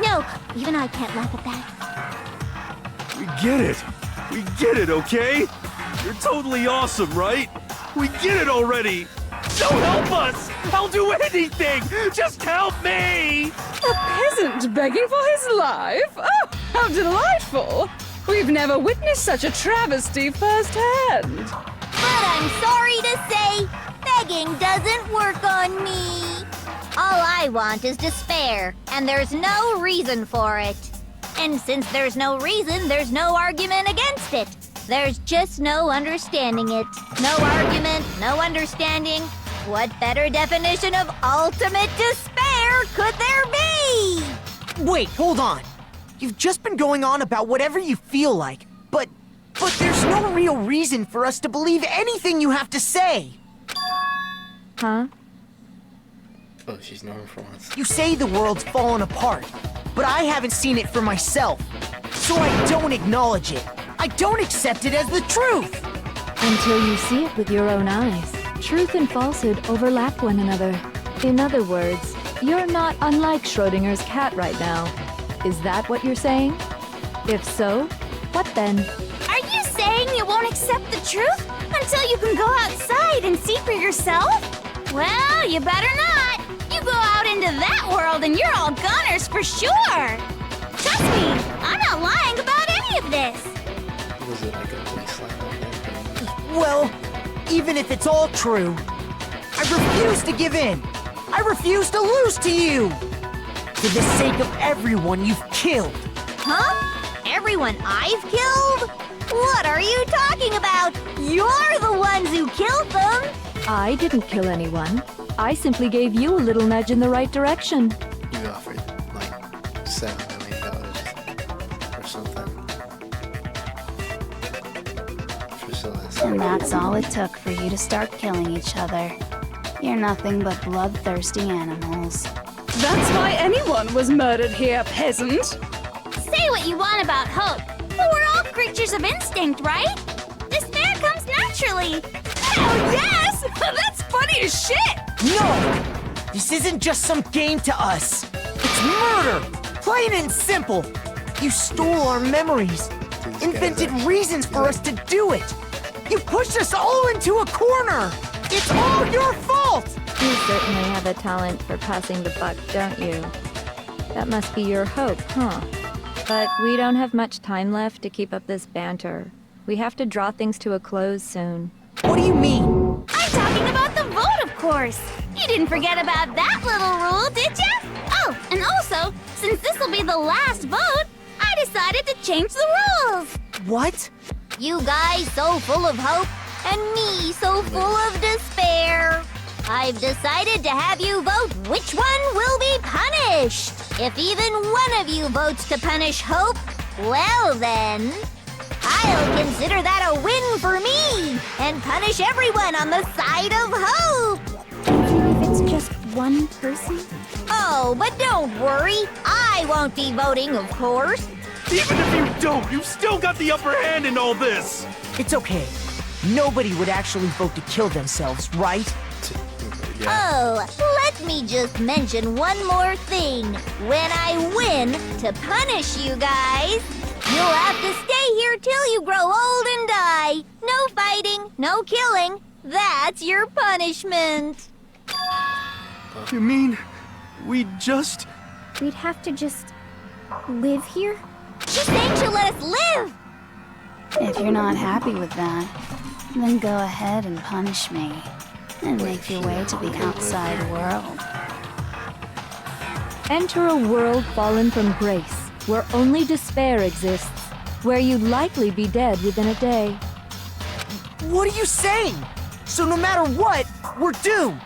No, even I can't laugh at that. We get it. We get it, okay? You're totally awesome, right? We get it already. So help us! I'll do anything! Just help me! A peasant begging for his life? Oh, how delightful! We've never witnessed such a travesty firsthand. But I'm sorry to say, begging doesn't work on me. All I want is despair, and there's no reason for it. And since there's no reason, there's no argument against it. There's just no understanding it. No argument, no understanding. What better definition of ultimate despair could there be? Wait, hold on. You've just been going on about whatever you feel like, but there's no real reason for us to believe anything you have to say. Huh? Oh, she's normal for once. You say the world's fallen apart, but I haven't seen it for myself. So I don't acknowledge it. I don't accept it as the truth. Until you see it with your own eyes. Truth and falsehood overlap one another. In other words, you're not unlike Schrodinger's cat right now. Is that what you're saying? If so, what then? Are you saying you won't accept the truth until you can go outside and see for yourself? Well, you better not. You go out into that world and you're all goners for sure. Trust me, I'm not lying about any of this. Was it like a wasteland? Well, even if it's all true, I refuse to give in. I refuse to lose to you. For the sake of everyone you've killed. Huh? Everyone I've killed? What are you talking about? You're the ones who killed them! I didn't kill anyone. I simply gave you a little nudge in the right direction. You offered like $7 million or something. For Celeste. And that's all it took for you to start killing each other. You're nothing but bloodthirsty animals. That's why anyone was murdered here, peasant. Say what you want about hope, but we're all creatures of instinct, right? Despair comes naturally. Oh, yes! That's funny as shit! No! This isn't just some game to us. It's murder! Plain and simple. You stole our memories. Invented reasons for us to do it. You pushed us all into a corner. It's all your fault! You certainly have a talent for passing the buck, don't you? That must be your hope, huh? But we don't have much time left to keep up this banter. We have to draw things to a close soon. What do you mean? I'm talking about the vote, of course. You didn't forget about that little rule, did ya? Oh, and also, since this will be the last vote, I decided to change the rules. What? You guys so full of hope, and me so full of despair. I've decided to have you vote which one will be punished. If even one of you votes to punish Hope, well then, I'll consider that a win for me and punish everyone on the side of Hope. Even if it's just one person? Oh, but don't worry. I won't be voting, of course. Even if you don't, you've still got the upper hand in all this! It's okay. Nobody would actually vote to kill themselves, right? Oh, let me just mention one more thing. When I win to punish you guys, you'll have to stay here till you grow old and die. No fighting, no killing. That's your punishment. You mean, we'd have to just live here? She's saying she'll let us live. If you're not happy with that, then go ahead and punish me. And make your way to the outside world. Enter a world fallen from grace, where only despair exists, where you'd likely be dead within a day. What are you saying? So no matter what, we're doomed.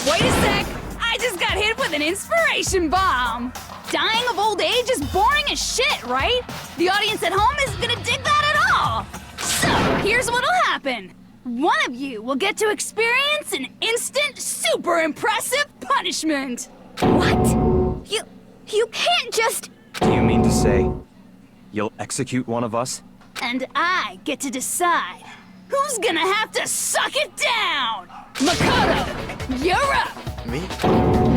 Wait a sec! I just got hit with an inspiration bomb! Dying of old age is boring as shit, right? The audience at home isn't gonna dig that at all! So, here's what'll happen. One of you will get to experience an instant, super impressive punishment! What? You can't just... Do you mean to say you'll execute one of us? And I get to decide who's gonna have to suck it down! Makoto, you're up! Me?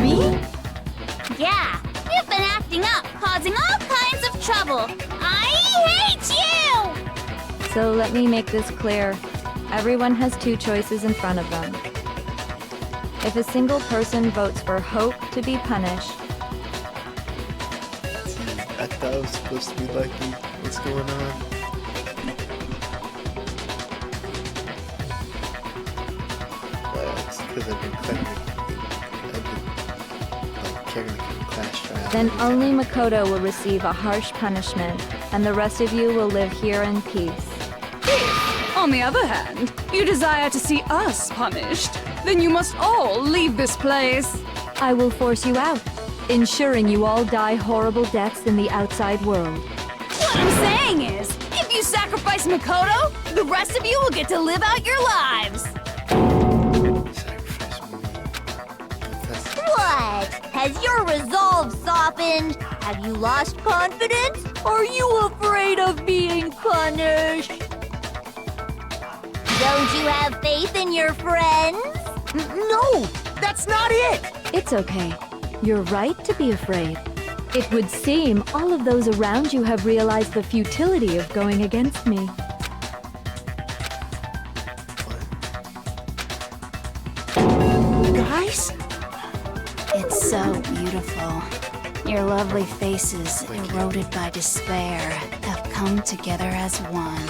Me? Yeah, you've been acting up, causing all kinds of trouble. I hate you! So let me make this clear. Everyone has two choices in front of them. If a single person votes for Hope to be punished, I thought I was supposed to be lucky. What's going on? It's because I've been carrying the class trial. then only Makoto will receive a harsh punishment, and the rest of you will live here in peace. On the other hand, you desire to see us punished, then you must all leave this place. I will force you out, ensuring you all die horrible deaths in the outside world. What I'm saying is, if you sacrifice Makoto, the rest of you will get to live out your lives. What? Has your resolve softened? Have you lost confidence? Are you afraid of being punished? Don't you have faith in your friends? No! That's not it! It's okay. You're right to be afraid. It would seem all of those around you have realized the futility of going against me. Guys? It's so beautiful. Your lovely faces, eroded by despair, have come together as one.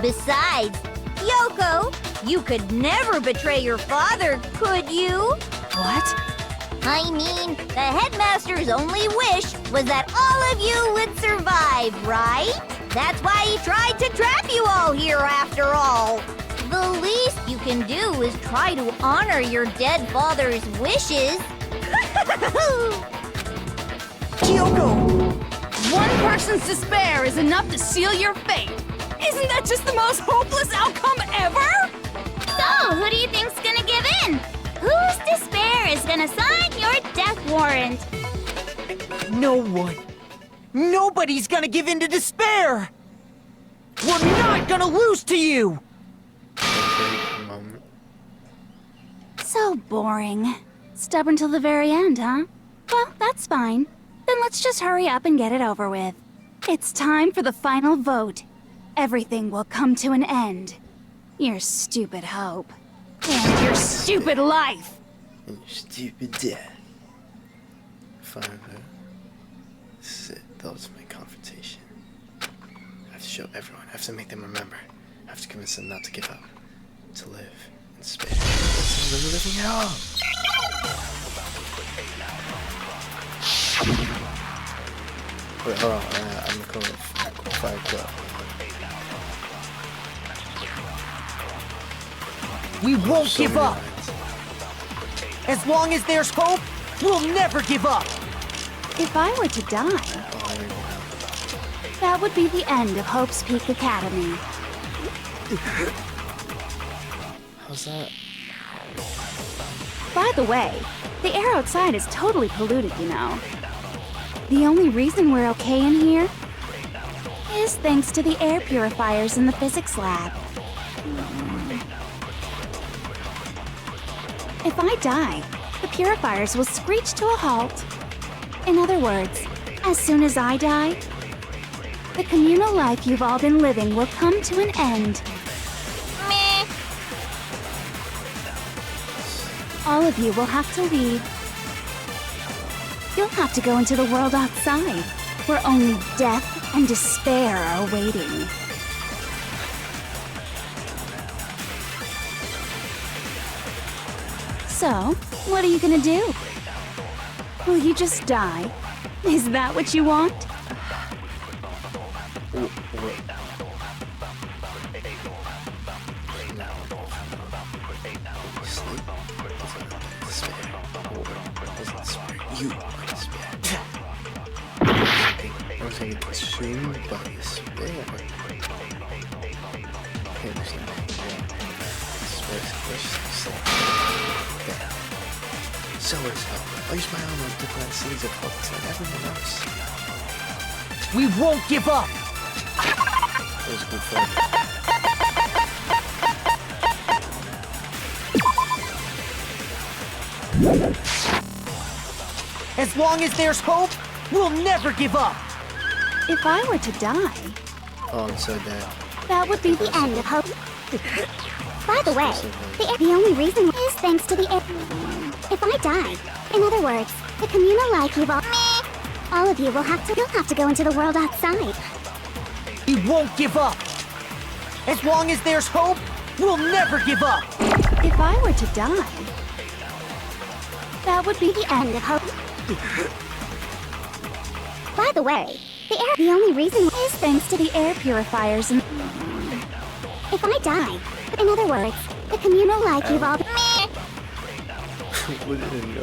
Besides, Yoko, you could never betray your father, could you? What? I mean, the headmaster's only wish was that all of you would survive, right? That's why he tried to trap you all here after all. The least you can do is try to honor your dead father's wishes. Kyoko! One person's despair is enough to seal your fate. Isn't that just the most hopeless outcome ever? So, who do you think's gonna give in? Whose despair is gonna sign your death warrant? No one. Nobody's gonna give in to despair! We're not gonna lose to you! So boring. Stubborn till the very end, huh? Well, that's fine. Then let's just hurry up and get it over with. It's time for the final vote. Everything will come to an end. Your stupid hope. And your stupid life. And your stupid death. Fine, this is it. The ultimate confrontation. I have to show everyone. I have to make them remember. I have to convince them not to give up. To live in space. It's not living at all. Wait, hold on. I'm gonna go fire club. We won't give up! As long as there's hope, we'll never give up! If I were to die, that would be the end of Hope's Peak Academy. How's that? By the way, the air outside is totally polluted, you know. The only reason we're okay in here is thanks to the air purifiers in the physics lab. If I die, the purifiers will screech to a halt. In other words, as soon as I die, the communal life you've all been living will come to an end. Meh. All of you will have to leave. You'll have to go into the world outside, where only death and despair are waiting. So, what are you gonna do? Will you just die? Is that what you want? You. I was going to assume, but I swear. Okay, there's no. I swear it's there. So is Havoc. I use my armor to plant seeds of hope like everyone else. We won't give up! That was good fun. As long as there's hope, we'll never give up! If I were to die, Oh, I'm so dead. That would be the end of hope. By the way, the only reason is thanks to the air. If I die, in other words, the communal life you've all of you will have to go into the world outside. We won't give up! As long as there's hope, we'll never give up! if I were to die, That would be the end of hope. By the way, the only reason is thanks to the air purifiers and... If I die, in other words, the communal life you've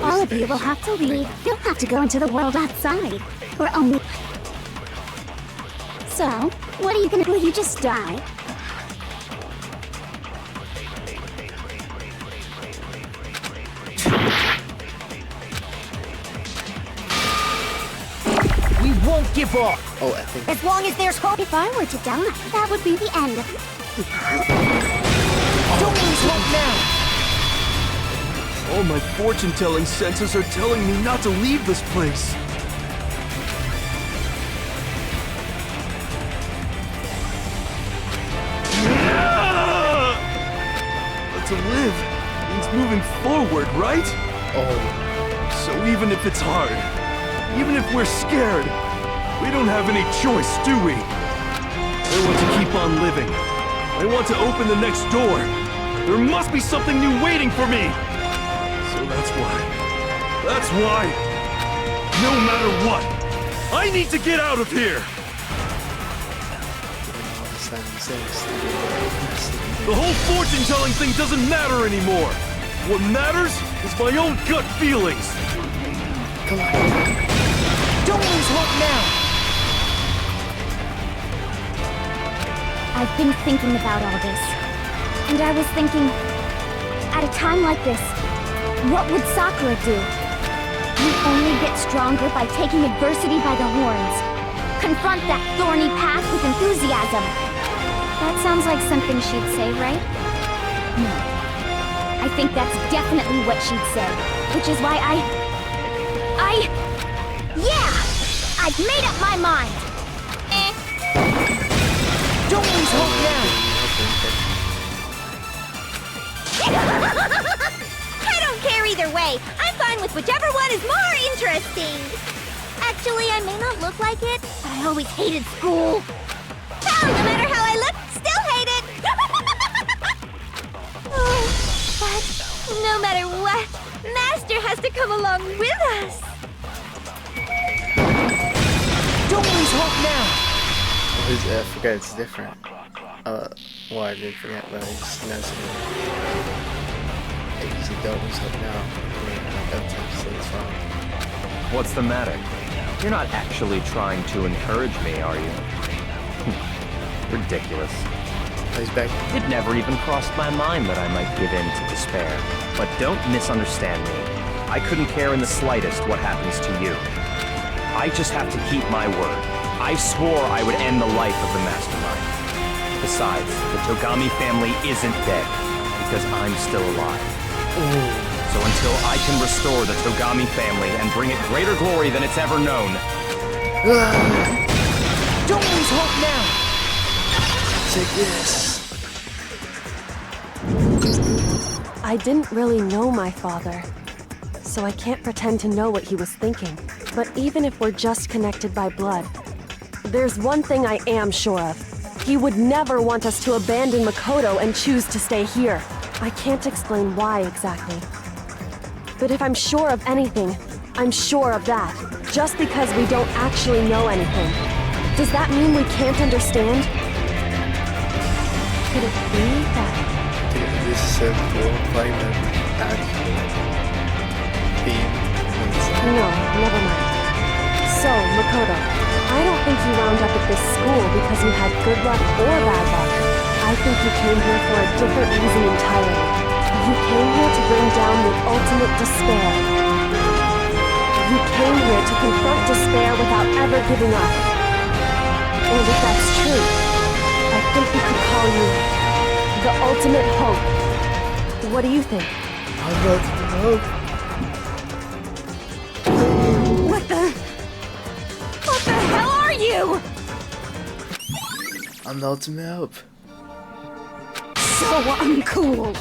all of you will have to leave. You'll have to go into the world outside. Or only... So, what are you gonna do? Will you just die? We won't give up! Oh, I think... As long as there's hope. If I were to die, that would be the end of... Don't lose hope now! All my fortune-telling senses are telling me not to leave this place. But to live means moving forward, right? Oh. So even if it's hard, even if we're scared, we don't have any choice, do we? I want to keep on living. I want to open the next door. There must be something new waiting for me. So that's why, no matter what, I need to get out of here! The whole fortune-telling thing doesn't matter anymore! What matters is my own gut feelings! Come on. Don't lose hope now! I've been thinking about all this. And I was thinking, at a time like this, what would Sakura do? You only get stronger by taking adversity by the horns. Confront that thorny path with enthusiasm. That sounds like something she'd say, right? No. I think that's definitely what she'd say. Which is why yeah! I've made up my mind! Don't lose hope now! I don't care either way. I'm fine with whichever one is more interesting. Actually, I may not look like it, but I always hated school. Hell, no matter how I look, still hate it. Oh, but no matter what, Master has to come along with us. Don't lose hope now! I forgot it's different. Well, I didn't forget, but I just noticed it. I usually don't lose hope now. So it's fine. What's the matter? You're not actually trying to encourage me, are you? Ridiculous. He's back. It never even crossed my mind that I might give in to despair. But don't misunderstand me. I couldn't care in the slightest what happens to you. I just have to keep my word. I swore I would end the life of the Mastermind. Besides, the Togami family isn't dead, because I'm still alive. So until I can restore the Togami family and bring it greater glory than it's ever known... Don't lose hope now! Take this. I didn't really know my father, so I can't pretend to know what he was thinking. But even if we're just connected by blood, there's one thing I am sure of. He would never want us to abandon Makoto and choose to stay here. I can't explain why exactly. But if I'm sure of anything, I'm sure of that. Just because we don't actually know anything. Does that mean we can't understand? Could it be that... Dude, this is so cool. Playing the theme when it's No, never mind. So, Makoto, I don't think you wound up at this school because you had good luck or bad luck. I think you came here for a different reason entirely. You came here to bring down the ultimate despair. You came here to confront despair without ever giving up. And if that's true, I think we could call you the ultimate hope. What do you think? Ultimate hope. What the hell are you? I'm the ultimate hope. So uncool.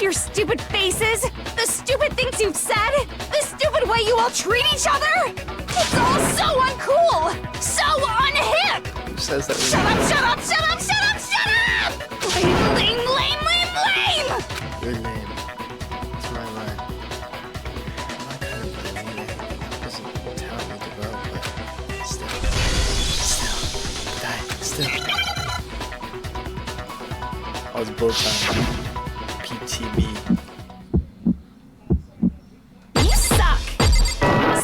Your stupid faces, the stupid things you've said, the stupid way you all treat each other. It's all so uncool, so unhip. Who says that? Shut up, shut up, shut up, shut up, shut up! Lame, lame, lame, lame, lame! You're lame. It's my line. I'm not kind of believing it. It doesn't tell me to vote, but still. I was both on PTB. You suck!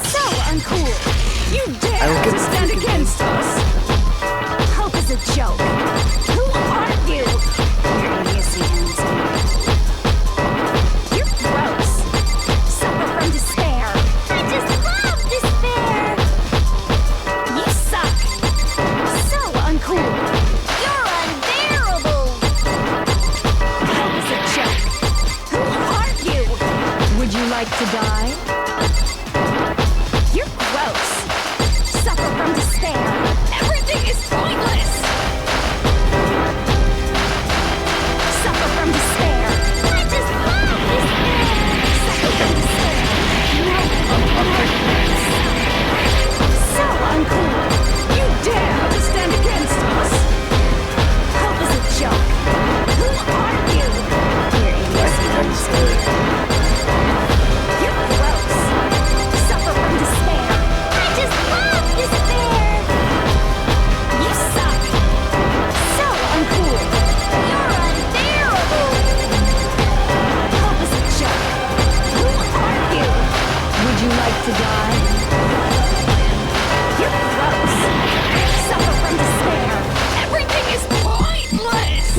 So uncool! You dare to stand against us! Hope is a joke! Who are you? Your idiocy ends here. You're gross! Suffer from despair! I just love despair! You suck! So uncool! You're unbearable! Hope is a joke! Who are you? Would you like to die? You're gross! Suffer from despair! Everything is pointless! Suffer from despair! I just love despair! Suffer from despair! No! So uncool! You dare to stand against us! Hope is a joke! Who are you? Your idiocy ends here. You're gross! Suffer from despair! I just love despair! You suck! So uncool! You're unbearable! Hope is a joke! Who are you? Would you like to die? You're gross! Suffer from despair! Everything is pointless!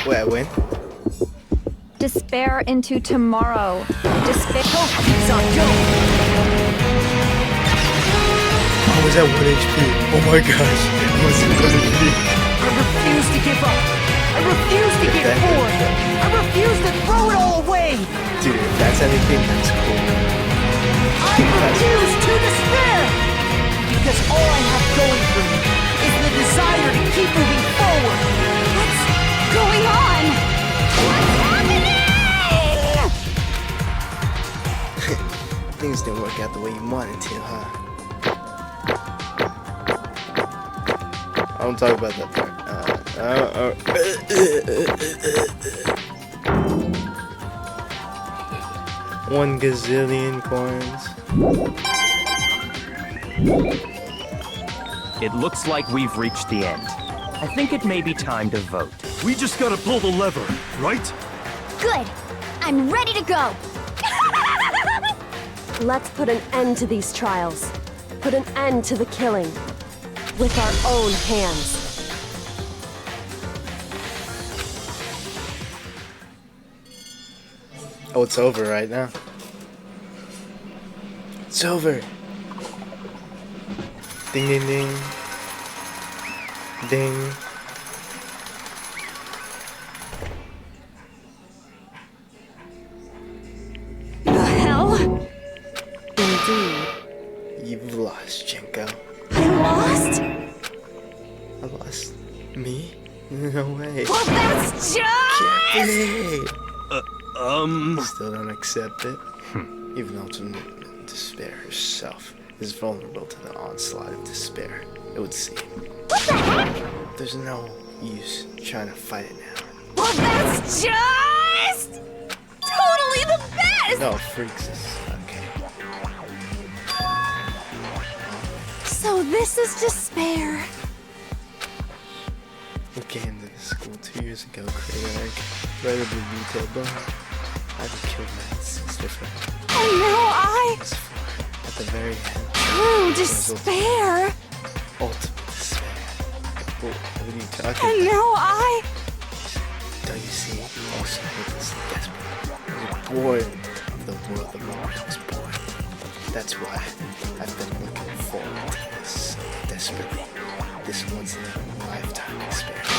Wait, I win? Despair into tomorrow. Despair. Oh, was that 1 HP? Oh my gosh. That was 1 HP. I refuse to give up. I refuse to get bored. I refuse to throw it all away. Dude, if that's anything, that's cool. I refuse to despair. Because all I have going for me is the desire to keep moving forward. What's going on? What's happening? Things didn't work out the way you wanted to, huh? I don't talk about that part. 1 gazillion coins. It looks like we've reached the end. I think it may be time to vote. We just gotta pull the lever, right? Good. I'm ready to go. Let's put an end to these trials. Put an end to the killing. With our own hands. Oh, it's over right now. It's over. Ding, ding, ding. Ding. The hell? Indeed. You've lost, Jenko. I lost? I lost. Me? No way. Well, that's just... Can't be. Still don't accept it. Even ultimate despair herself is vulnerable to the onslaught of despair, it would seem. What the heck? There's no use trying to fight it now. Well, that's just... totally the best! No, freaks is okay. So this is despair. We came to the school 2 years ago, created an incredibly detailed book. I would kill Max. It's different. And now At the very end. True despair. Ultimate despair. What are you talking And about? now Don't you see? Also hopelessly desperate. I was born in the world of Mars. I was born. That's why I've been looking forward to this so desperately. This once in a lifetime experience.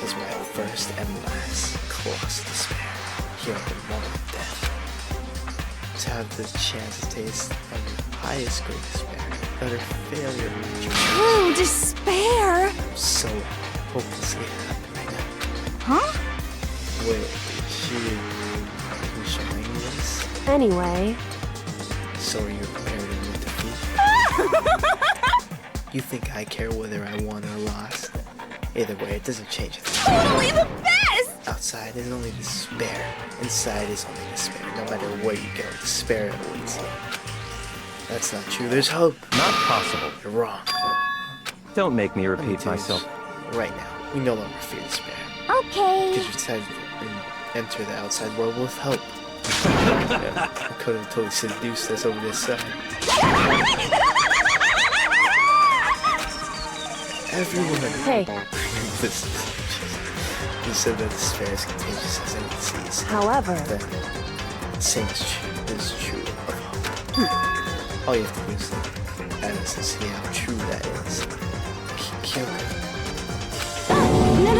Is my first and last colossal despair here at the moment of death. To have the chance to taste of the highest grade despair, utter failure of my dreams. True despair. I'm so hopelessly happy right now. Huh? Wait, you showing me this? Anyway, So are you prepared to meet defeat? You think I care whether I won or lost? Either way, it doesn't change a thing. Totally the best! Outside is only despair. Inside is only despair. No matter where you go, despair awaits you. That's not true. There's hope. Not possible. You're wrong. Don't make me Let me repeat tell you myself. Right now, we no longer fear despair. Okay. Because you decided to enter the outside world with hope. Yeah, I could have totally seduced us over this side. Everyone. Hey. This is. You said that despair is contagious as any disease. however, Then, the same is true of hope. All you have to do is look at us and see how true that is. Kyoko. No.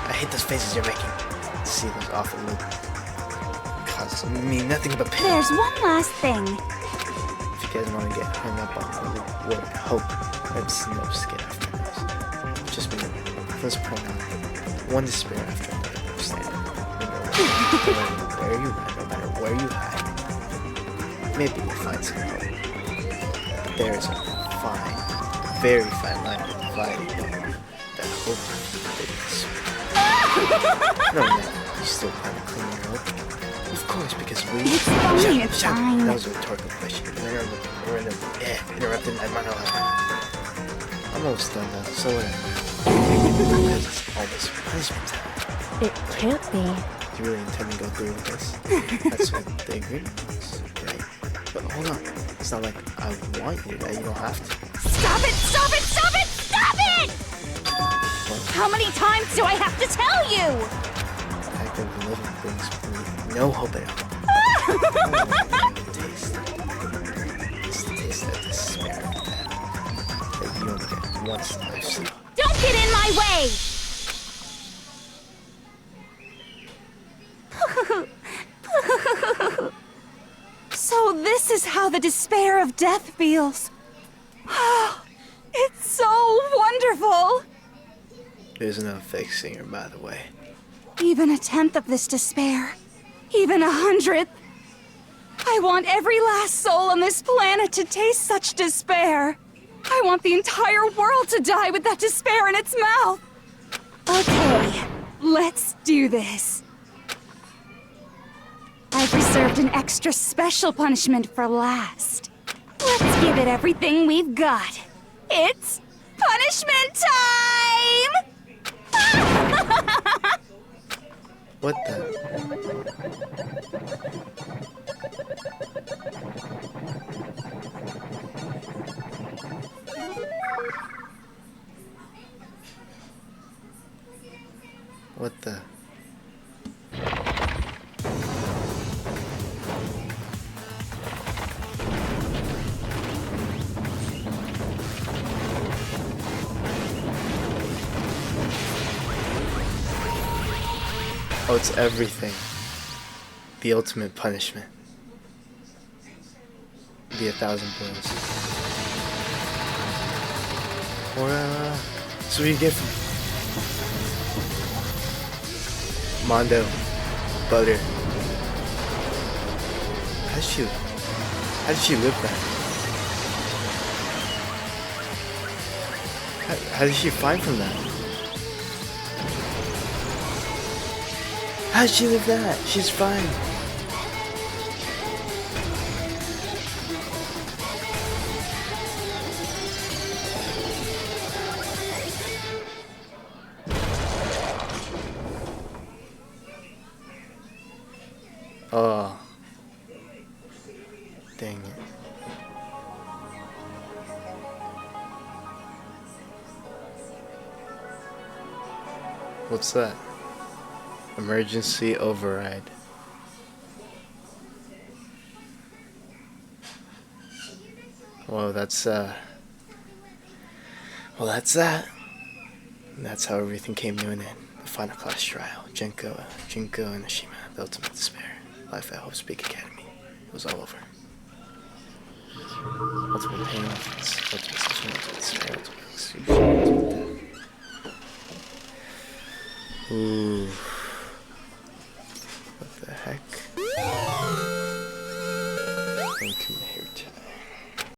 I hate those faces you're making. See those awful look. Causes me nothing but pain. There's one last thing. If you guys want to get hung up on the word hope, let's no skid after this. Just remember, let's point out one despair after another. Understand? No matter where you run, no matter where you hide, maybe you'll find some hope. But there is a fine, very fine line dividing that hope and despair. No, you still plan to clean your hope? Of course, because we. It's fine, it's Shut up. fine. That was a rhetorical question. We're in a interrupted my monologue. I'm almost done now, so whatever. Because it's almost punishment time. it can't be. Do you really intend to go through with this? That's what the agreement was, right? But hold on. It's not like I want you to. You don't have to. Stop it! Stop it! Stop it! Stop it! How many times do I have to tell you? The fact that we living brings me no hope at all. Taste. It's the taste of despair that you only get once in life. So. Don't get in my way! So this is how the despair of death feels. It's so wonderful! There's no fixing her, by the way. Even a tenth of this despair, even 100th. I want every last soul on this planet to taste such despair. I want the entire world to die with that despair in its mouth. Okay, let's do this. I've reserved an extra special punishment for last. Let's give it everything we've got. It's punishment time! What the? What the? Oh, it's everything. The ultimate punishment. Be 1,000 blows. Or, so what do you get from Mondo, butter. How did she live that? How did she find from that? How did she live that? She's fine. Oh. Dang it. What's that? Emergency override. Well, that's well, that's that. And that's how everything came to an end. The final class trial. Junko and Ashima, the ultimate despair. Life at Hope's Peak Academy. It was all over. Ultimate pain, ultimate decision, ultimate despair, ultimate execution, ultimate death. Ooh. What the heck?